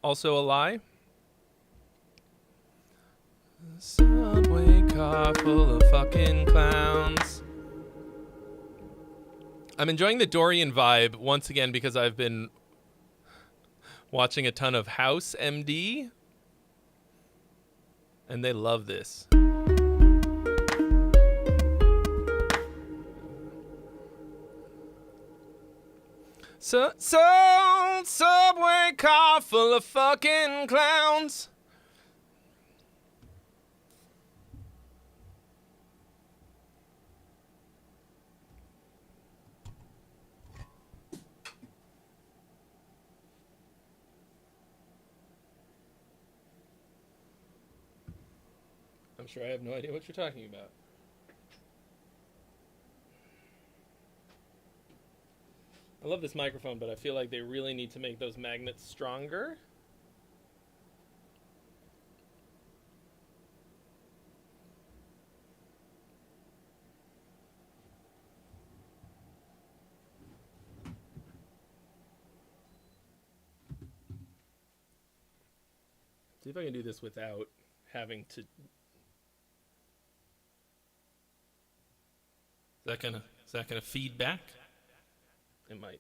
also a lie. Subway car full of fucking clowns. I'm enjoying the Dorian vibe once again because I've been watching a ton of House MD, and they love this. Subway car full of fucking clowns. I'm sure I have no idea what you're talking about. I love this microphone, but I feel like they really need to make those magnets stronger. See if I can do this without having to... Is that gonna feed back? It might.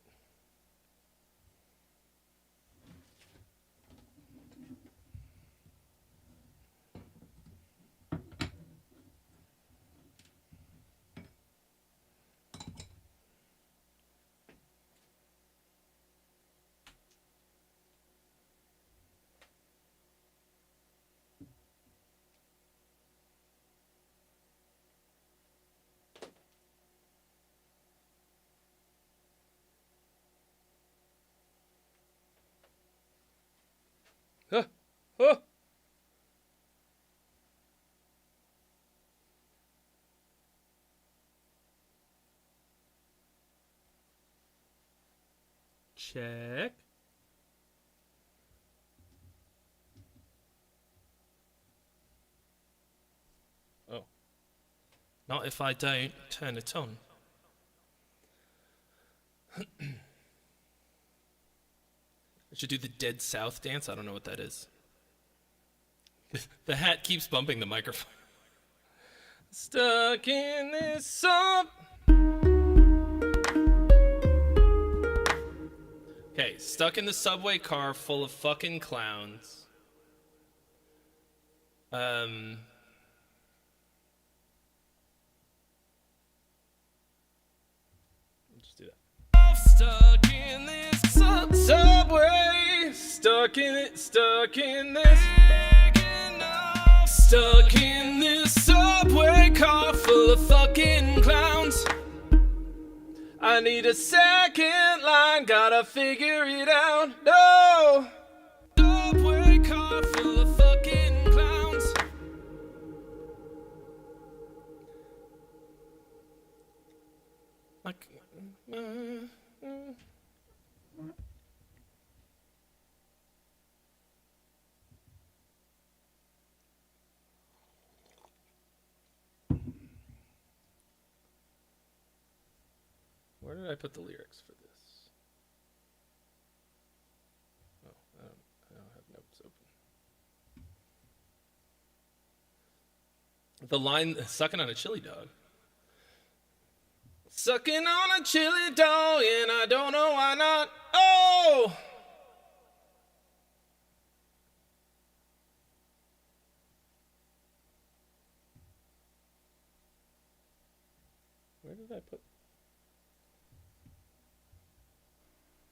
Huh. Huh. Check. Oh. Not if I don't turn it on. I should do the Dead South dance. I don't know what that is. The hat keeps bumping the microphone. Stuck in this sub. Okay, stuck in the subway car full of fucking clowns. Just do that. Stuck in this subway. Stuck in it. Stuck in this. Stuck in this subway car full of fucking clowns. I need a second line, gotta figure it out. No! Subway car full of fucking clowns. Like, where did I put the lyrics for this? Oh, I don't have notes open. The line, sucking on a chili dog. Sucking on a chili dog, and I don't know why not. Oh! Where did I put?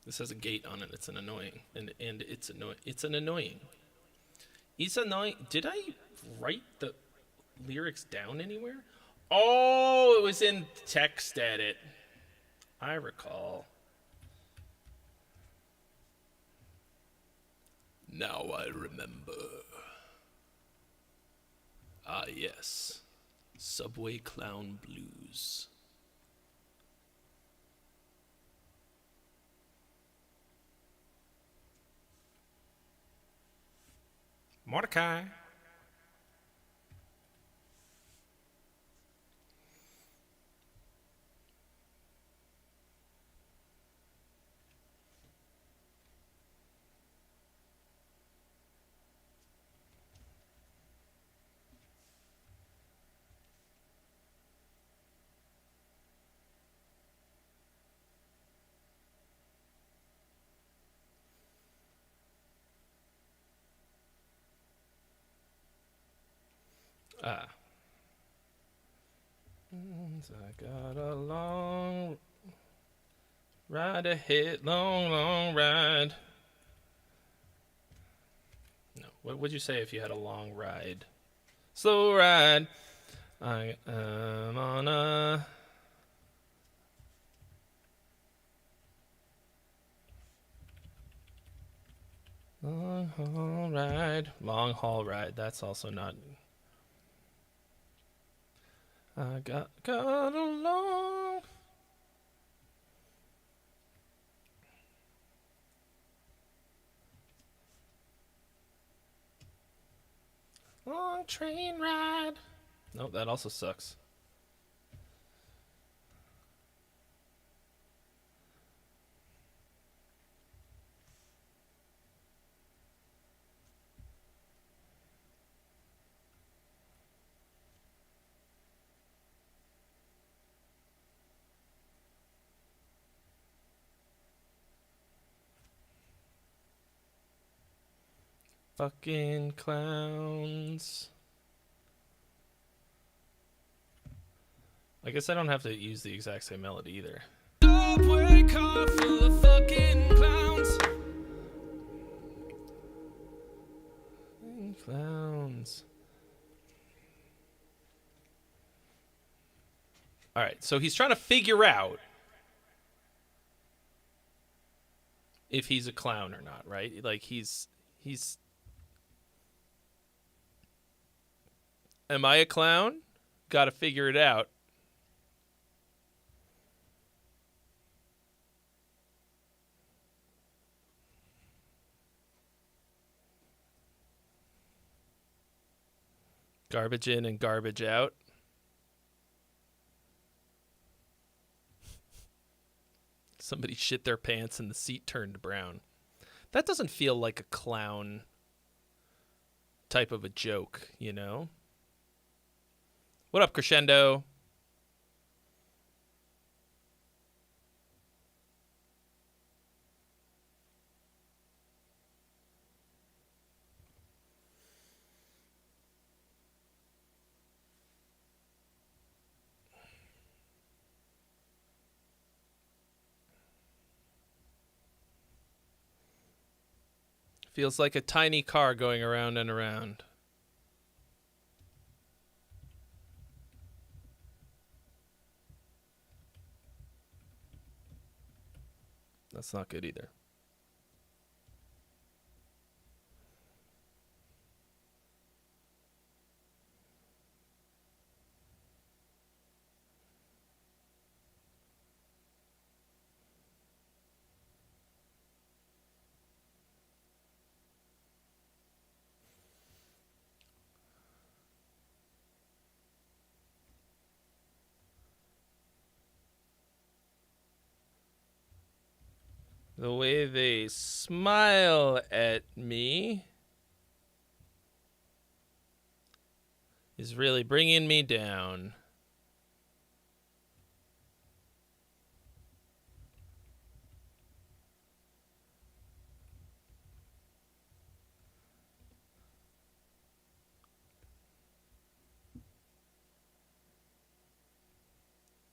This has a gate on it. It's an annoying, and it's annoying. It's an annoying. It's annoying. Did I write the lyrics down anywhere? Oh, it was in text edit. I recall. Now I remember. Ah, yes. Subway Clown Blues. Mordecai. Ah. I got a long ride ahead, long ride. No, what would you say if you had a long ride? Slow ride. I am on a long haul ride. Long haul ride. That's also not. I got along. Long train ride. Nope, that also sucks. Fucking clowns. I guess I don't have to use the exact same melody either. Subway car full of fucking clowns. Clowns. All right, so he's trying to figure out if he's a clown or not, right? Like he's am I a clown? Got to figure it out. Garbage in and garbage out. Somebody shit their pants and the seat turned brown. That doesn't feel like a clown type of a joke, you know? What up, Crescendo? Feels like a tiny car going around and around. That's not good either. The way they smile at me is really bringing me down.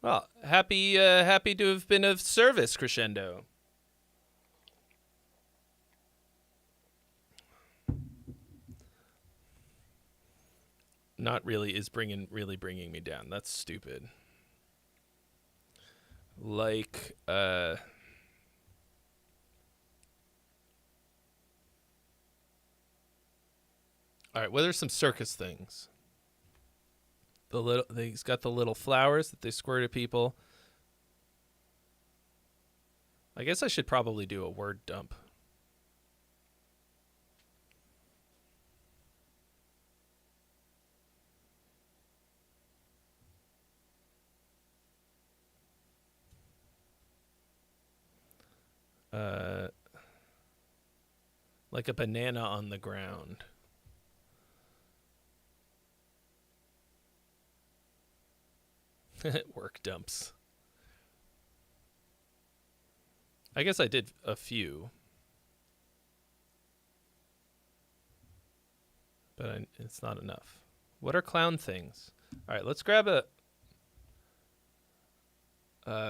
Well, happy to have been of service, Crescendo. Not really is really bringing me down. That's stupid. Like, all right, what are some circus things? He's got the little flowers that they squirt at people. I guess I should probably do a word dump. Like a banana on the ground. Work dumps. I guess I did a few. But it's not enough. What are clown things? All right, let's grab a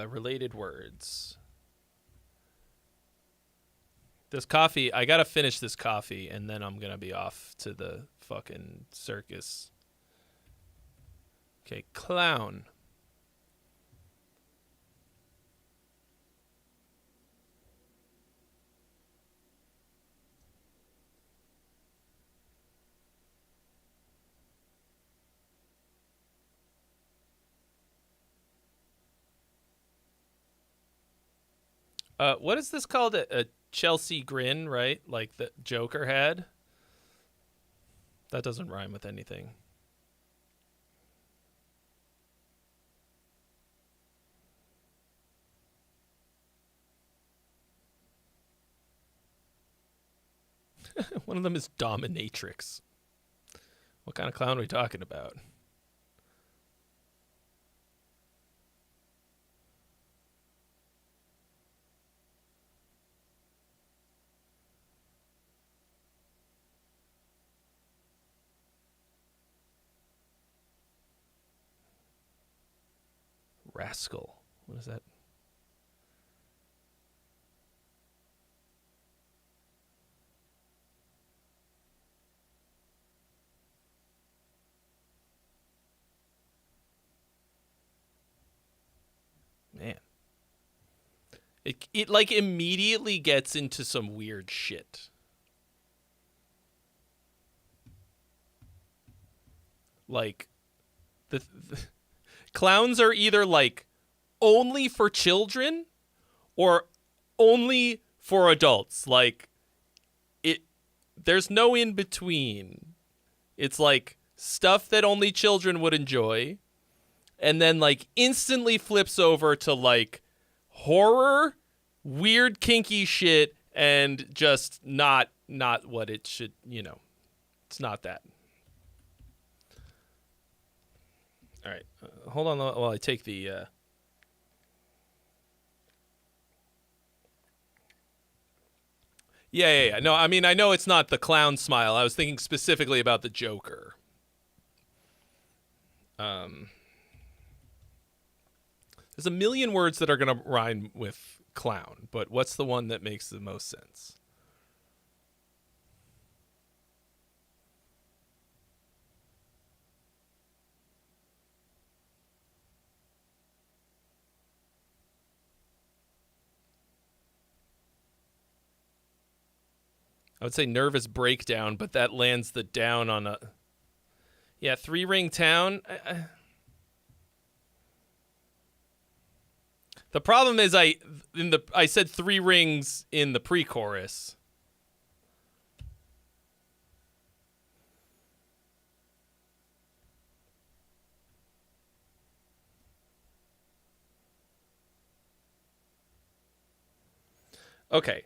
related words. This coffee, I gotta finish this coffee, and then I'm gonna be off to the fucking circus. Okay, clown. What is this called? A Chelsea grin, right? Like the Joker had? That doesn't rhyme with anything. One of them is dominatrix. What kind of clown are we talking about? Rascal. What is that? Man. It like immediately gets into some weird shit. Like the clowns are either like only for children or only for adults. Like there's no in between. It's like stuff that only children would enjoy, and then like instantly flips over to like horror, weird kinky shit, and just not what it should, it's not that. All right, hold on while I take the Yeah. No, I mean, I know it's not the clown smile. I was thinking specifically about the Joker. There's a million words that are going to rhyme with clown, but what's the one that makes the most sense? I would say nervous breakdown, but that lands the down on a... Yeah, three-ring town. The problem is I said three rings in the pre-chorus. Okay.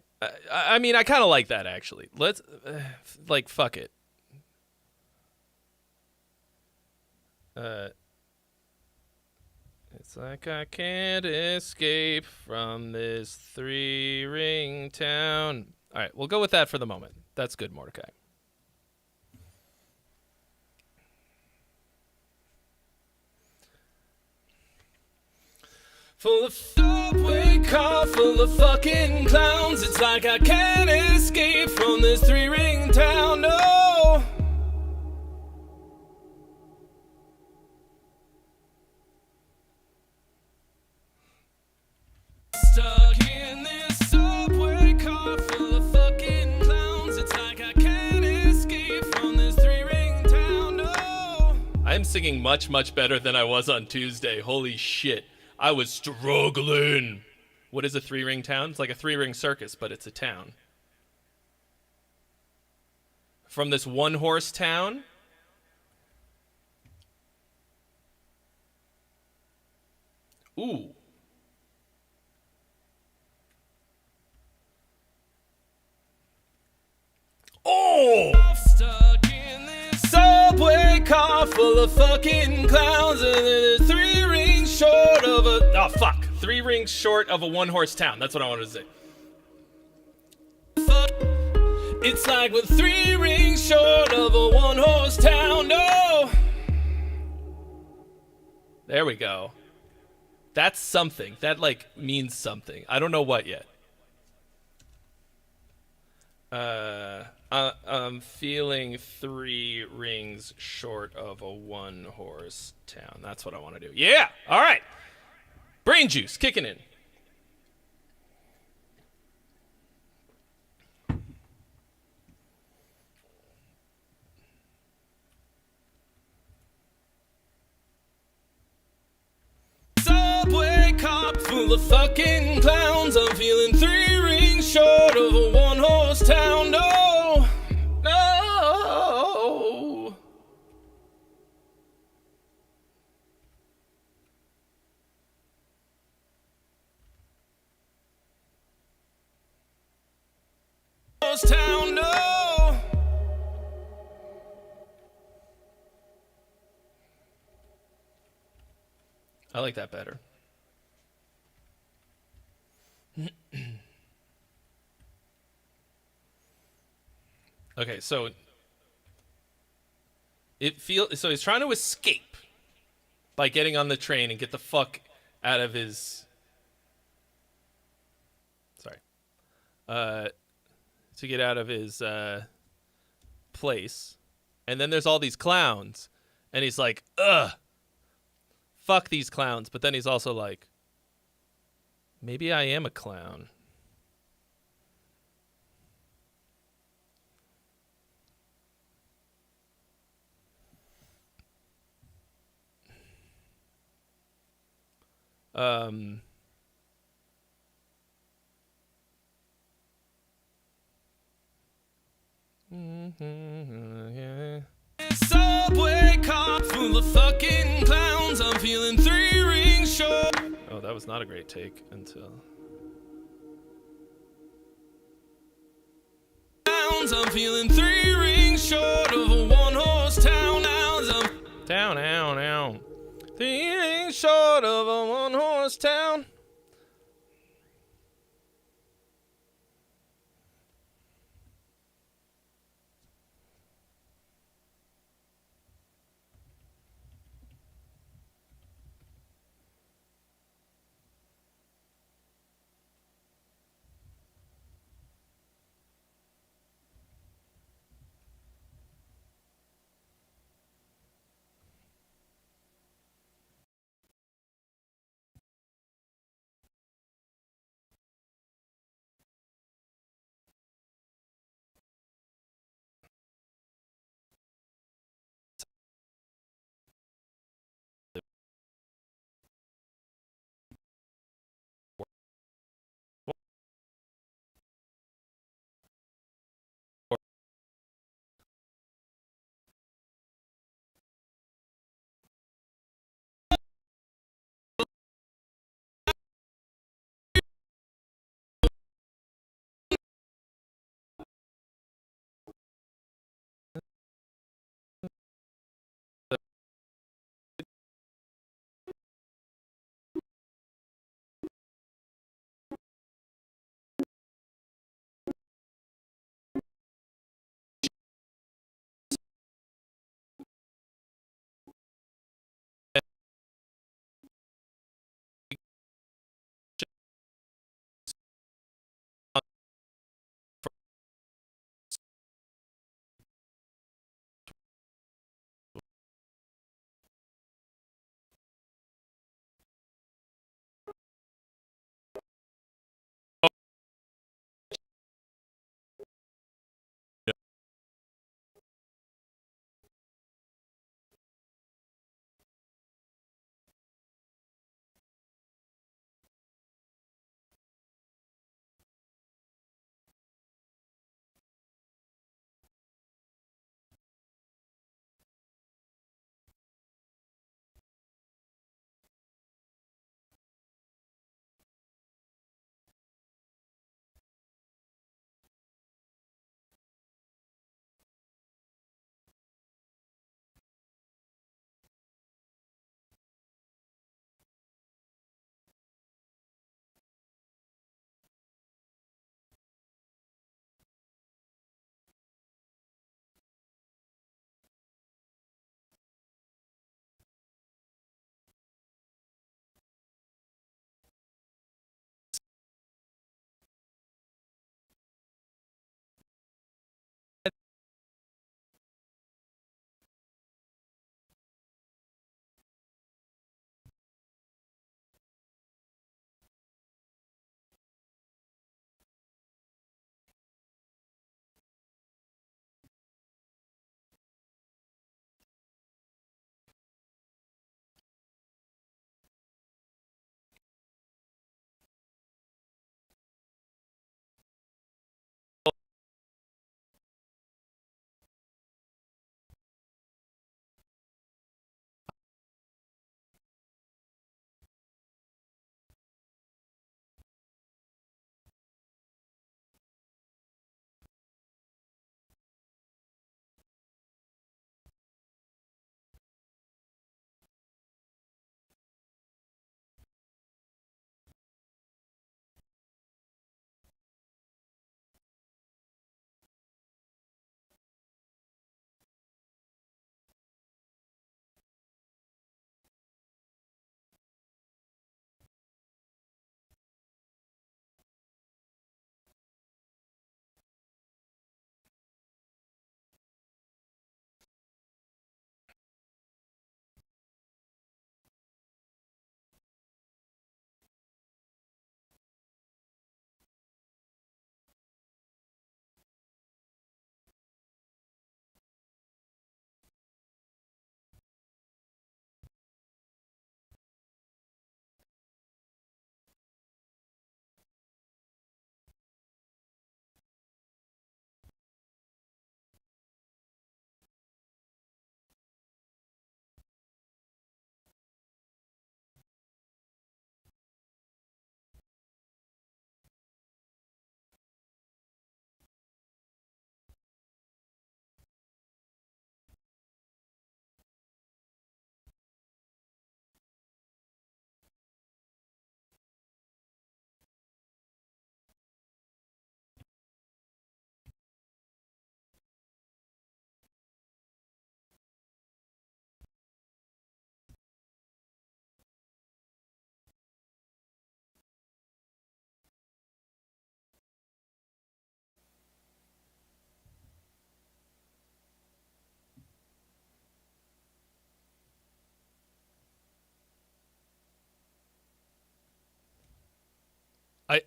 I mean, I kind of like that, actually. Let's, fuck it. It's like I can't escape from this three-ring town. All right, we'll go with that for the moment. That's good, Mordecai. Full of subway car, full of fucking clowns. It's like I can't escape from this three-ring town, no. Stuck in this subway car, full of fucking clowns. It's like I can't escape from this three-ring town, no. I'm singing much, much better than I was on Tuesday. Holy shit. I was struggling. What is a three-ring town? It's like a three-ring circus, but it's a town. From this one-horse town? Ooh. Oh! Stuck in this subway car full of fucking clowns, and there's three rings short of a... Oh, fuck. 3 rings short of a one-horse town. That's what I wanted to say. Fuck. It's like we're 3 rings short of a one-horse town. No! There we go. That's something. That, means something. I don't know what yet. I'm feeling 3 rings short of a one-horse town. That's what I want to do. Yeah! All right. Brain juice kicking in. Subway cop full of fucking clowns. I'm feeling 3 rings short of a one-horse town. No! No! Town, no! I like that better. Okay, so he's trying to escape by getting on the train and get the fuck out of his to get out of his place. And then there's all these clowns, and he's like, ugh, fuck these clowns. But then he's also like, maybe I am a clown. Subway car full of fucking clowns. I'm feeling 3 rings short. Oh, that was not a great take until. I'm feeling 3 rings short of a 1-horse town. Town. 3 rings short of a 1-horse town.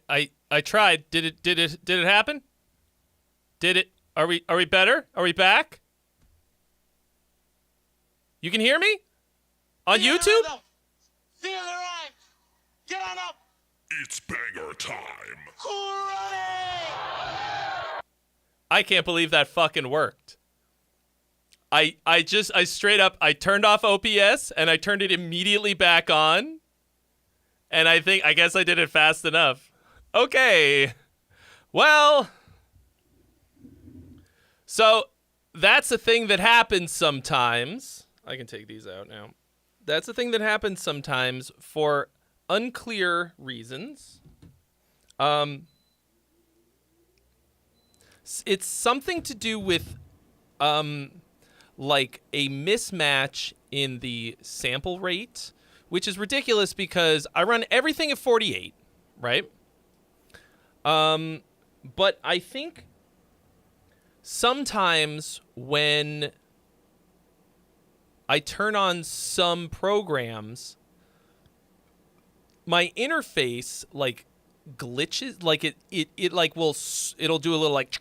I tried. Did it happen? Did it? Are we better? Are we back? You can hear me? On YouTube? Feel the rhyme. Get on up. It's banger time. Hooray! I can't believe that fucking worked. I straight up, I turned off OPS and I turned it immediately back on. And I guess I did it fast enough. Okay. Well, so that's a thing that happens sometimes. I can take these out now. That's a thing that happens sometimes for unclear reasons. It's something to do with like a mismatch in the sample rate, which is ridiculous because I run everything at 48, right? But I think sometimes when I turn on some programs, my interface like glitches, like it like it'll do a little like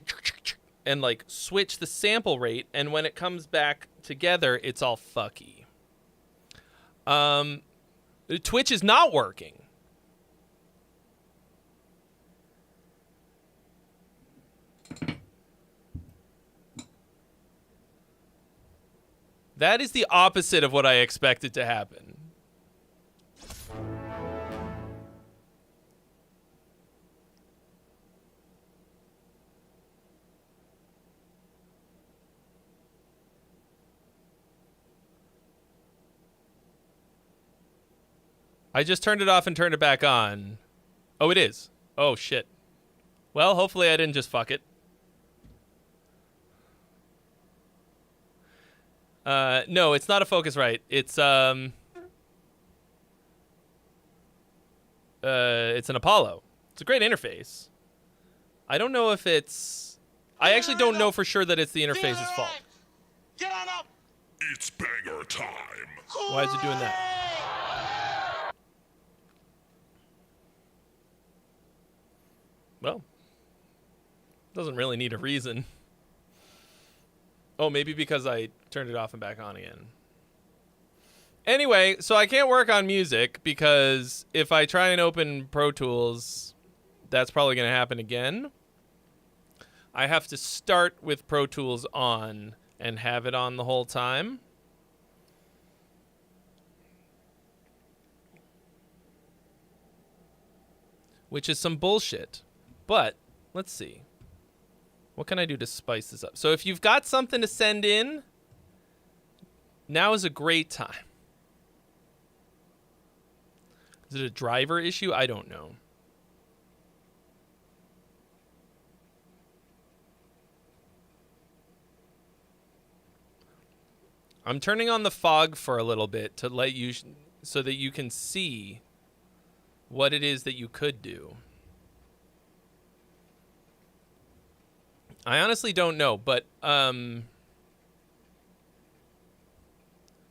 and like switch the sample rate, and when it comes back together, it's all fucky. Twitch is not working. That is the opposite of what I expected to happen. I just turned it off and turned it back on. Oh, it is. Oh, shit. Well, hopefully I didn't just fuck it. No, it's not a Focusrite. It's an Apollo. It's a great interface. I don't know if it's... I actually don't know for sure that it's the interface's fault. Get on up. It's banger time. Why is it doing that? Well, doesn't really need a reason. Oh, maybe because I turned it off and back on again. Anyway, so I can't work on music because if I try and open Pro Tools, that's probably going to happen again. I have to start with Pro Tools on and have it on the whole time. Which is some bullshit. But let's see. What can I do to spice this up? So if you've got something to send in, now is a great time. Is it a driver issue? I don't know. I'm turning on the fog for a little bit to let you, so that you can see what it is that you could do. I honestly don't know, but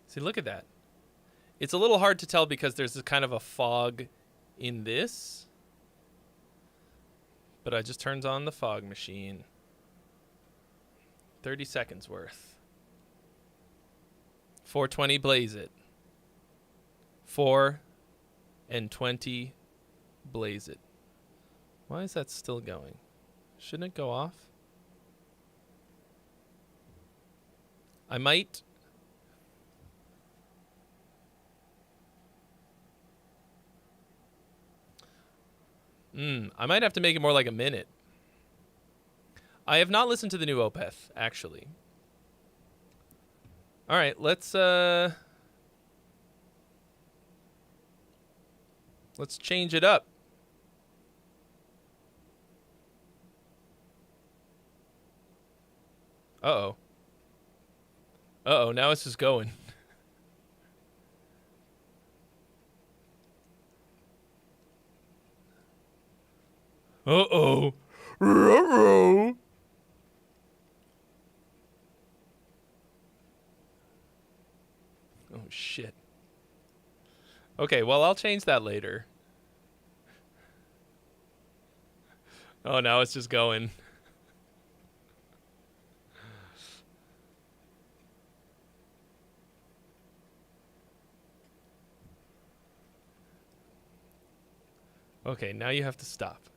see, look at that. It's a little hard to tell because there's a kind of a fog in this. But I just turned on the fog machine. 30 seconds worth. 420 blaze it. 4 and 20 blaze it. Why is that still going? Shouldn't it go off? I might... I might have to make it more like a minute. I have not listened to the new Opeth, actually. All right, let's change it up. Uh-oh. Uh-oh, now it's just going. Uh-oh. Ruh-roh. Oh, shit. Okay, well, I'll change that later. Oh, now it's just going. Okay, now you have to stop.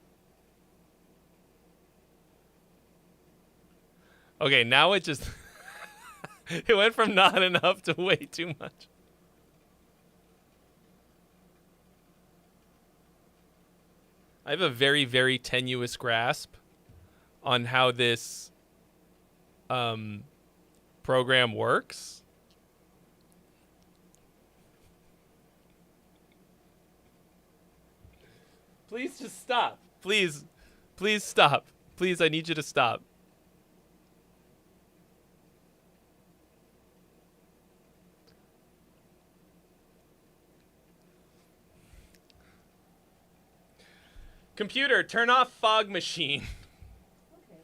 Okay, now it just... it went from not enough to way too much. I have a very, very tenuous grasp on how this program works. Please just stop. Please. Please stop. Please, I need you to stop. Computer, turn off fog machine. Okay.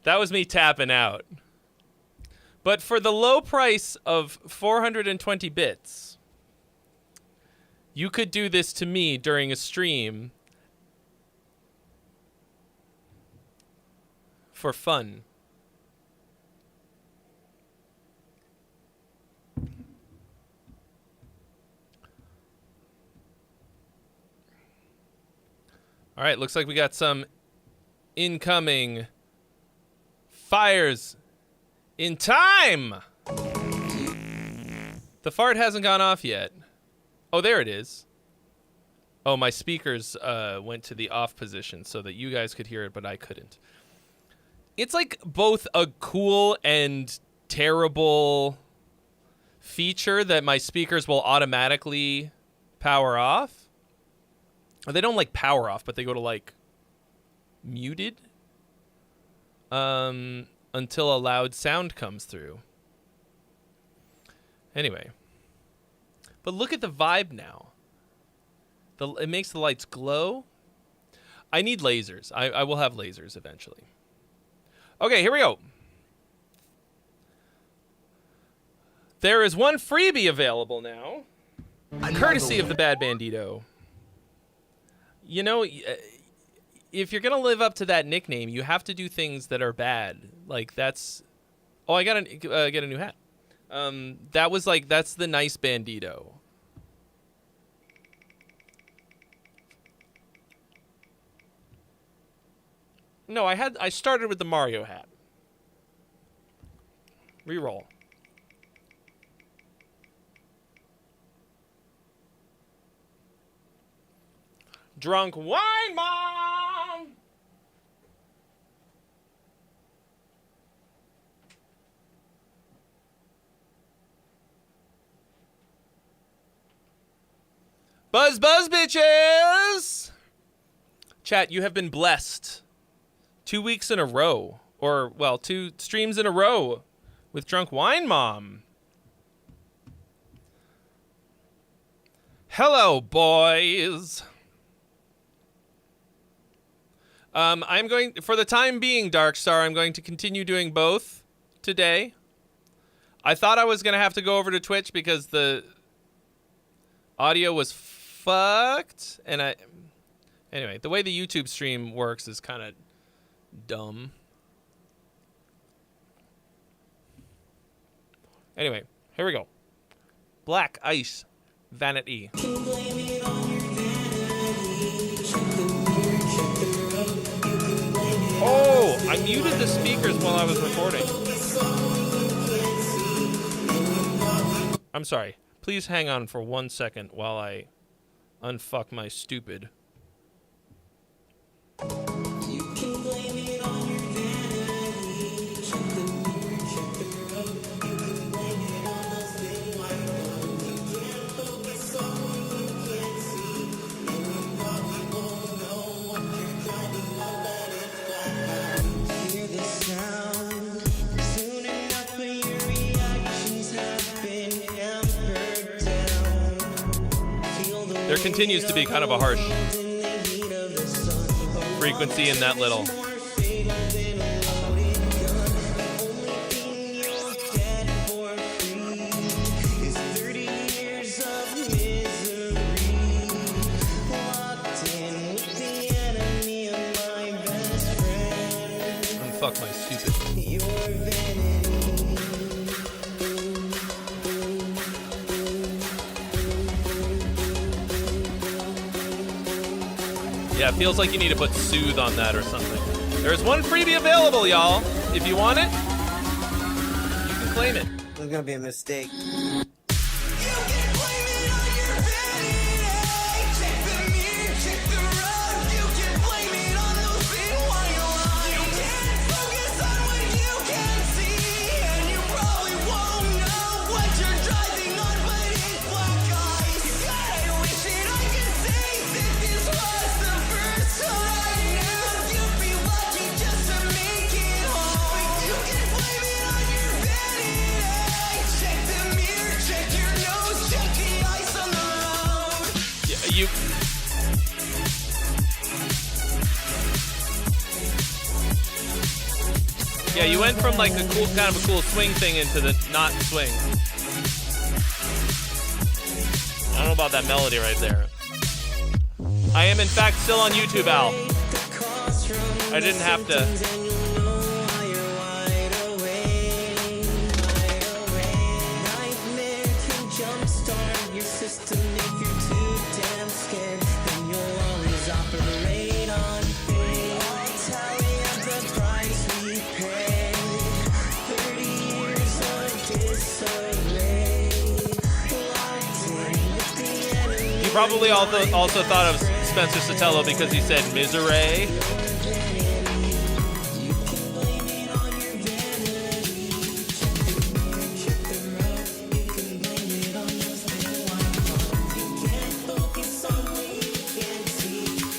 That was me tapping out. But for the low price of 420 bits, you could do this to me during a stream for fun. All right, looks like we got some incoming fires in time. The fart hasn't gone off yet. Oh, there it is. Oh, my speakers went to the off position so that you guys could hear it, but I couldn't. It's like both a cool and terrible feature that my speakers will automatically power off. Or they don't like power off, but they go to like muted until a loud sound comes through. Anyway. But look at the vibe now. It makes the lights glow. I need lasers. I will have lasers eventually. Okay, here we go. There is one freebie available now. Courtesy of the Bad Bandito. You know, if you're going to live up to that nickname, you have to do things that are bad. Like, that's... Oh, I got to get a new hat. That was like, that's the nice Bandito. No, I started with the Mario hat. Reroll. Drunk wine mom! Buzz, buzz, bitches! Chat, you have been blessed. 2 weeks in a row. Or, well, 2 streams in a row with Drunk Wine Mom. Hello, boys. I'm going, for the time being, Darkstar, I'm going to continue doing both today. I thought I was going to have to go over to Twitch because the audio was fucked. And anyway, the way the YouTube stream works is kind of dumb. Anyway, here we go. Black Ice Vanity. Oh, I muted the speakers while I was recording. I'm sorry. Please hang on for 1 second while I unfuck my stupid. There continues to be kind of a harsh frequency in that little. Fuck my stupid. Yeah, it feels like you need to put soothe on that or something. There's one freebie available, y'all. If you want it, you can claim it. There's gonna be a mistake. Yeah, you went from like a cool, kind of a cool swing thing into the not swing. I don't know about that melody right there. I am in fact still on YouTube, Al. I didn't have to. Probably also thought of Spencer Sotelo because he said misery.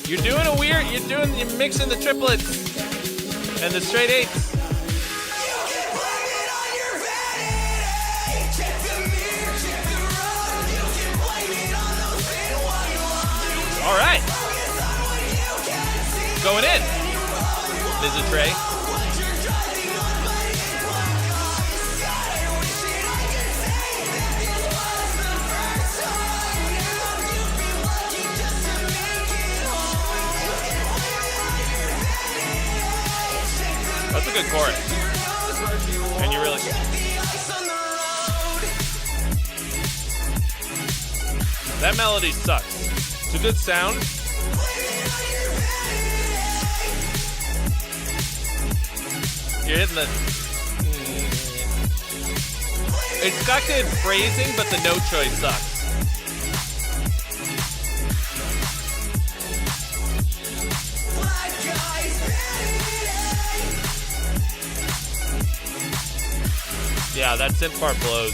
You're mixing the triplets and the straight eights. All right. Going in. Visit Trey. That's a good chorus. And you really... That melody sucks. It's a good sound. You're hitting the... It's got good phrasing, but the note choice sucks. Yeah, that synth part blows.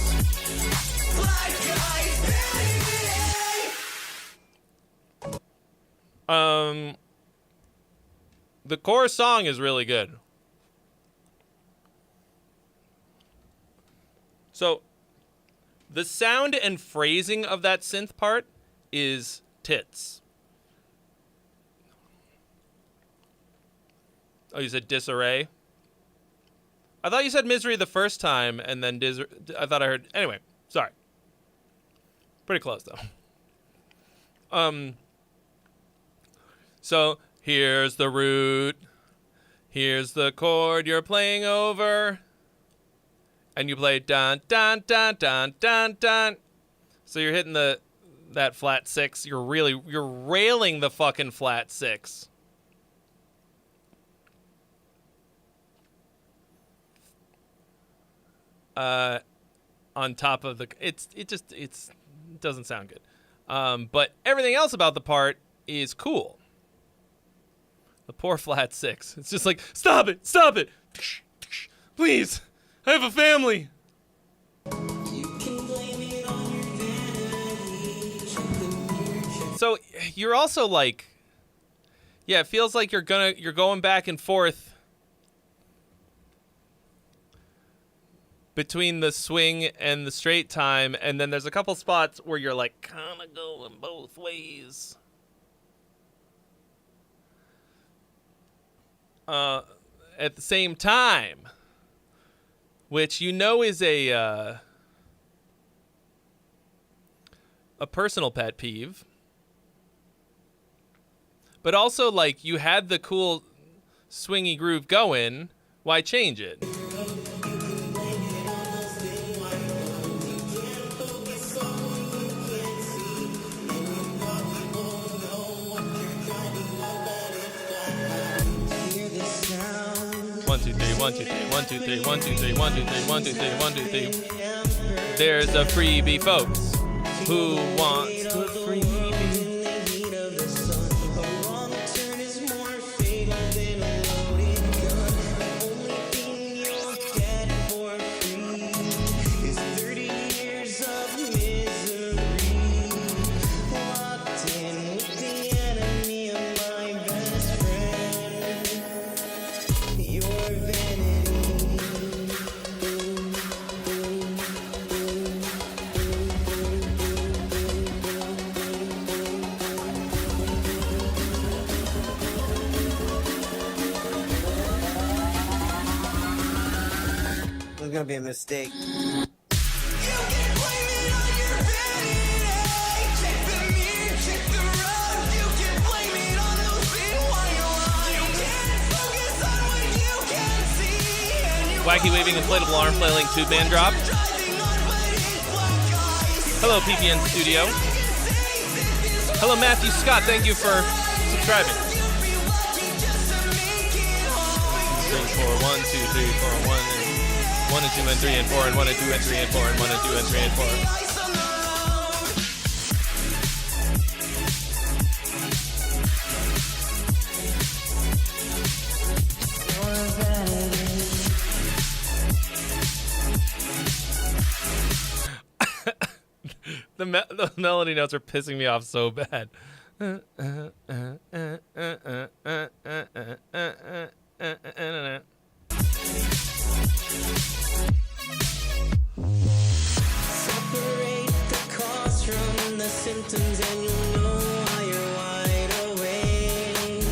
The chorus song is really good. So, the sound and phrasing of that synth part is tits. Oh, you said disarray? I thought you said misery the first time, and then I thought I heard... Anyway, sorry. Pretty close, though. So, here's the root. Here's the chord you're playing over. And you play dun, dun, dun, dun, dun, dun. So you're hitting that flat six. You're railing the fucking flat six. On top of the... It doesn't sound good. But everything else about the part is cool. The poor flat six. It's just like, stop it, please, I have a family. So you're also like, yeah, it feels like you're going back and forth between the swing and the straight time, and then there's a couple spots where you're like kind of going both ways. At the same time, which you know is a personal pet peeve, but also like you had the cool swingy groove going Why change it? One, two, three, one, two, three, one, two, three, one, two, three, one, two, three, one, two, three, one, two, three. There's a freebie, folks. Who wants the freebie? It's gonna be a mistake. Wacky waving inflatable arm flailing tube man drop. Hello, PPN Studio. Hello, Matthew Scott. Thank you for subscribing. 3, 4, 1, 2, 3, 4, 1 and 2 and 3 and 4 and 1 and 2 and 3 and 4 and 1 and 2 and 3 and 4. The melody notes are pissing me off so bad. Separate the cause from the symptoms and you'll know why you're wide awake.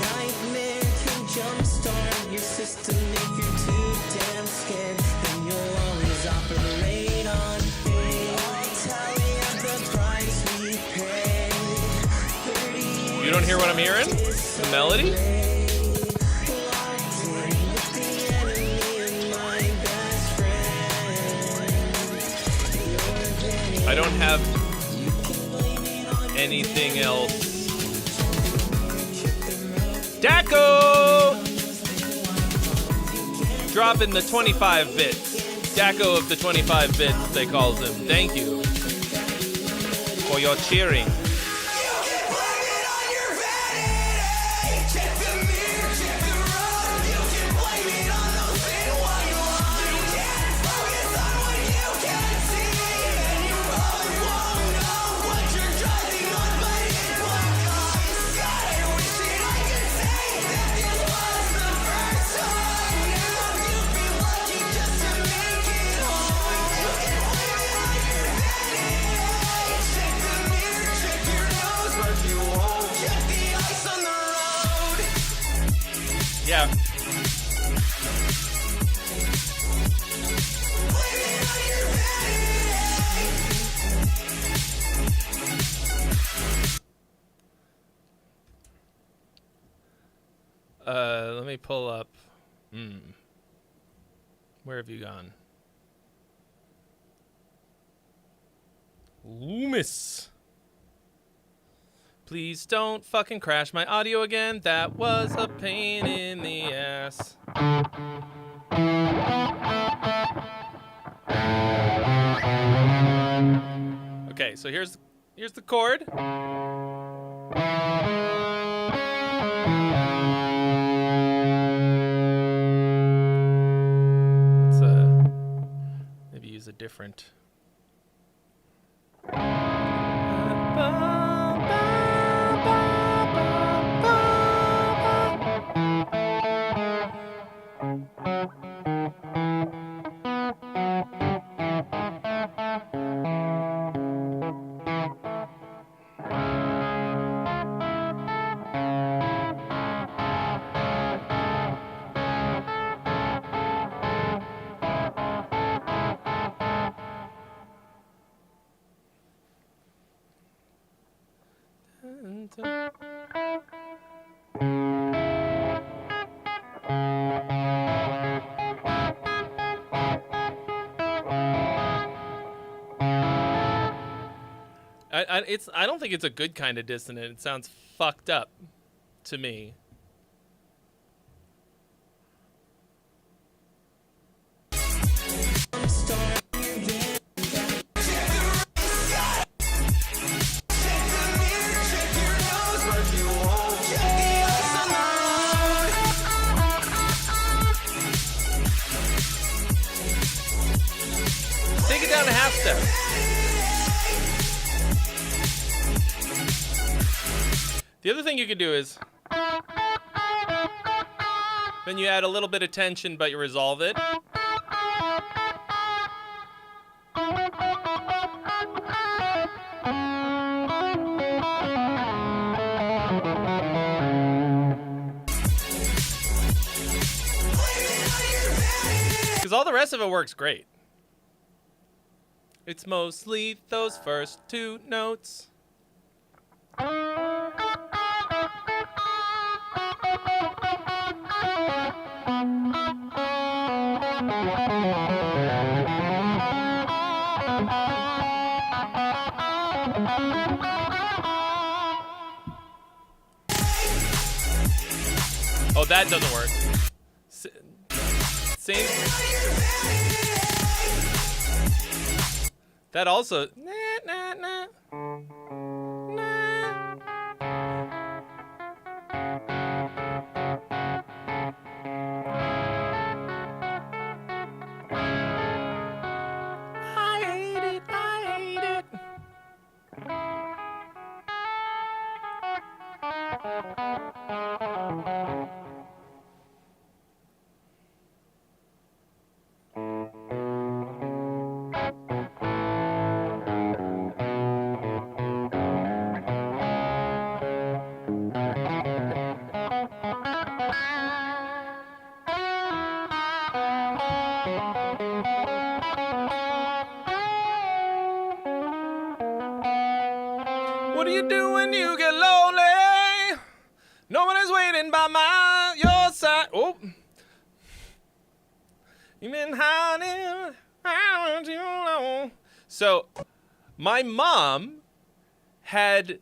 Nightmare can jumpstart your system if you're too damn scared. Then you'll always operate on faith. I'll tally up the price we pay. 30 years You don't hear what I'm hearing? The melody? I don't have anything else. Daco! Dropping the 25 bits. Daco of the 25 bits, they calls him. Thank you for your cheering. Yeah. Let me pull up. Where have you gone? Loomis. Please don't fucking crash my audio again. That was a pain in the ass. Okay, so here's the chord. Let's maybe use a different. I don't think it's a good kind of dissonant. It sounds fucked up to me. Take it down a half step. The other thing you could do is then you add a little bit of tension, but you resolve it. Because all the rest of it works great. It's mostly those first two notes. Oh, that doesn't work. Same. That also. Nah, nah, nah. Nah. I hate it. I hate it. What do you do when you get lonely? No one is waiting by your side. Oh, you've been hiding too long. So, my mom had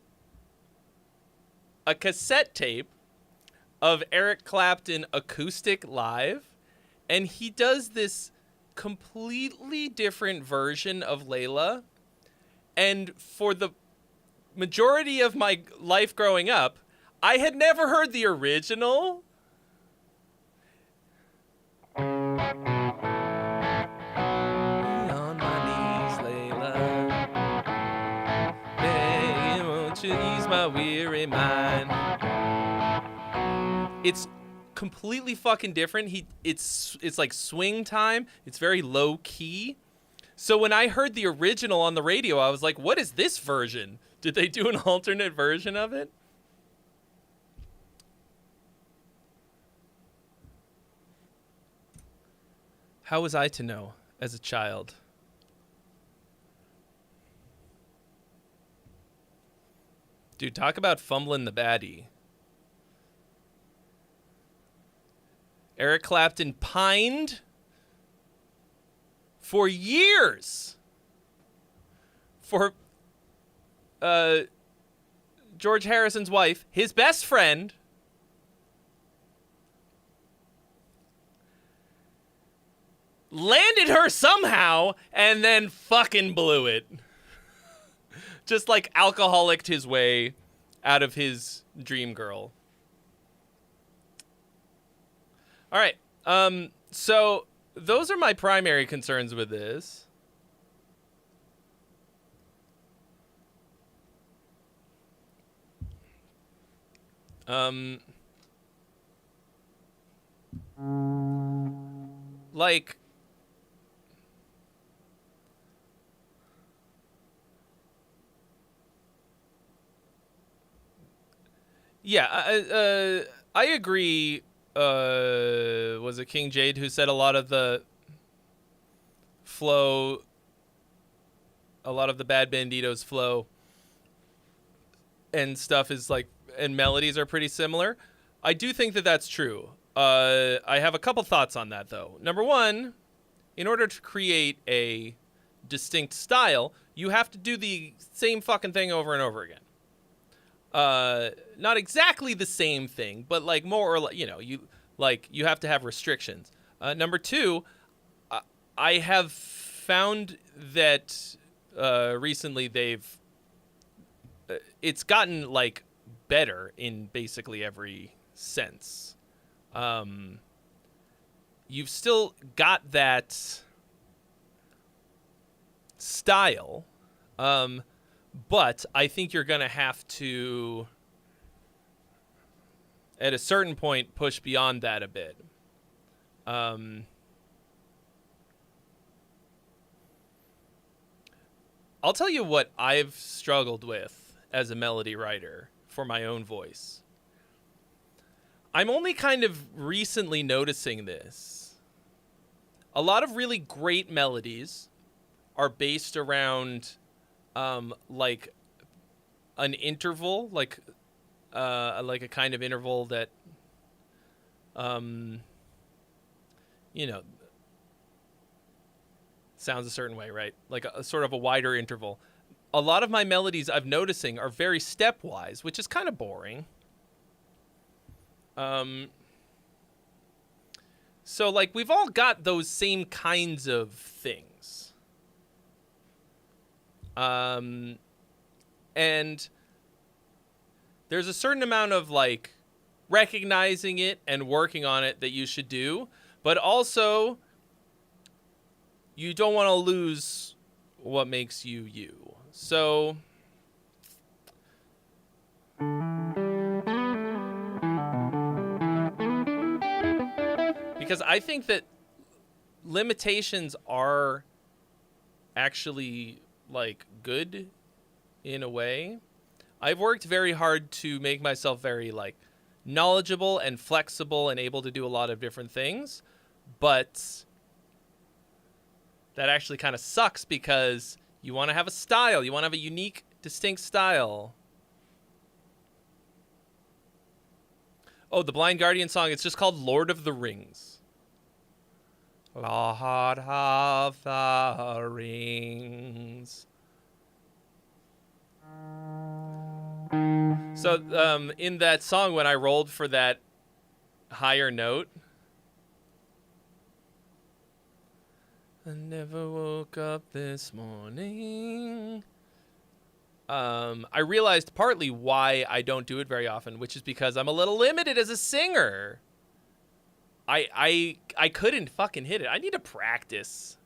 a cassette tape of Eric Clapton acoustic live, and he does this completely different version of Layla. And for the majority of my life growing up, I had never heard the original. On my knees, Layla, begging, won't you ease my weary mind? It's completely fucking different. It's like swing time. It's very low key. So when I heard the original on the radio, I was like, what is this version? Did they do an alternate version of it? How was I to know as a child? Dude, talk about fumbling the baddie. Eric Clapton pined for years for George Harrison's wife, his best friend, landed her somehow and then fucking blew it. Just like alcoholicked his way out of his dream girl. All right. So those are my primary concerns with this. Like, yeah, I agree. Was it King Jade who said a lot of the flow, a lot of the Bad Banditos flow and stuff is like, and melodies are pretty similar? I do think that that's true. I have a couple thoughts on that, though. Number one, in order to create a distinct style, you have to do the same fucking thing over and over again. Not exactly the same thing, but like more or less, you know, you have to have restrictions. Number two, I have found that recently it's gotten like better in basically every sense. You've still got that style, but I think you're going to have to, at a certain point, push beyond that a bit. I'll tell you what I've struggled with as a melody writer for my own voice. I'm only kind of recently noticing this. A lot of really great melodies are based around like an interval, like a kind of interval that you know, sounds a certain way, right? Like a sort of a wider interval. A lot of my melodies I'm noticing are very stepwise, which is kind of boring. So like we've all got those same kinds of things. And there's a certain amount of like recognizing it and working on it that you should do, but also you don't want to lose what makes you you. So because I think that limitations are actually like good in a way. I've worked very hard to make myself very like knowledgeable and flexible and able to do a lot of different things, but that actually kind of sucks because you want to have a style, you want to have a unique, distinct style. Oh, the Blind Guardian song, it's just called Lord of the Rings. Lord of the Rings. So, in that song, when I rolled for that higher note, I never woke up this morning. I realized partly why I don't do it very often, which is because I'm a little limited as a singer. I couldn't fucking hit it. I need to practice.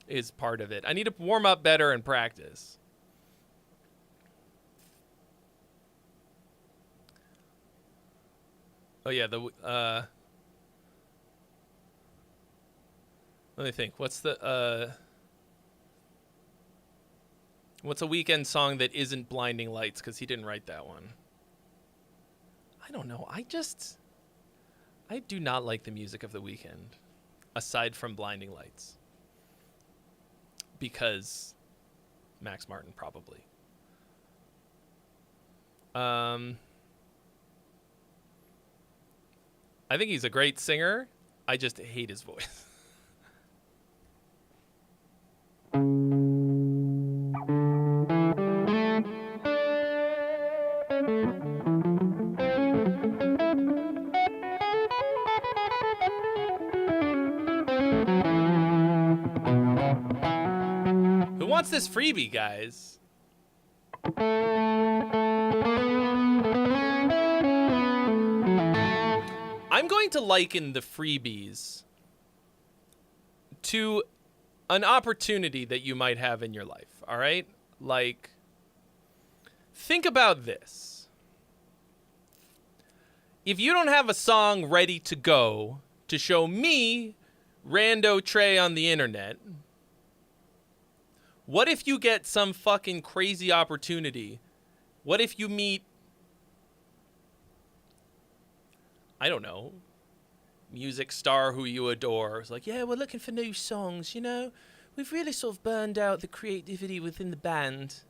Is part of it. I need to warm up better and practice. Oh yeah, let me think. What's a Weekend song that isn't Blinding Lights? Because he didn't write that one. I don't know. I do not like the music of The Weeknd, aside from Blinding Lights. Because Max Martin, probably. I think he's a great singer. I just hate his voice. Who wants this freebie, guys? I'm going to liken the freebies to an opportunity that you might have in your life, all right? Like, think about this. If you don't have a song ready to go to show me, Rando Trey on the internet, what if you get some fucking crazy opportunity? What if you meet, I don't know, music star who you adore? It's like, yeah, we're looking for new songs, you know? We've really sort of burned out the creativity within the band.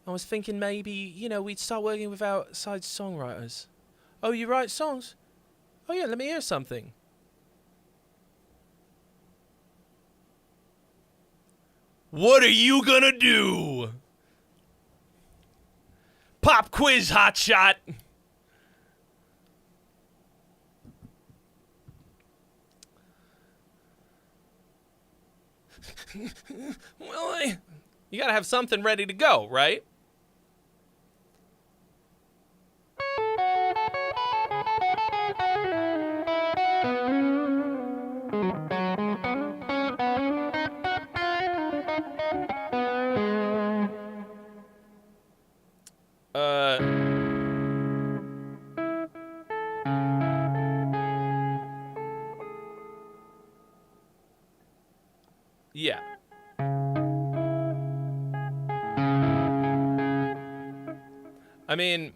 I was thinking maybe, you know, we'd start working with outside songwriters. Oh, you write songs? Oh yeah, let me hear something. What are you gonna do? Pop quiz, hotshot. Well, you gotta have something ready to go, right? Yeah. I mean,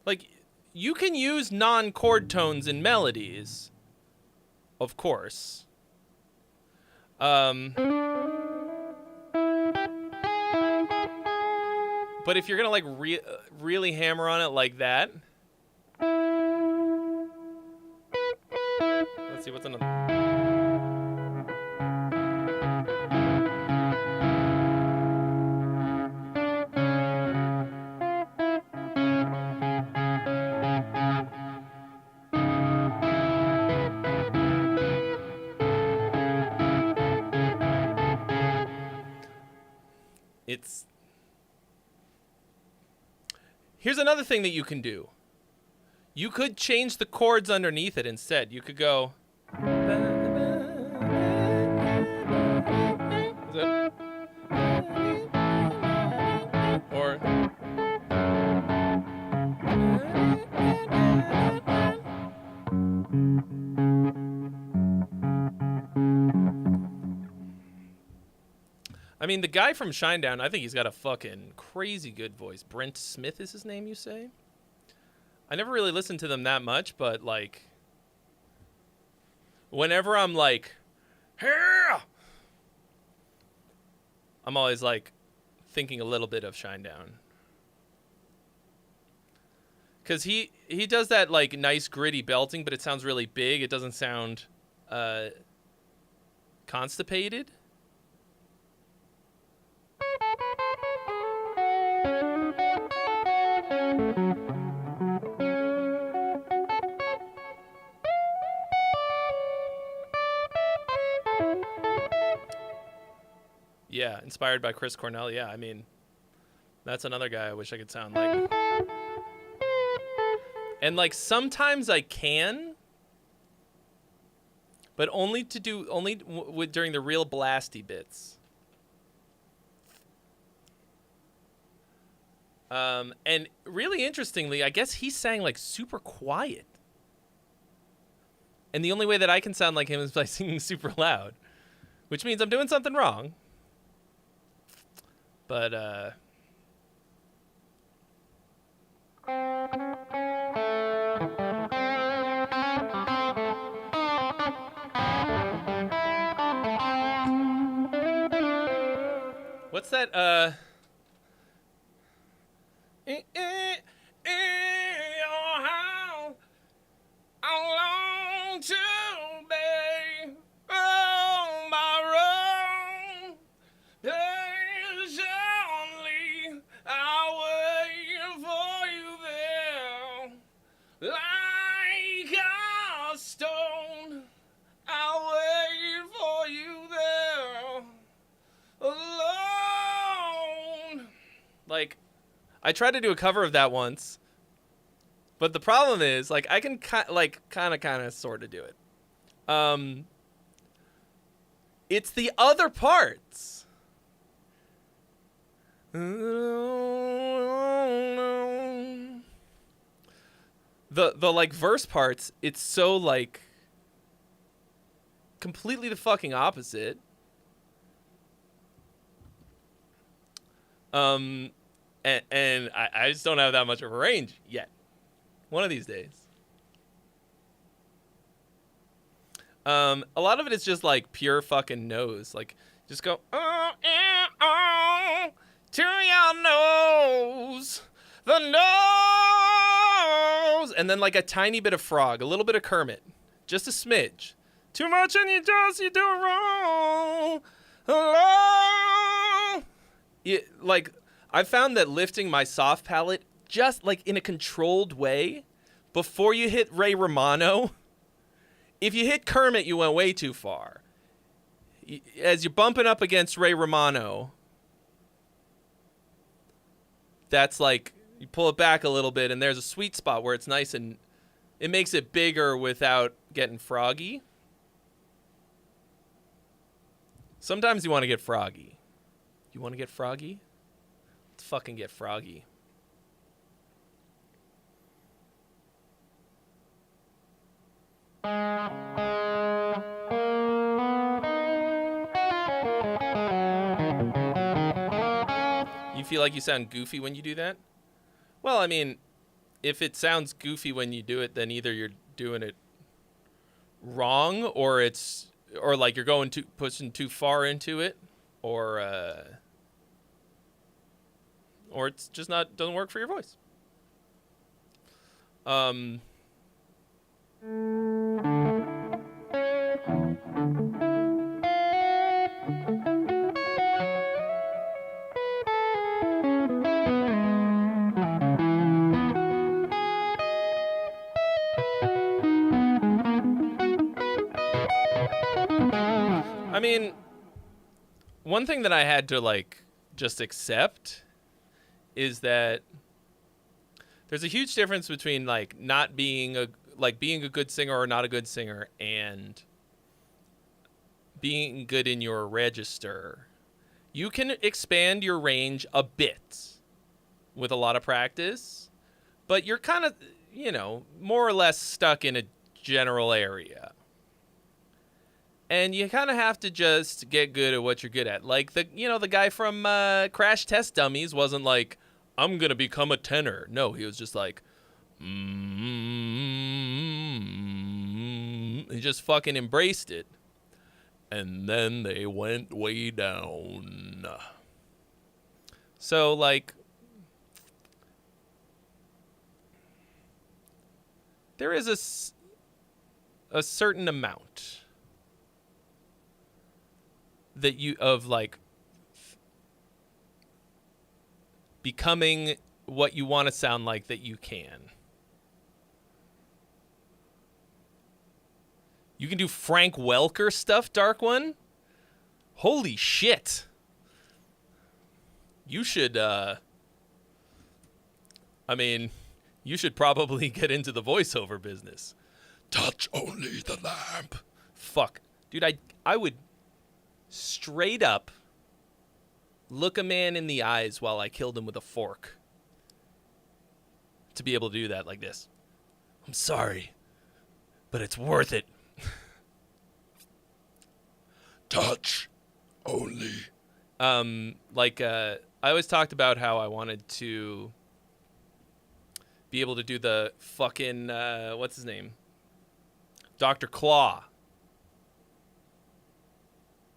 like, you can use non-chord tones in melodies, of course. But if you're gonna like really hammer on it like that, let's see what's another. Here's another thing that you can do. You could change the chords underneath it instead. You could go. Or. I mean, the guy from Shinedown, I think he's got a fucking crazy good voice. Brent Smith is his name, you say? I never really listened to them that much, but, like, whenever I'm like, yeah, I'm always, like, thinking a little bit of Shinedown. Because he does that, like, nice gritty belting, but it sounds really big. It doesn't sound constipated. Yeah, inspired by Chris Cornell. Yeah, I mean, that's another guy I wish I could sound like. And like sometimes I can, but only during the real blasty bits. And really interestingly, I guess he sang like super quiet. And the only way that I can sound like him is by singing super loud, which means I'm doing something wrong. But, what's that, in your house, I long to be on my own. Patiently, I'll wait for you there. Like a stone, I'll wait for you there. Alone. Like, I tried to do a cover of that once, but the problem is, like, I can kind of sort of do it. It's the other parts. The like verse parts, it's so like completely the fucking opposite. And I just don't have that much of a range yet. One of these days. A lot of it is just like pure fucking nose. Like, just go, oh, yeah, oh, to your nose, the nose. And then like a tiny bit of Frog, a little bit of Kermit, just a smidge. Too much and you do it wrong. Like, I found that lifting my soft palate just like in a controlled way before you hit Ray Romano. If you hit Kermit, you went way too far. As you're bumping up against Ray Romano, that's like, you pull it back a little bit, and there's a sweet spot where it's nice and it makes it bigger without getting froggy. Sometimes you want to get froggy. You want to get froggy? Let's fucking get froggy. You feel like you sound goofy when you do that? Well, I mean, if it sounds goofy when you do it, then either you're doing it wrong, or like you're pushing too far into it, or it's just doesn't work for your voice. I mean, one thing that I had to like just accept is that there's a huge difference between like not being being a good singer or not a good singer and being good in your register. You can expand your range a bit with a lot of practice, but you're kind of, more or less stuck in a general area. And you kind of have to just get good at what you're good at. Like the guy from Crash Test Dummies wasn't like, I'm going to become a tenor. No, he was just like, he just fucking embraced it. And then they went way down. So, like, there is a certain amount that becoming what you want to sound like that you can. You can do Frank Welker stuff, Dark One? Holy shit. You should, you should probably get into the voiceover business. Touch only the lamp. Fuck. Dude, I would straight up look a man in the eyes while I killed him with a fork. To be able to do that like this. I'm sorry, but it's worth it. Touch only. I always talked about how I wanted to be able to do the fucking, what's his name? Dr. Claw.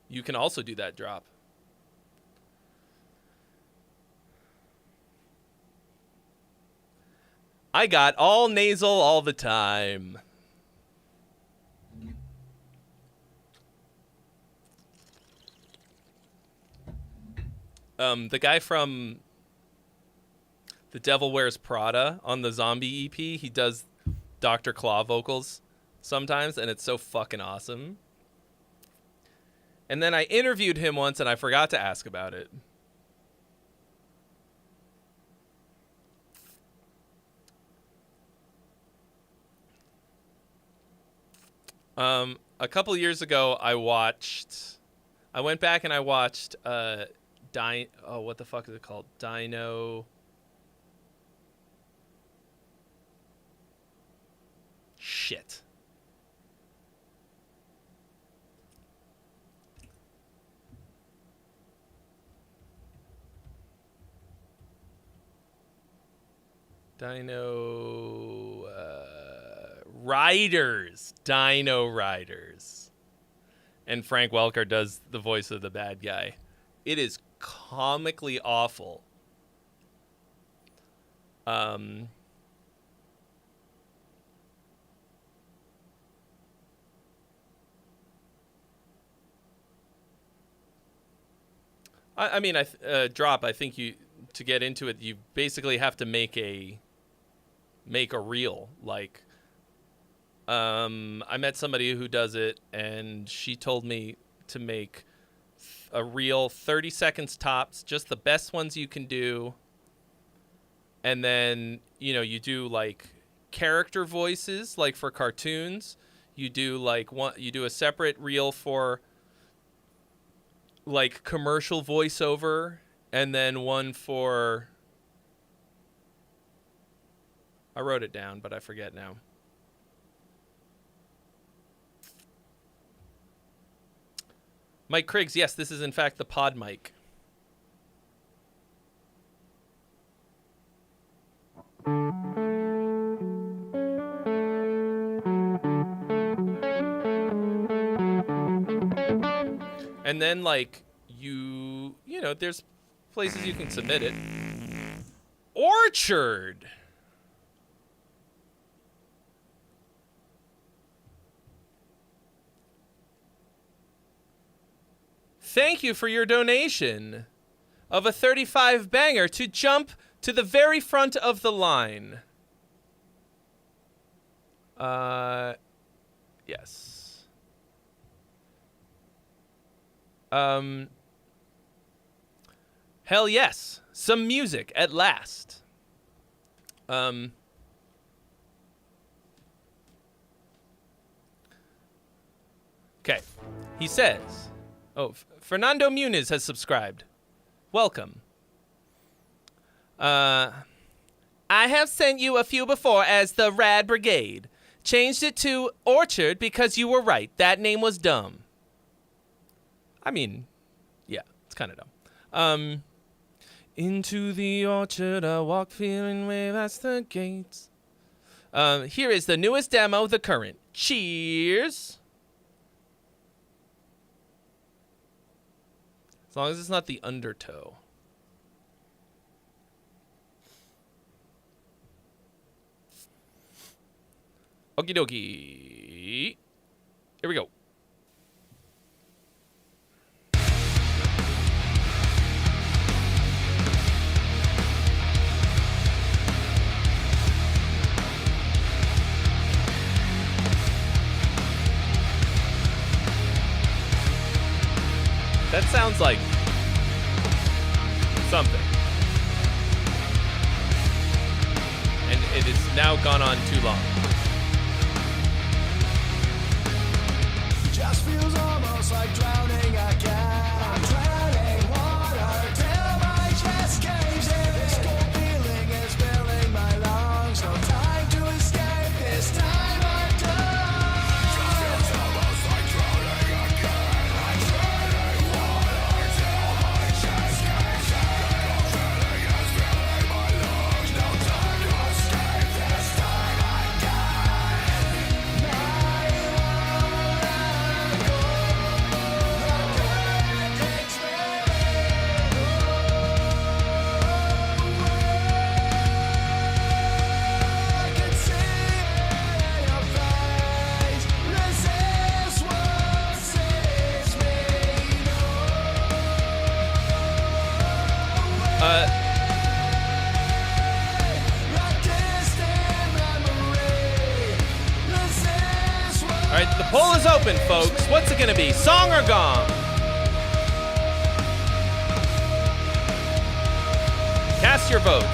You can also do that drop. I got all nasal all the time. The guy from The Devil Wears Prada on the Zombie EP, he does Dr. Claw vocals sometimes, and it's so fucking awesome. And then I interviewed him once, and I forgot to ask about it. A couple years ago, I went back and I watched, what the fuck is it called? Dino. Shit. Dino Riders. And Frank Welker does the voice of the bad guy. It is comically awful. I mean, Drop, I think to get into it, you basically have to make a reel. Like, I met somebody who does it, and she told me to make a reel 30 seconds tops, just the best ones you can do. And then, you do like character voices, like for cartoons. You do a separate reel for like commercial voiceover, and then one for, I wrote it down, but I forget now. Mike Kriggs, yes, this is in fact the pod mic. And then, like, there's places you can submit it. Orchard! Thank you for your donation of a 35 banger to jump to the very front of the line. Yes. Hell yes. Some music at last. Okay. He says, Fernando Muniz has subscribed. Welcome. I have sent you a few before as the Rad Brigade. Changed it to Orchard because you were right. That name was dumb. I mean, yeah, it's kind of dumb. Into the orchard I walk feeling way past the gates. Here is the newest demo, The Current. Cheers. As long as it's not the undertow. Okie dokie. Here we go. That sounds like something. And it has now gone on too long. Just feels almost like drowning again. I'm drowning water till my chest caves in. This cold feeling is filling my lungs. No time to escape. This time I'm done. Just feels almost like drowning again. I'm drowning water till my chest caves in. This cold feeling is filling my lungs. No time to escape. This time I'm done. All right, the poll is open, folks. What's it gonna be, song or gong? Cast your votes.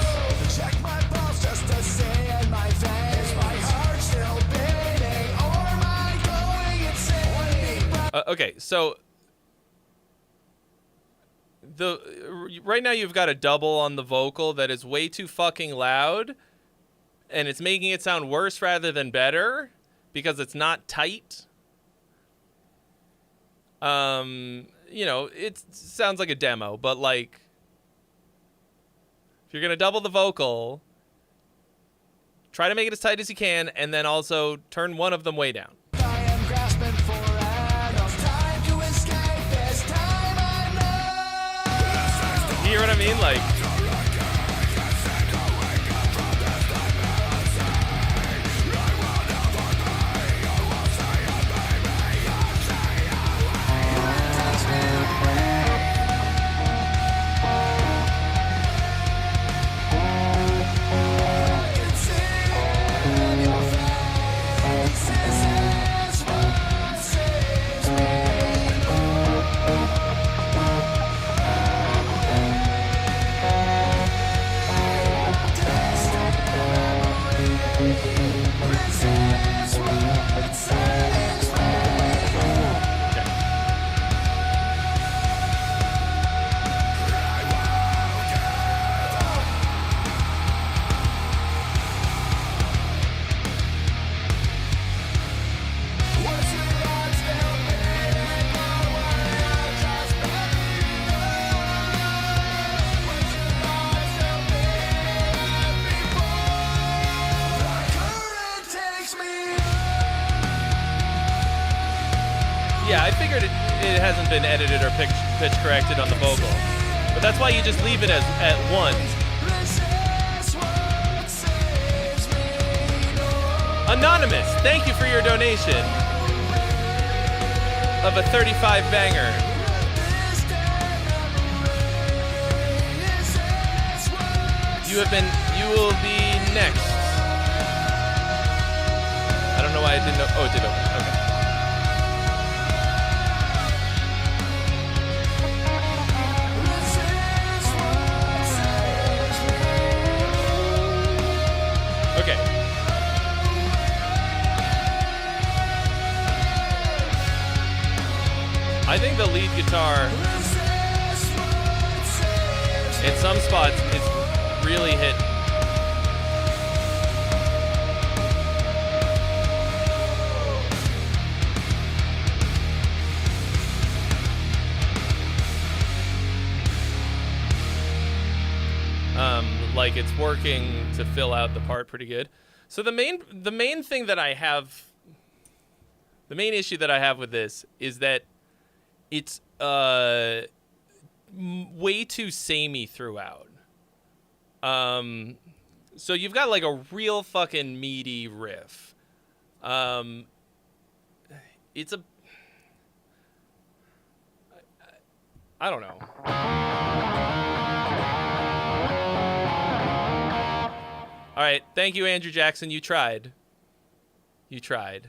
Check my pulse just to see in my veins. My heart still beating, or am I going insane? Okay, so right now you've got a double on the vocal that is way too fucking loud, and it's making it sound worse rather than better because it's not tight. It sounds like a demo, but like if you're gonna double the vocal, try to make it as tight as you can, and then also turn one of them way down. I am grasping for air. No time to escape. This time I know. You hear what I mean? Like, hasn't been edited or pitch corrected on the vocal. But that's why you just leave it as at 1. Anonymous, thank you for your donation of a 35 banger. You will be next. I don't know why I didn't know. Oh, it did open. Okay. Okay. I think the lead guitar, in some spots, is really hit. Like it's working to fill out the part pretty good. So the main thing that I have, the main issue that I have with this is that it's way too samey throughout. So you've got like a real fucking meaty riff. It's a, I don't know. All right, thank you, Andrew Jackson. You tried. You tried.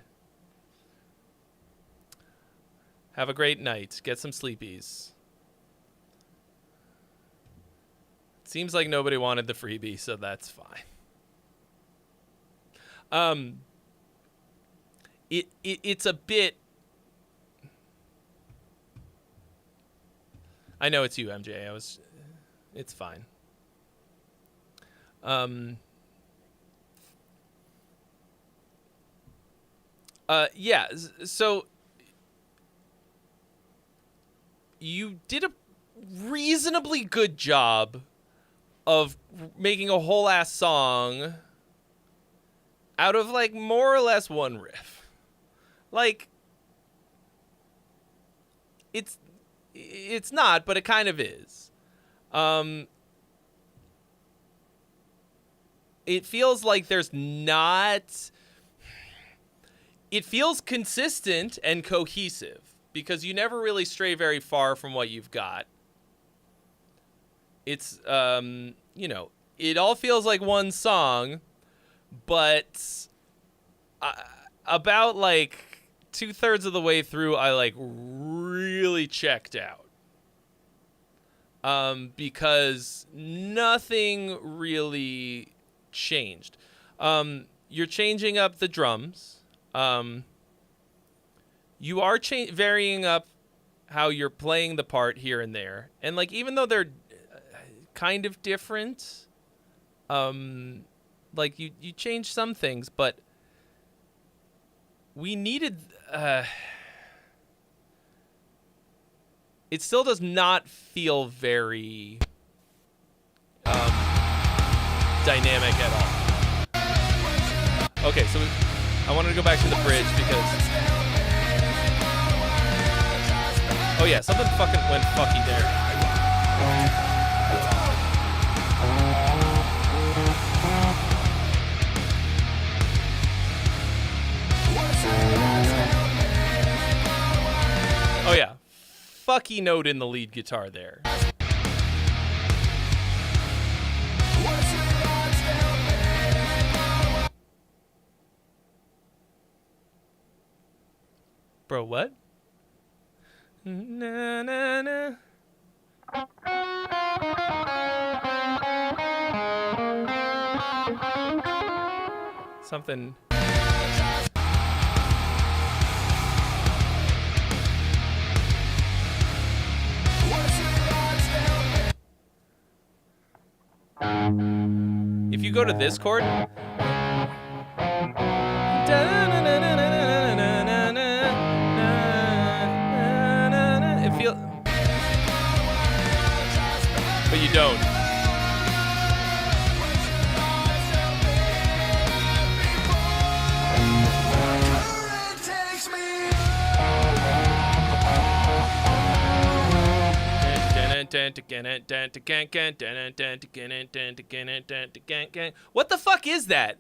Have a great night. Get some sleepies. Seems like nobody wanted the freebie, so that's fine. It's a bit. I know it's you, MJ. It's fine. Yeah, so you did a reasonably good job of making a whole ass song out of like more or less one riff. Like it's not, but it kind of is. It feels like there's not. It feels consistent and cohesive because you never really stray very far from what you've got. It's, you know, it all feels like one song, but about like 2/3 of the way through, I like really checked out. Because nothing really changed. You're changing up the drums. You are varying up how you're playing the part here and there. And like, even though they're kind of different, like you change some things, but we needed, it still does not feel very, dynamic at all. Okay, so I wanted to go back to the bridge because... Oh yeah, something fucking went fucky there. Oh yeah, fucky note in the lead guitar there. Bro, what? Na, na, na. Something. If you go to this chord, it feels, but you don't. What the fuck is that?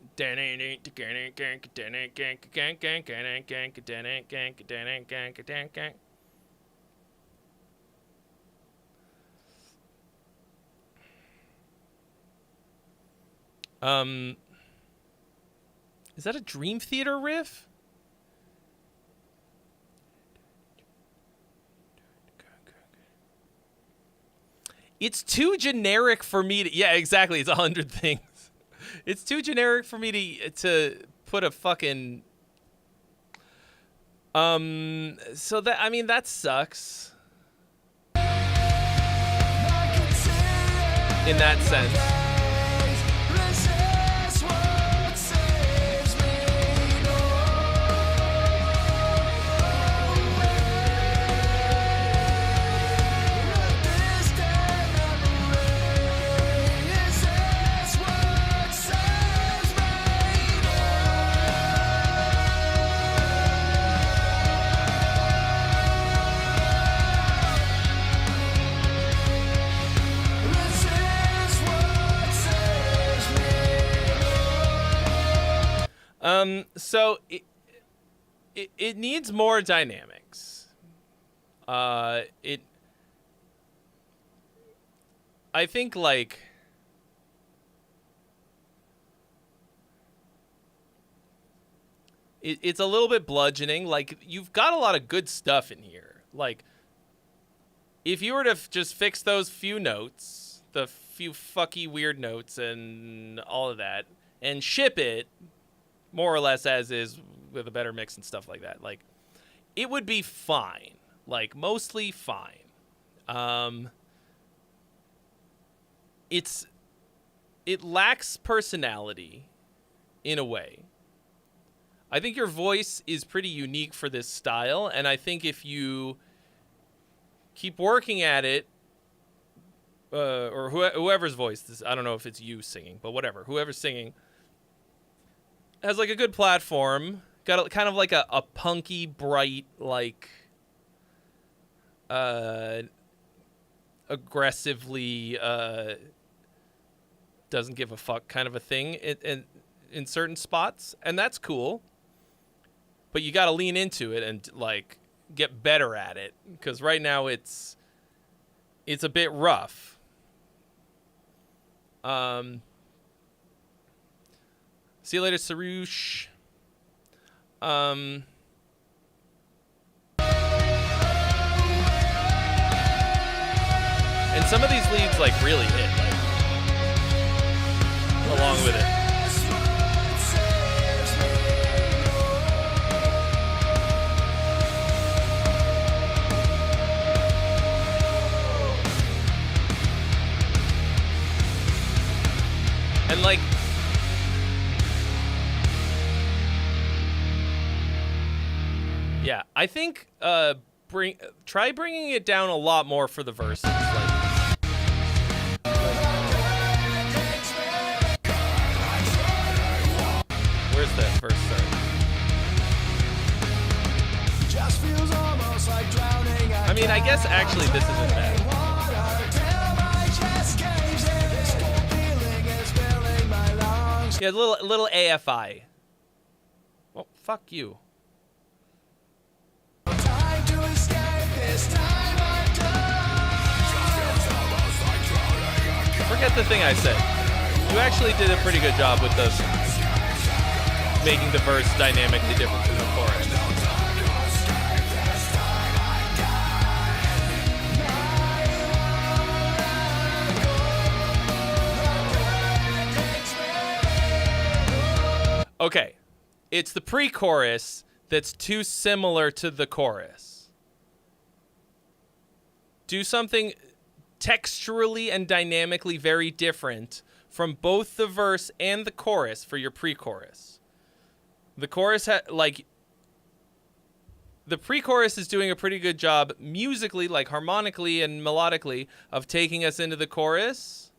Is that a Dream Theater riff? It's too generic for me to... Yeah, exactly. It's 100 things. It's too generic for me to put a fucking... So that... I mean, that sucks. In that sense. So it needs more dynamics. I think like it's a little bit bludgeoning. Like you've got a lot of good stuff in here. Like if you were to just fix those few notes, the few fucky weird notes and all of that, and ship it more or less as is with a better mix and stuff like that, like it would be fine, like mostly fine. It lacks personality in a way. I think your voice is pretty unique for this style, and I think if you keep working at it, or whoever's voice this, I don't know if it's you singing, but whatever, whoever's singing has like a good platform, got kind of like a punky, bright, like aggressively doesn't give a fuck kind of a thing in certain spots, and that's cool. But you got to lean into it and like get better at it, because right now it's a bit rough. See you later, Sarush. And some of these leads like really hit, like along with it. And like yeah, I think try bringing it down a lot more for the verses. Like, where's that verse start? I mean, I guess actually this isn't bad. Yeah, a little AFI. Oh, fuck you. Forget the thing I said. You actually did a pretty good job with those, making the verse dynamically different from the chorus. Okay, it's the pre-chorus that's too similar to the chorus. Do something texturally and dynamically very different from both the verse and the chorus for your pre-chorus. The chorus, the pre-chorus is doing a pretty good job musically, like harmonically and melodically, of taking us into the chorus.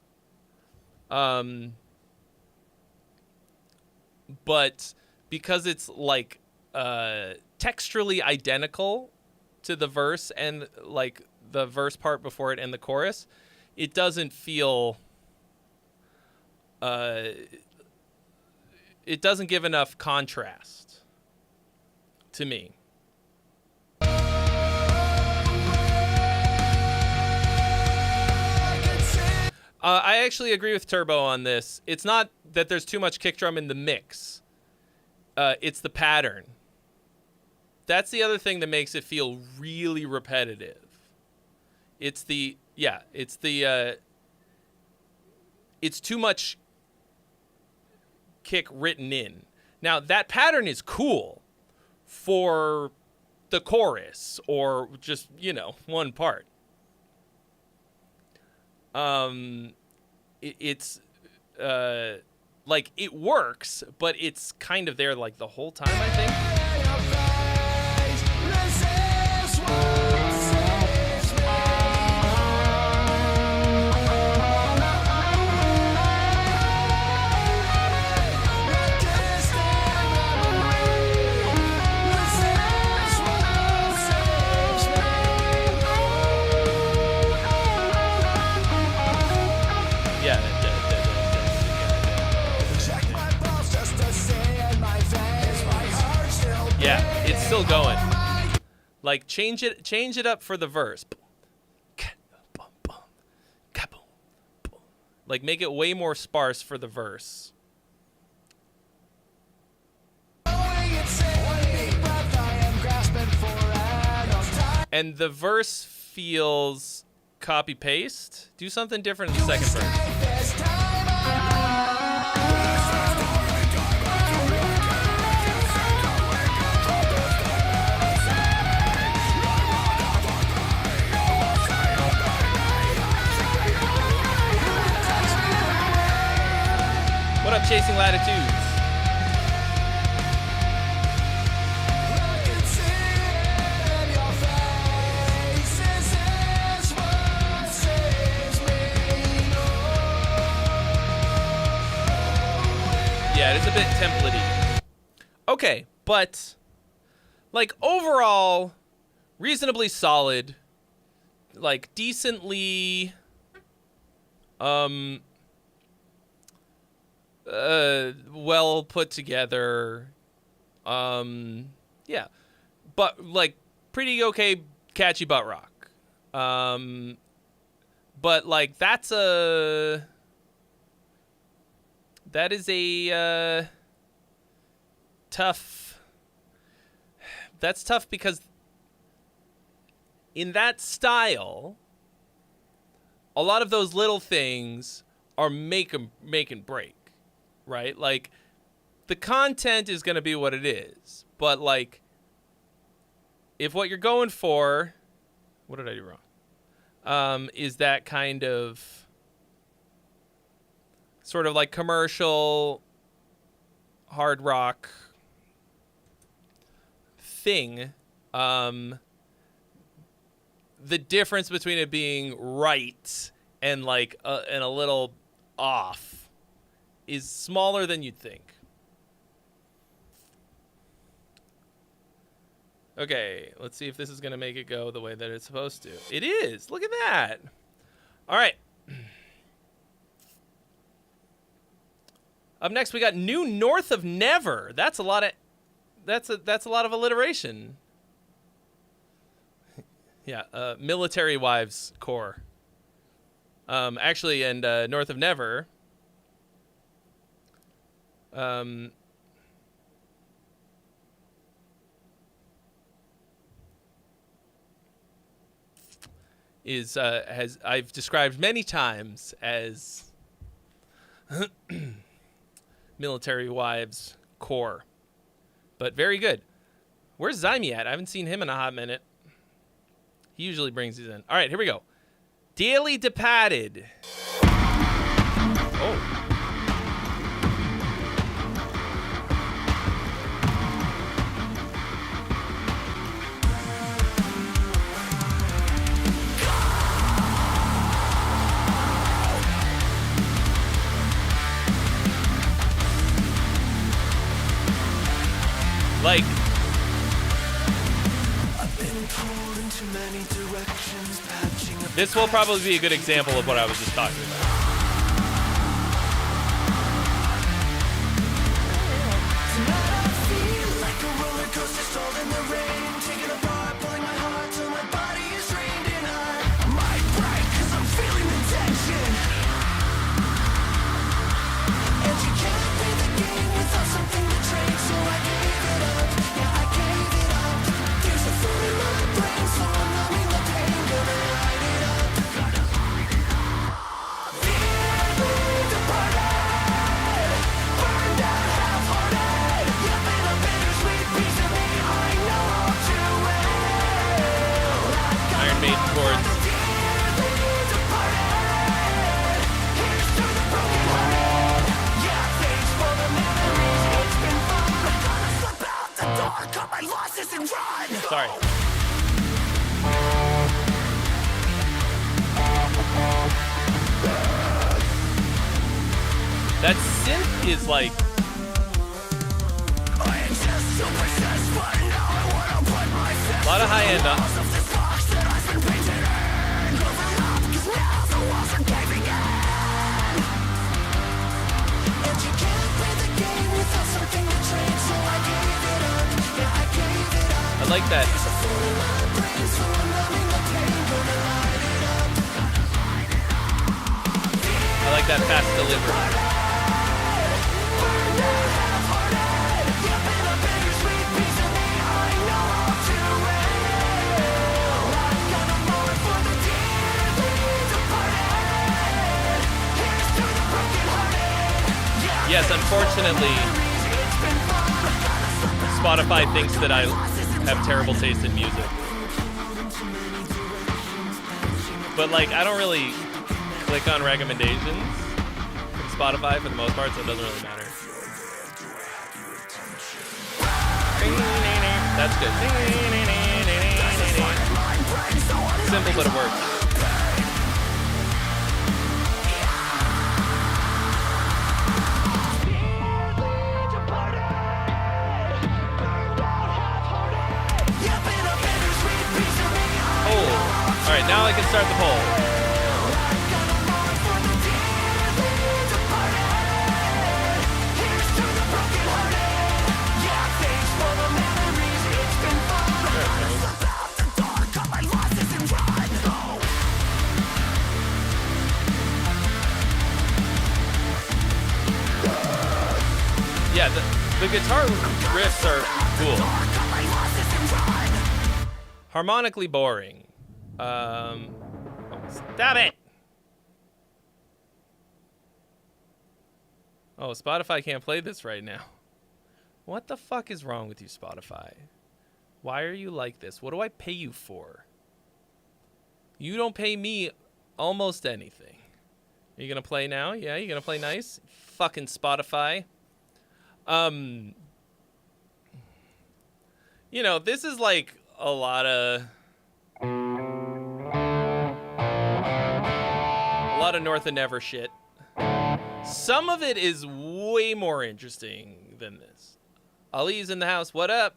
But because it's like texturally identical to the verse and like the verse part before it and the chorus, it doesn't feel it doesn't give enough contrast to me. I actually agree with Turbo on this. It's not that there's too much kick drum in the mix. It's the pattern. That's the other thing that makes it feel really repetitive. It's too much kick written in. Now, that pattern is cool for the chorus or just, one part. It's like it works, but it's kind of there like the whole time, I think. Yeah, it's still going. Like change it up for the verse. Like make it way more sparse for the verse. And the verse feels copy paste. Do something different in the second verse. What up, Chasing Latitudes? Yeah, it's a bit template-y. Okay, but like overall, reasonably solid, like decently well put together. Yeah. But like pretty okay catchy butt rock. But like that is a tough. That's tough because in that style, a lot of those little things are make and break, right? Like the content is going to be what it is, but like if what you're going for, what did I do wrong? Is that kind of sort of like commercial hard rock thing. The difference between it being right and like and a little off is smaller than you'd think. Okay, let's see if this is going to make it go the way that it's supposed to. It is. Look at that. All right. Up next, we got New North of Never. That's a lot of alliteration. Yeah, Military Wives Core. Actually, and North of Never. Has I've described many times as Military Wives Core, but very good. Where's Zyme at? I haven't seen him in a hot minute. He usually brings these in. All right, here we go. Daily Departed. Oh. Like, I've been pulled into many directions, This will probably be a good example of what I was just talking about. Iron Maiden chords. Sorry. That synth is like a lot of high end up. I like that. I like that fast delivery. Yes, unfortunately, Spotify thinks that I have terrible taste in music. But like, I don't really click on recommendations from Spotify for the most part, so it doesn't really matter. That's good. Simple, but it works. All right, now I can start the poll. Yeah, the guitar riffs are cool. Harmonically boring. Stop it! Oh, Spotify can't play this right now. What the fuck is wrong with you, Spotify? Why are you like this? What do I pay you for? You don't pay me almost anything. Are you gonna play now? Yeah, you gonna play nice? Fucking Spotify. You know, this is like a lot of North and Never shit. Some of it is way more interesting than this. Ali's in the house. What up?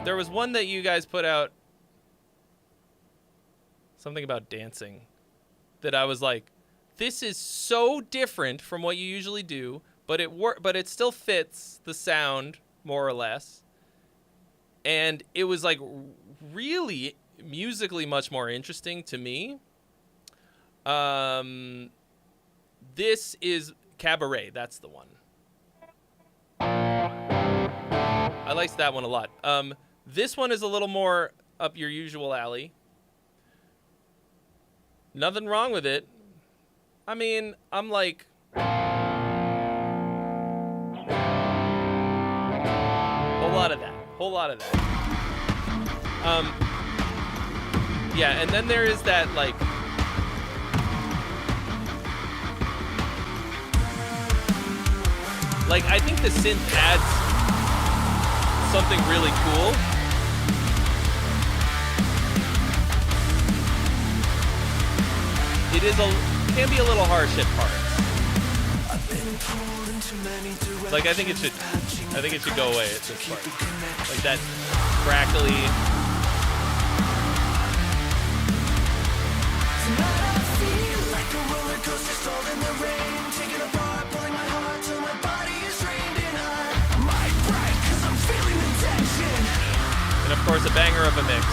There was one that you guys put out, something about dancing, that I was like, this is so different from what you usually do, but it still fits the sound more or less. And it was like really musically much more interesting to me. This is Cabaret. That's the one. I liked that one a lot. This one is a little more up your usual alley. Nothing wrong with it. I mean, I'm like, whole lot of that. Yeah, and then there is that, like, I think the synth adds something really cool. It can be a little harsh at parts. Like, I think it should go away at this part. Like that crackly. And of course, a banger of a mix.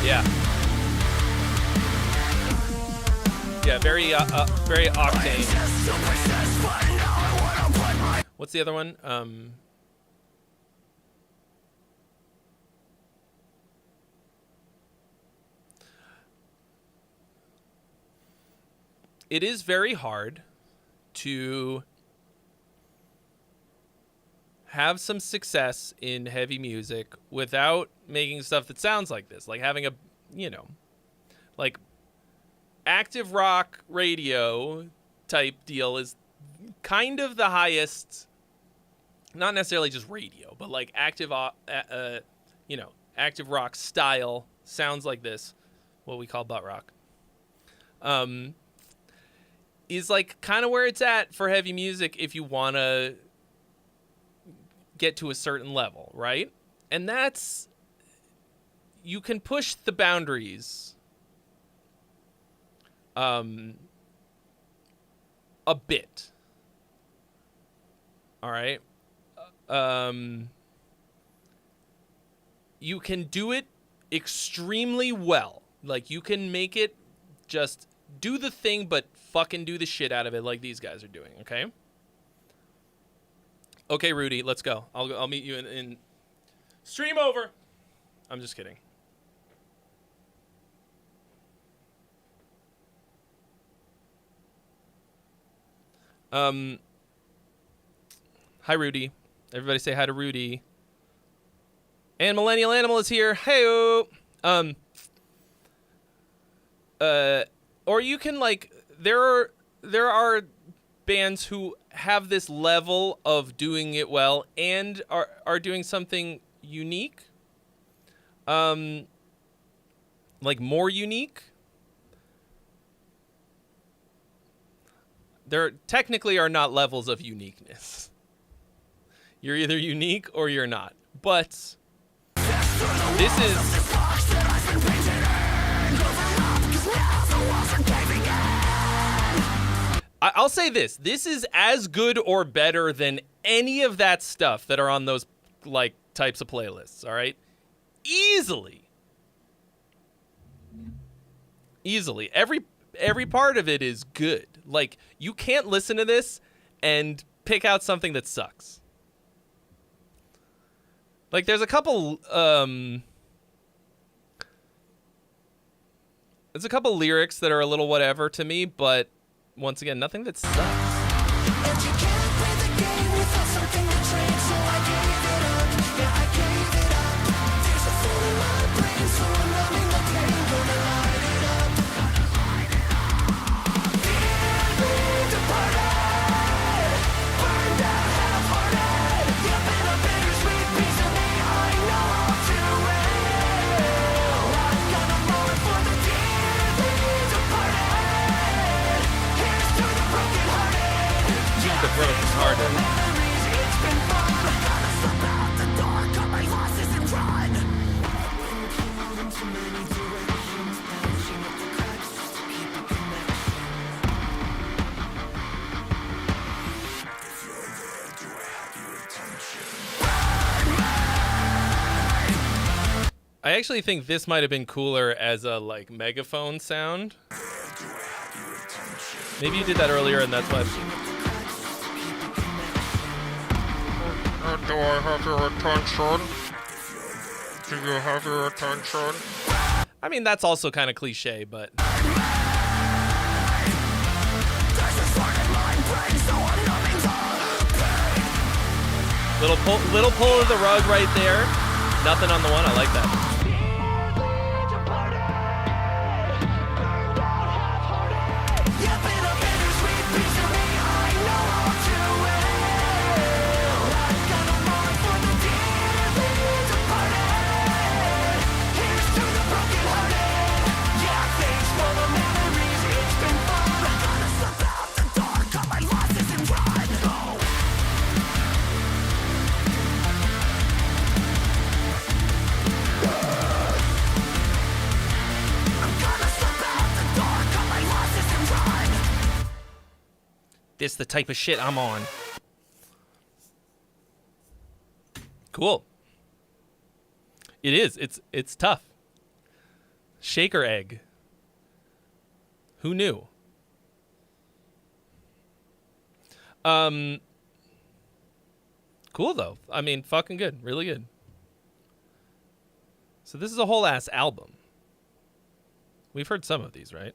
Yeah. Yeah, very octane. What's the other one? It is very hard to have some success in heavy music without making stuff that sounds like this, like having a, like active rock radio type deal is kind of the highest, not necessarily just radio, but like active rock style sounds like this, what we call butt rock, is like kind of where it's at for heavy music if you want to get to a certain level, right? And that's, you can push the boundaries a bit. All right? You can do it extremely well. Like, you can make it just do the thing, but fucking do the shit out of it like these guys are doing, okay? Okay, Rudy, let's go. I'll meet you in stream over. I'm just kidding. Hi, Rudy. Everybody say hi to Rudy. And Millennial Animal is here. Hey-o. Or you can, like, there are bands who have this level of doing it well and are doing something unique, like more unique. There technically are not levels of uniqueness. You're either unique or you're not. But this is... I'll say this. This is as good or better than any of that stuff that are on those, like, types of playlists, all right? Easily. Every part of it is good. Like, you can't listen to this and pick out something that sucks. Like, there's a couple lyrics that are a little whatever to me, but once again, nothing that sucks. And you can't play the game without something to trade, so I gave it up. Yeah, I gave it up. There's a fool in my brain, so I'm numbing the pain. Gonna light it up. Feeling departed, burned out, half-hearted. You've been a bittersweet piece of me. I know all too well. I'm gonna mourn for the dearly departed. The broken hearted. I actually think this might have been cooler as a, like, megaphone sound. Maybe you did that earlier and that's why. Do I have your attention? Do you have your attention? I mean, that's also kind of cliche, but little pull of the rug right there. Nothing on the one. I like that. This the type of shit I'm on. Cool. It is. It's tough. Shaker egg. Who knew? Cool though. I mean, fucking good. Really good. So this is a whole ass album. We've heard some of these, right?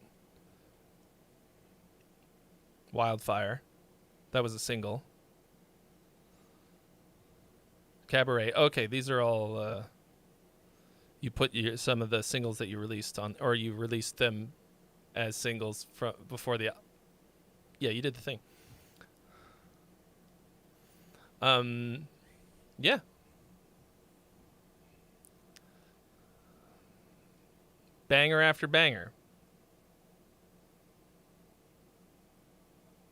Wildfire. That was a single. Cabaret. Okay, these are all you put some of the singles that you released on, or you released them as singles from before the. Yeah, you did the thing. Yeah. Banger after banger.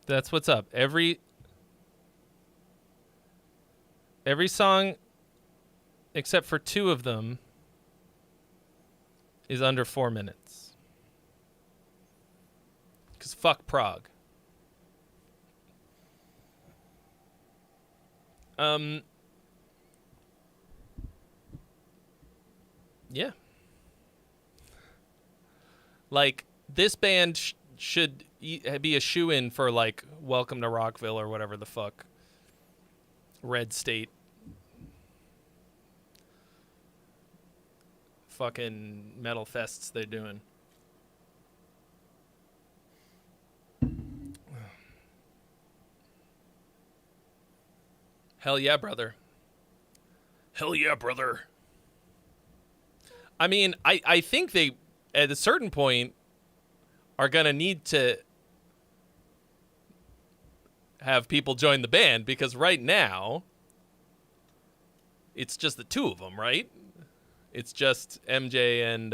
That's what's up. Every song, except for 2 of them, is under 4 minutes. 'Cause fuck Prague. Yeah. Like, this band should be a shoe-in for, like, Welcome to Rockville or whatever the fuck Red State fucking metal fests they're doing. Hell yeah, brother. Hell yeah, brother. I mean, I think they, at a certain point, are going to need to have people join the band, because right now it's just the 2 of them, right? It's just MJ and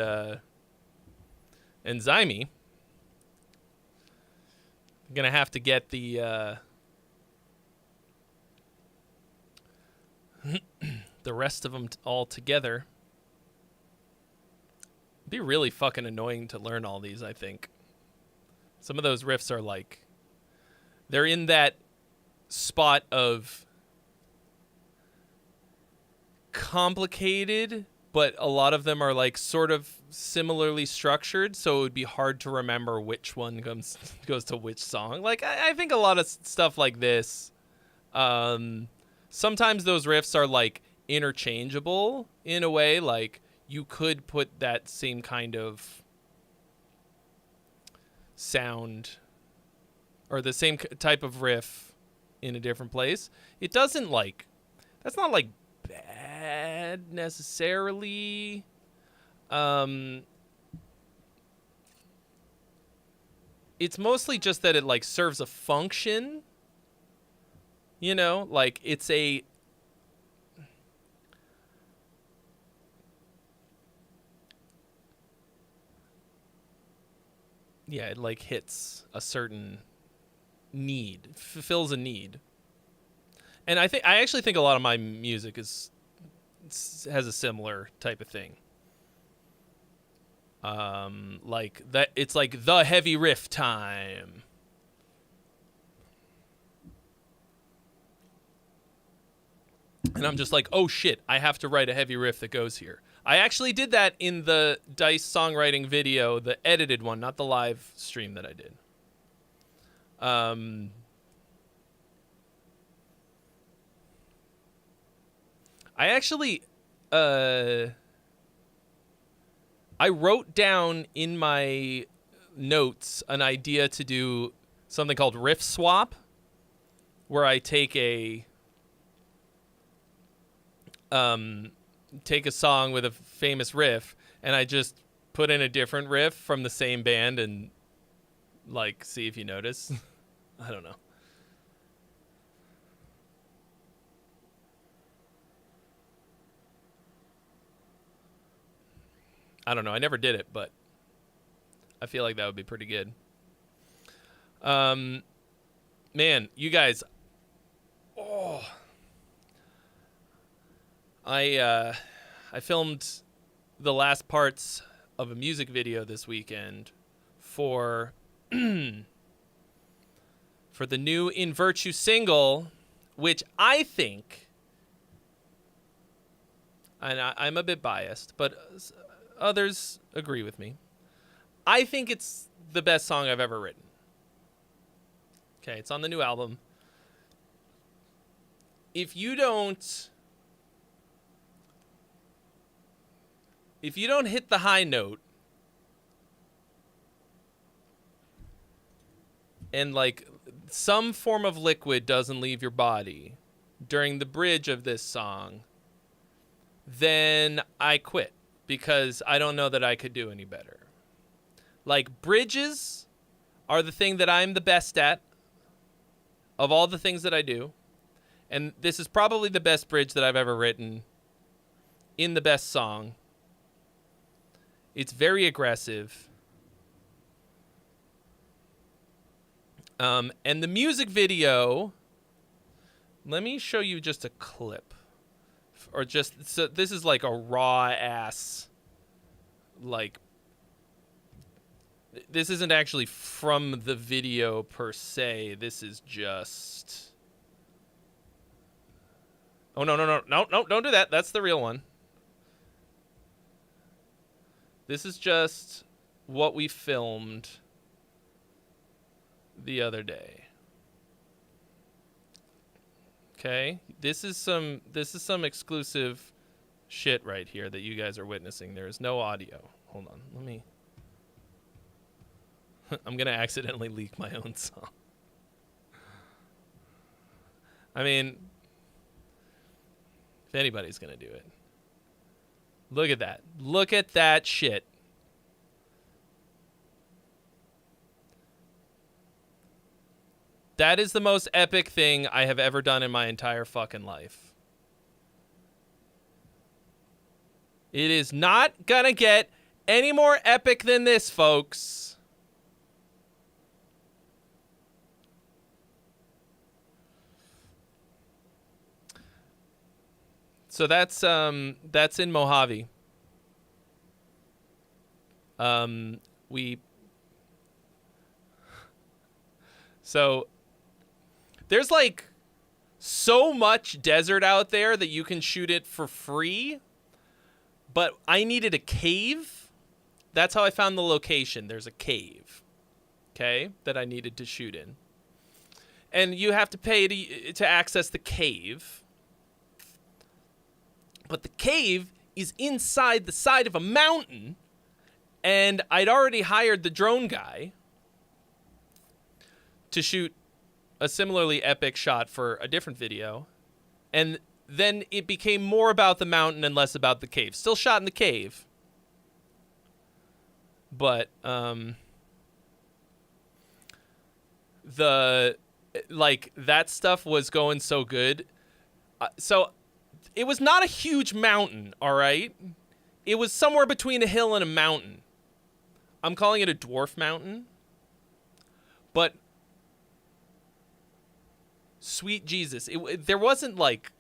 Zyme. I'm going to have to get the the rest of them all together. It'd be really fucking annoying to learn all these, I think. Some of those riffs are like, they're in that spot of complicated, but a lot of them are like sort of similarly structured, so it would be hard to remember which one goes to which song. Like, I think a lot of stuff like this, sometimes those riffs are like interchangeable in a way. Like, you could put that same kind of sound or the same type of riff in a different place. It doesn't, like, that's not like bad necessarily. It's mostly just that it, like, serves a function, you know, like it's a yeah, it like hits a certain need, fulfills a need. And I actually think a lot of my music has a similar type of thing. Like that, it's like the heavy riff time. And I'm just like, oh shit, I have to write a heavy riff that goes here. I actually did that in the Dice songwriting video, the edited one, not the live stream that I did. I actually, I wrote down in my notes an idea to do something called riff swap, where I take a song with a famous riff and I just put in a different riff from the same band and like see if you notice. I don't know. I never did it, but I feel like that would be pretty good. Man, you guys. Oh. I filmed the last parts of a music video this weekend for for the new In Virtue single, which I think, and I'm a bit biased, but others agree with me. I think it's the best song I've ever written. Okay, it's on the new album. If you don't hit the high note and like some form of liquid doesn't leave your body during the bridge of this song, then I quit because I don't know that I could do any better. Like, bridges are the thing that I'm the best at of all the things that I do. And this is probably the best bridge that I've ever written in the best song. It's very aggressive. And the music video, let me show you just a clip. Or just, so this is like a raw ass, like, this isn't actually from the video per se. This is just, oh, no, don't do that. That's the real one. This is just what we filmed the other day. Okay, this is some exclusive shit right here that you guys are witnessing. There is no audio. Hold on, let me. I'm gonna accidentally leak my own song. I mean, if anybody's gonna do it. Look at that. Look at that shit. That is the most epic thing I have ever done in my entire fucking life. It is not gonna get any more epic than this, folks. So that's in Mojave. So there's like so much desert out there that you can shoot it for free, but I needed a cave. That's how I found the location. There's a cave, okay, that I needed to shoot in. And you have to pay to access the cave. But the cave is inside the side of a mountain, and I'd already hired the drone guy to shoot a similarly epic shot for a different video, and then it became more about the mountain and less about the cave. Still shot in the cave, but that stuff was going so good. So it was not a huge mountain, all right? It was somewhere between a hill and a mountain. I'm calling it a dwarf mountain. But sweet Jesus, there wasn't like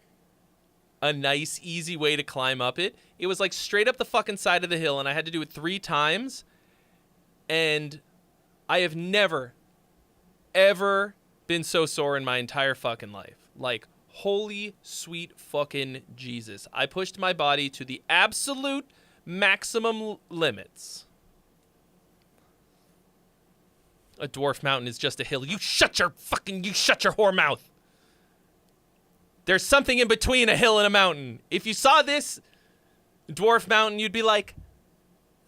a nice, easy way to climb up it. It was like straight up the fucking side of the hill, and I had to do it 3 times. And I have never, ever been so sore in my entire fucking life. Like, holy sweet fucking Jesus. I pushed my body to the absolute maximum limits. A dwarf mountain is just a hill. You shut your whore mouth. There's something in between a hill and a mountain. If you saw this dwarf mountain, you'd be like,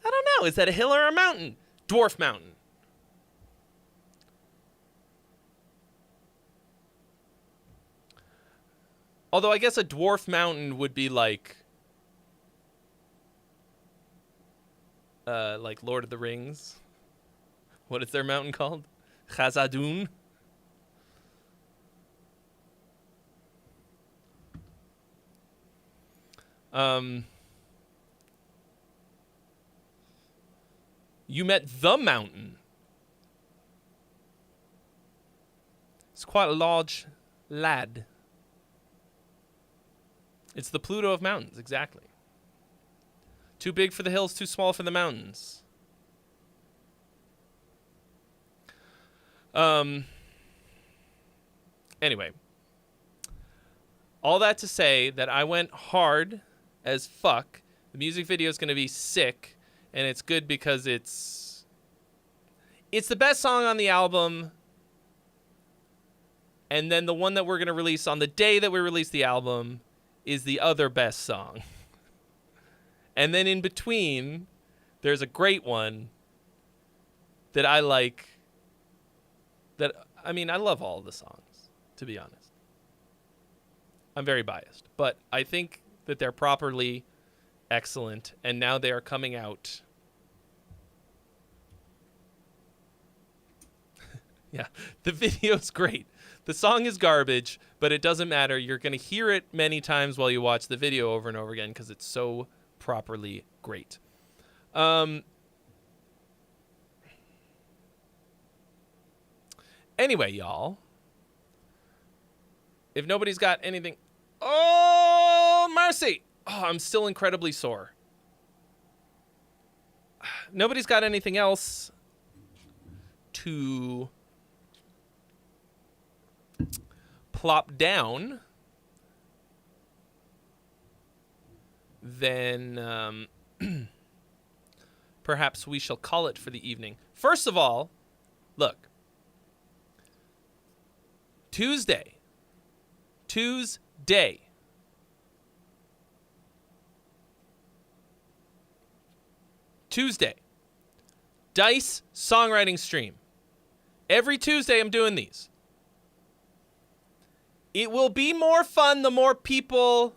I don't know, is that a hill or a mountain? Dwarf mountain. Although I guess a dwarf mountain would be like Lord of the Rings. What is their mountain called? Khazad-dûm. You met the mountain. It's quite a large lad. It's the Pluto of mountains, exactly. Too big for the hills, too small for the mountains. Anyway. All that to say that I went hard as fuck. The music video is going to be sick, and it's good because it's the best song on the album, and then the one that we're going to release on the day that we release the album is the other best song. And then in between, there's a great one that I like. I love all of the songs, to be honest. I'm very biased, but I think that they're properly excellent, and now they are coming out. Yeah, the video's great. The song is garbage, but it doesn't matter. You're going to hear it many times while you watch the video over and over again because it's so properly great. Anyway, y'all. If nobody's got anything... Oh, mercy! Oh, I'm still incredibly sore. Nobody's got anything else to plop down, then perhaps we shall call it for the evening. First of all, look. Tuesday. Dice songwriting stream. Every Tuesday I'm doing these. It will be more fun the more people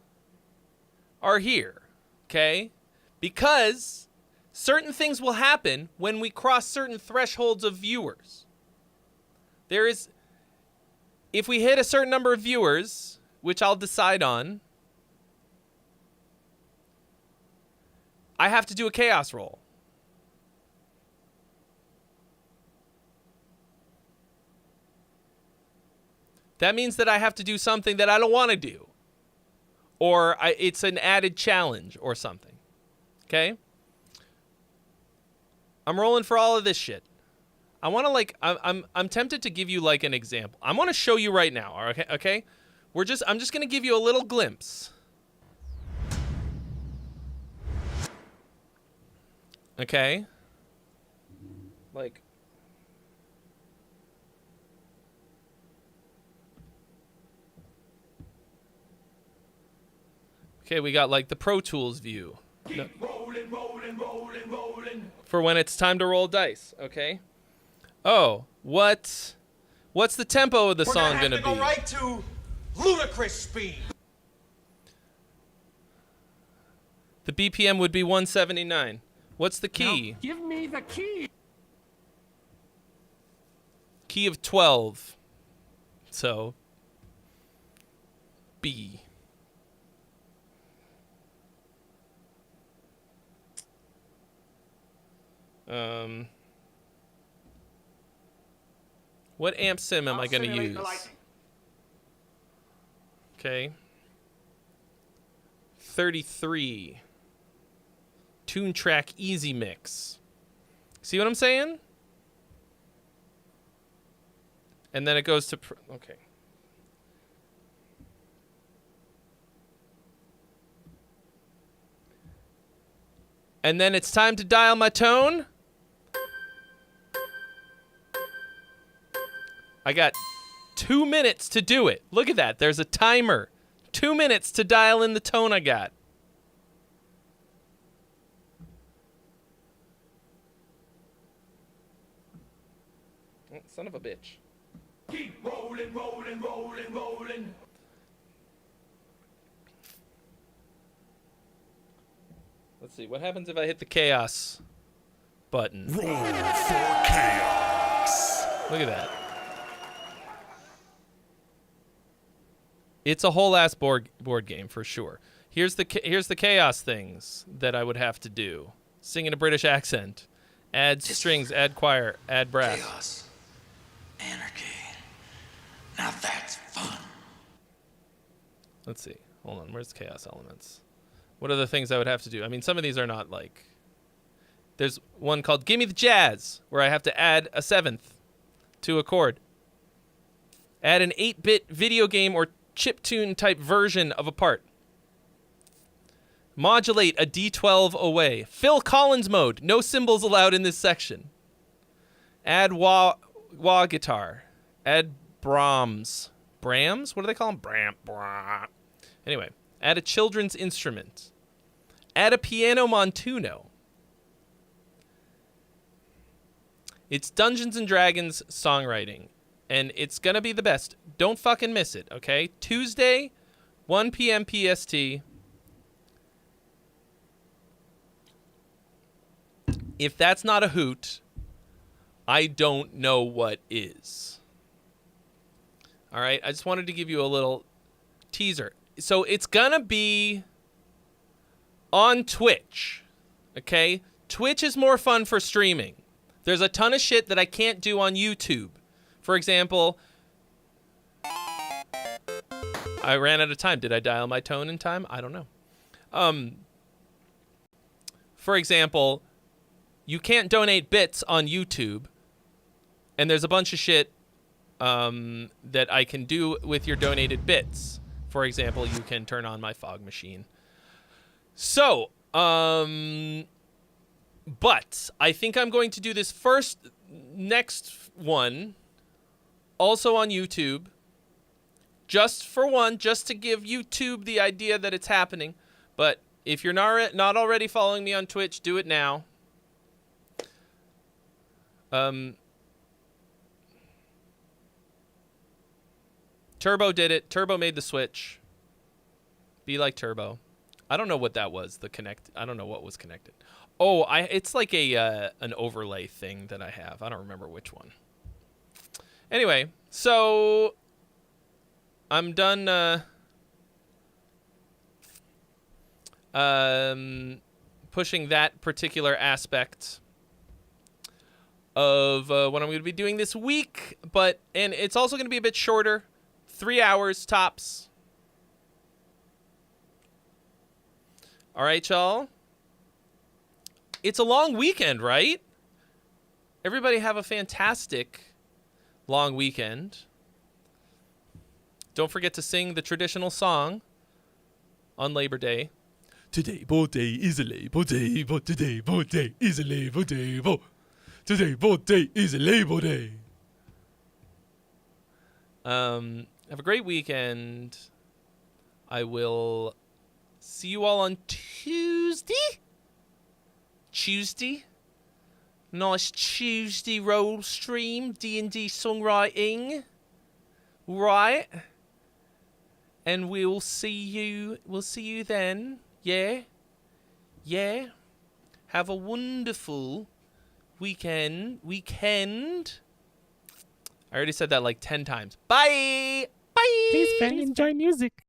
are here, okay? Because certain things will happen when we cross certain thresholds of viewers. If we hit a certain number of viewers, which I'll decide on, I have to do a chaos roll. That means that I have to do something that I don't want to do. Or it's an added challenge or something. Okay? I'm rolling for all of this shit. I want to I'm tempted to give you like an example. I want to show you right now, okay? I'm just going to give you a little glimpse. Okay? Like okay, we got like the Pro Tools view. Keep rolling, rolling, rolling, rolling. For when it's time to roll dice, okay? Oh, what's the tempo of the song gonna be? Go right to ludicrous speed. The BPM would be 179. What's the key? Now give me the key. Key of 12. So, B. What amp sim am I going to use? Okay. 33. Tune track easy mix. See what I'm saying? And then it goes to... okay. And then it's time to dial my tone. I got 2 minutes to do it. Look at that. There's a timer. 2 minutes to dial in the tone I got. Oh, son of a bitch. Keep rolling, rolling, rolling, rolling. Let's see. What happens if I hit the chaos button? Roll for chaos. Look at that. It's a whole ass board game for sure. Here's the chaos things that I would have to do. Sing in a British accent. Add strings, add choir, add brass. Chaos. Anarchy. Now that's fun. Let's see. Hold on. Where's chaos elements? What are the things I would have to do? I mean, some of these are not like... There's one called Gimme the Jazz, where I have to add a seventh to a chord. Add an 8-bit video game or chiptune type version of a part. Modulate a D12 away. Phil Collins mode. No cymbals allowed in this section. Add wah guitar. Add Brahms. Brahms? What do they call them? Bram. Anyway, add a children's instrument. Add a piano montuno. It's Dungeons and Dragons songwriting, and it's gonna be the best. Don't fucking miss it, okay? Tuesday, 1 p.m. PST. If that's not a hoot, I don't know what is. All right, I just wanted to give you a little teaser. So it's gonna be on Twitch, okay? Twitch is more fun for streaming. There's a ton of shit that I can't do on YouTube. For example, I ran out of time. Did I dial my tone in time? I don't know. For example, you can't donate bits on YouTube, and there's a bunch of shit that I can do with your donated bits. For example, you can turn on my fog machine. So, but I think I'm going to do this next one, also on YouTube, just to give YouTube the idea that it's happening. But if you're not already following me on Twitch, do it now. Turbo did it. Turbo made the switch. Be like Turbo. I don't know what that was. I don't know what was connected. Oh, it's like an overlay thing that I have. I don't remember which one. Anyway, so I'm done pushing that particular aspect of what I'm going to be doing this week, and it's also going to be a bit shorter, 3 hours tops. All right, y'all. It's a long weekend, right? Everybody have a fantastic long weekend. Don't forget to sing the traditional song on Labor Day. Today, board day is a Labor Day, but today, board day is a Labor Day, but today, board day is a Labor Day. Have a great weekend. I will see you all on Tuesday. Nice Tuesday roll stream, D&D songwriting. Right. And we'll see you then. Yeah. Have a wonderful weekend. I already said that like 10 times. Bye. Please, fan, enjoy music.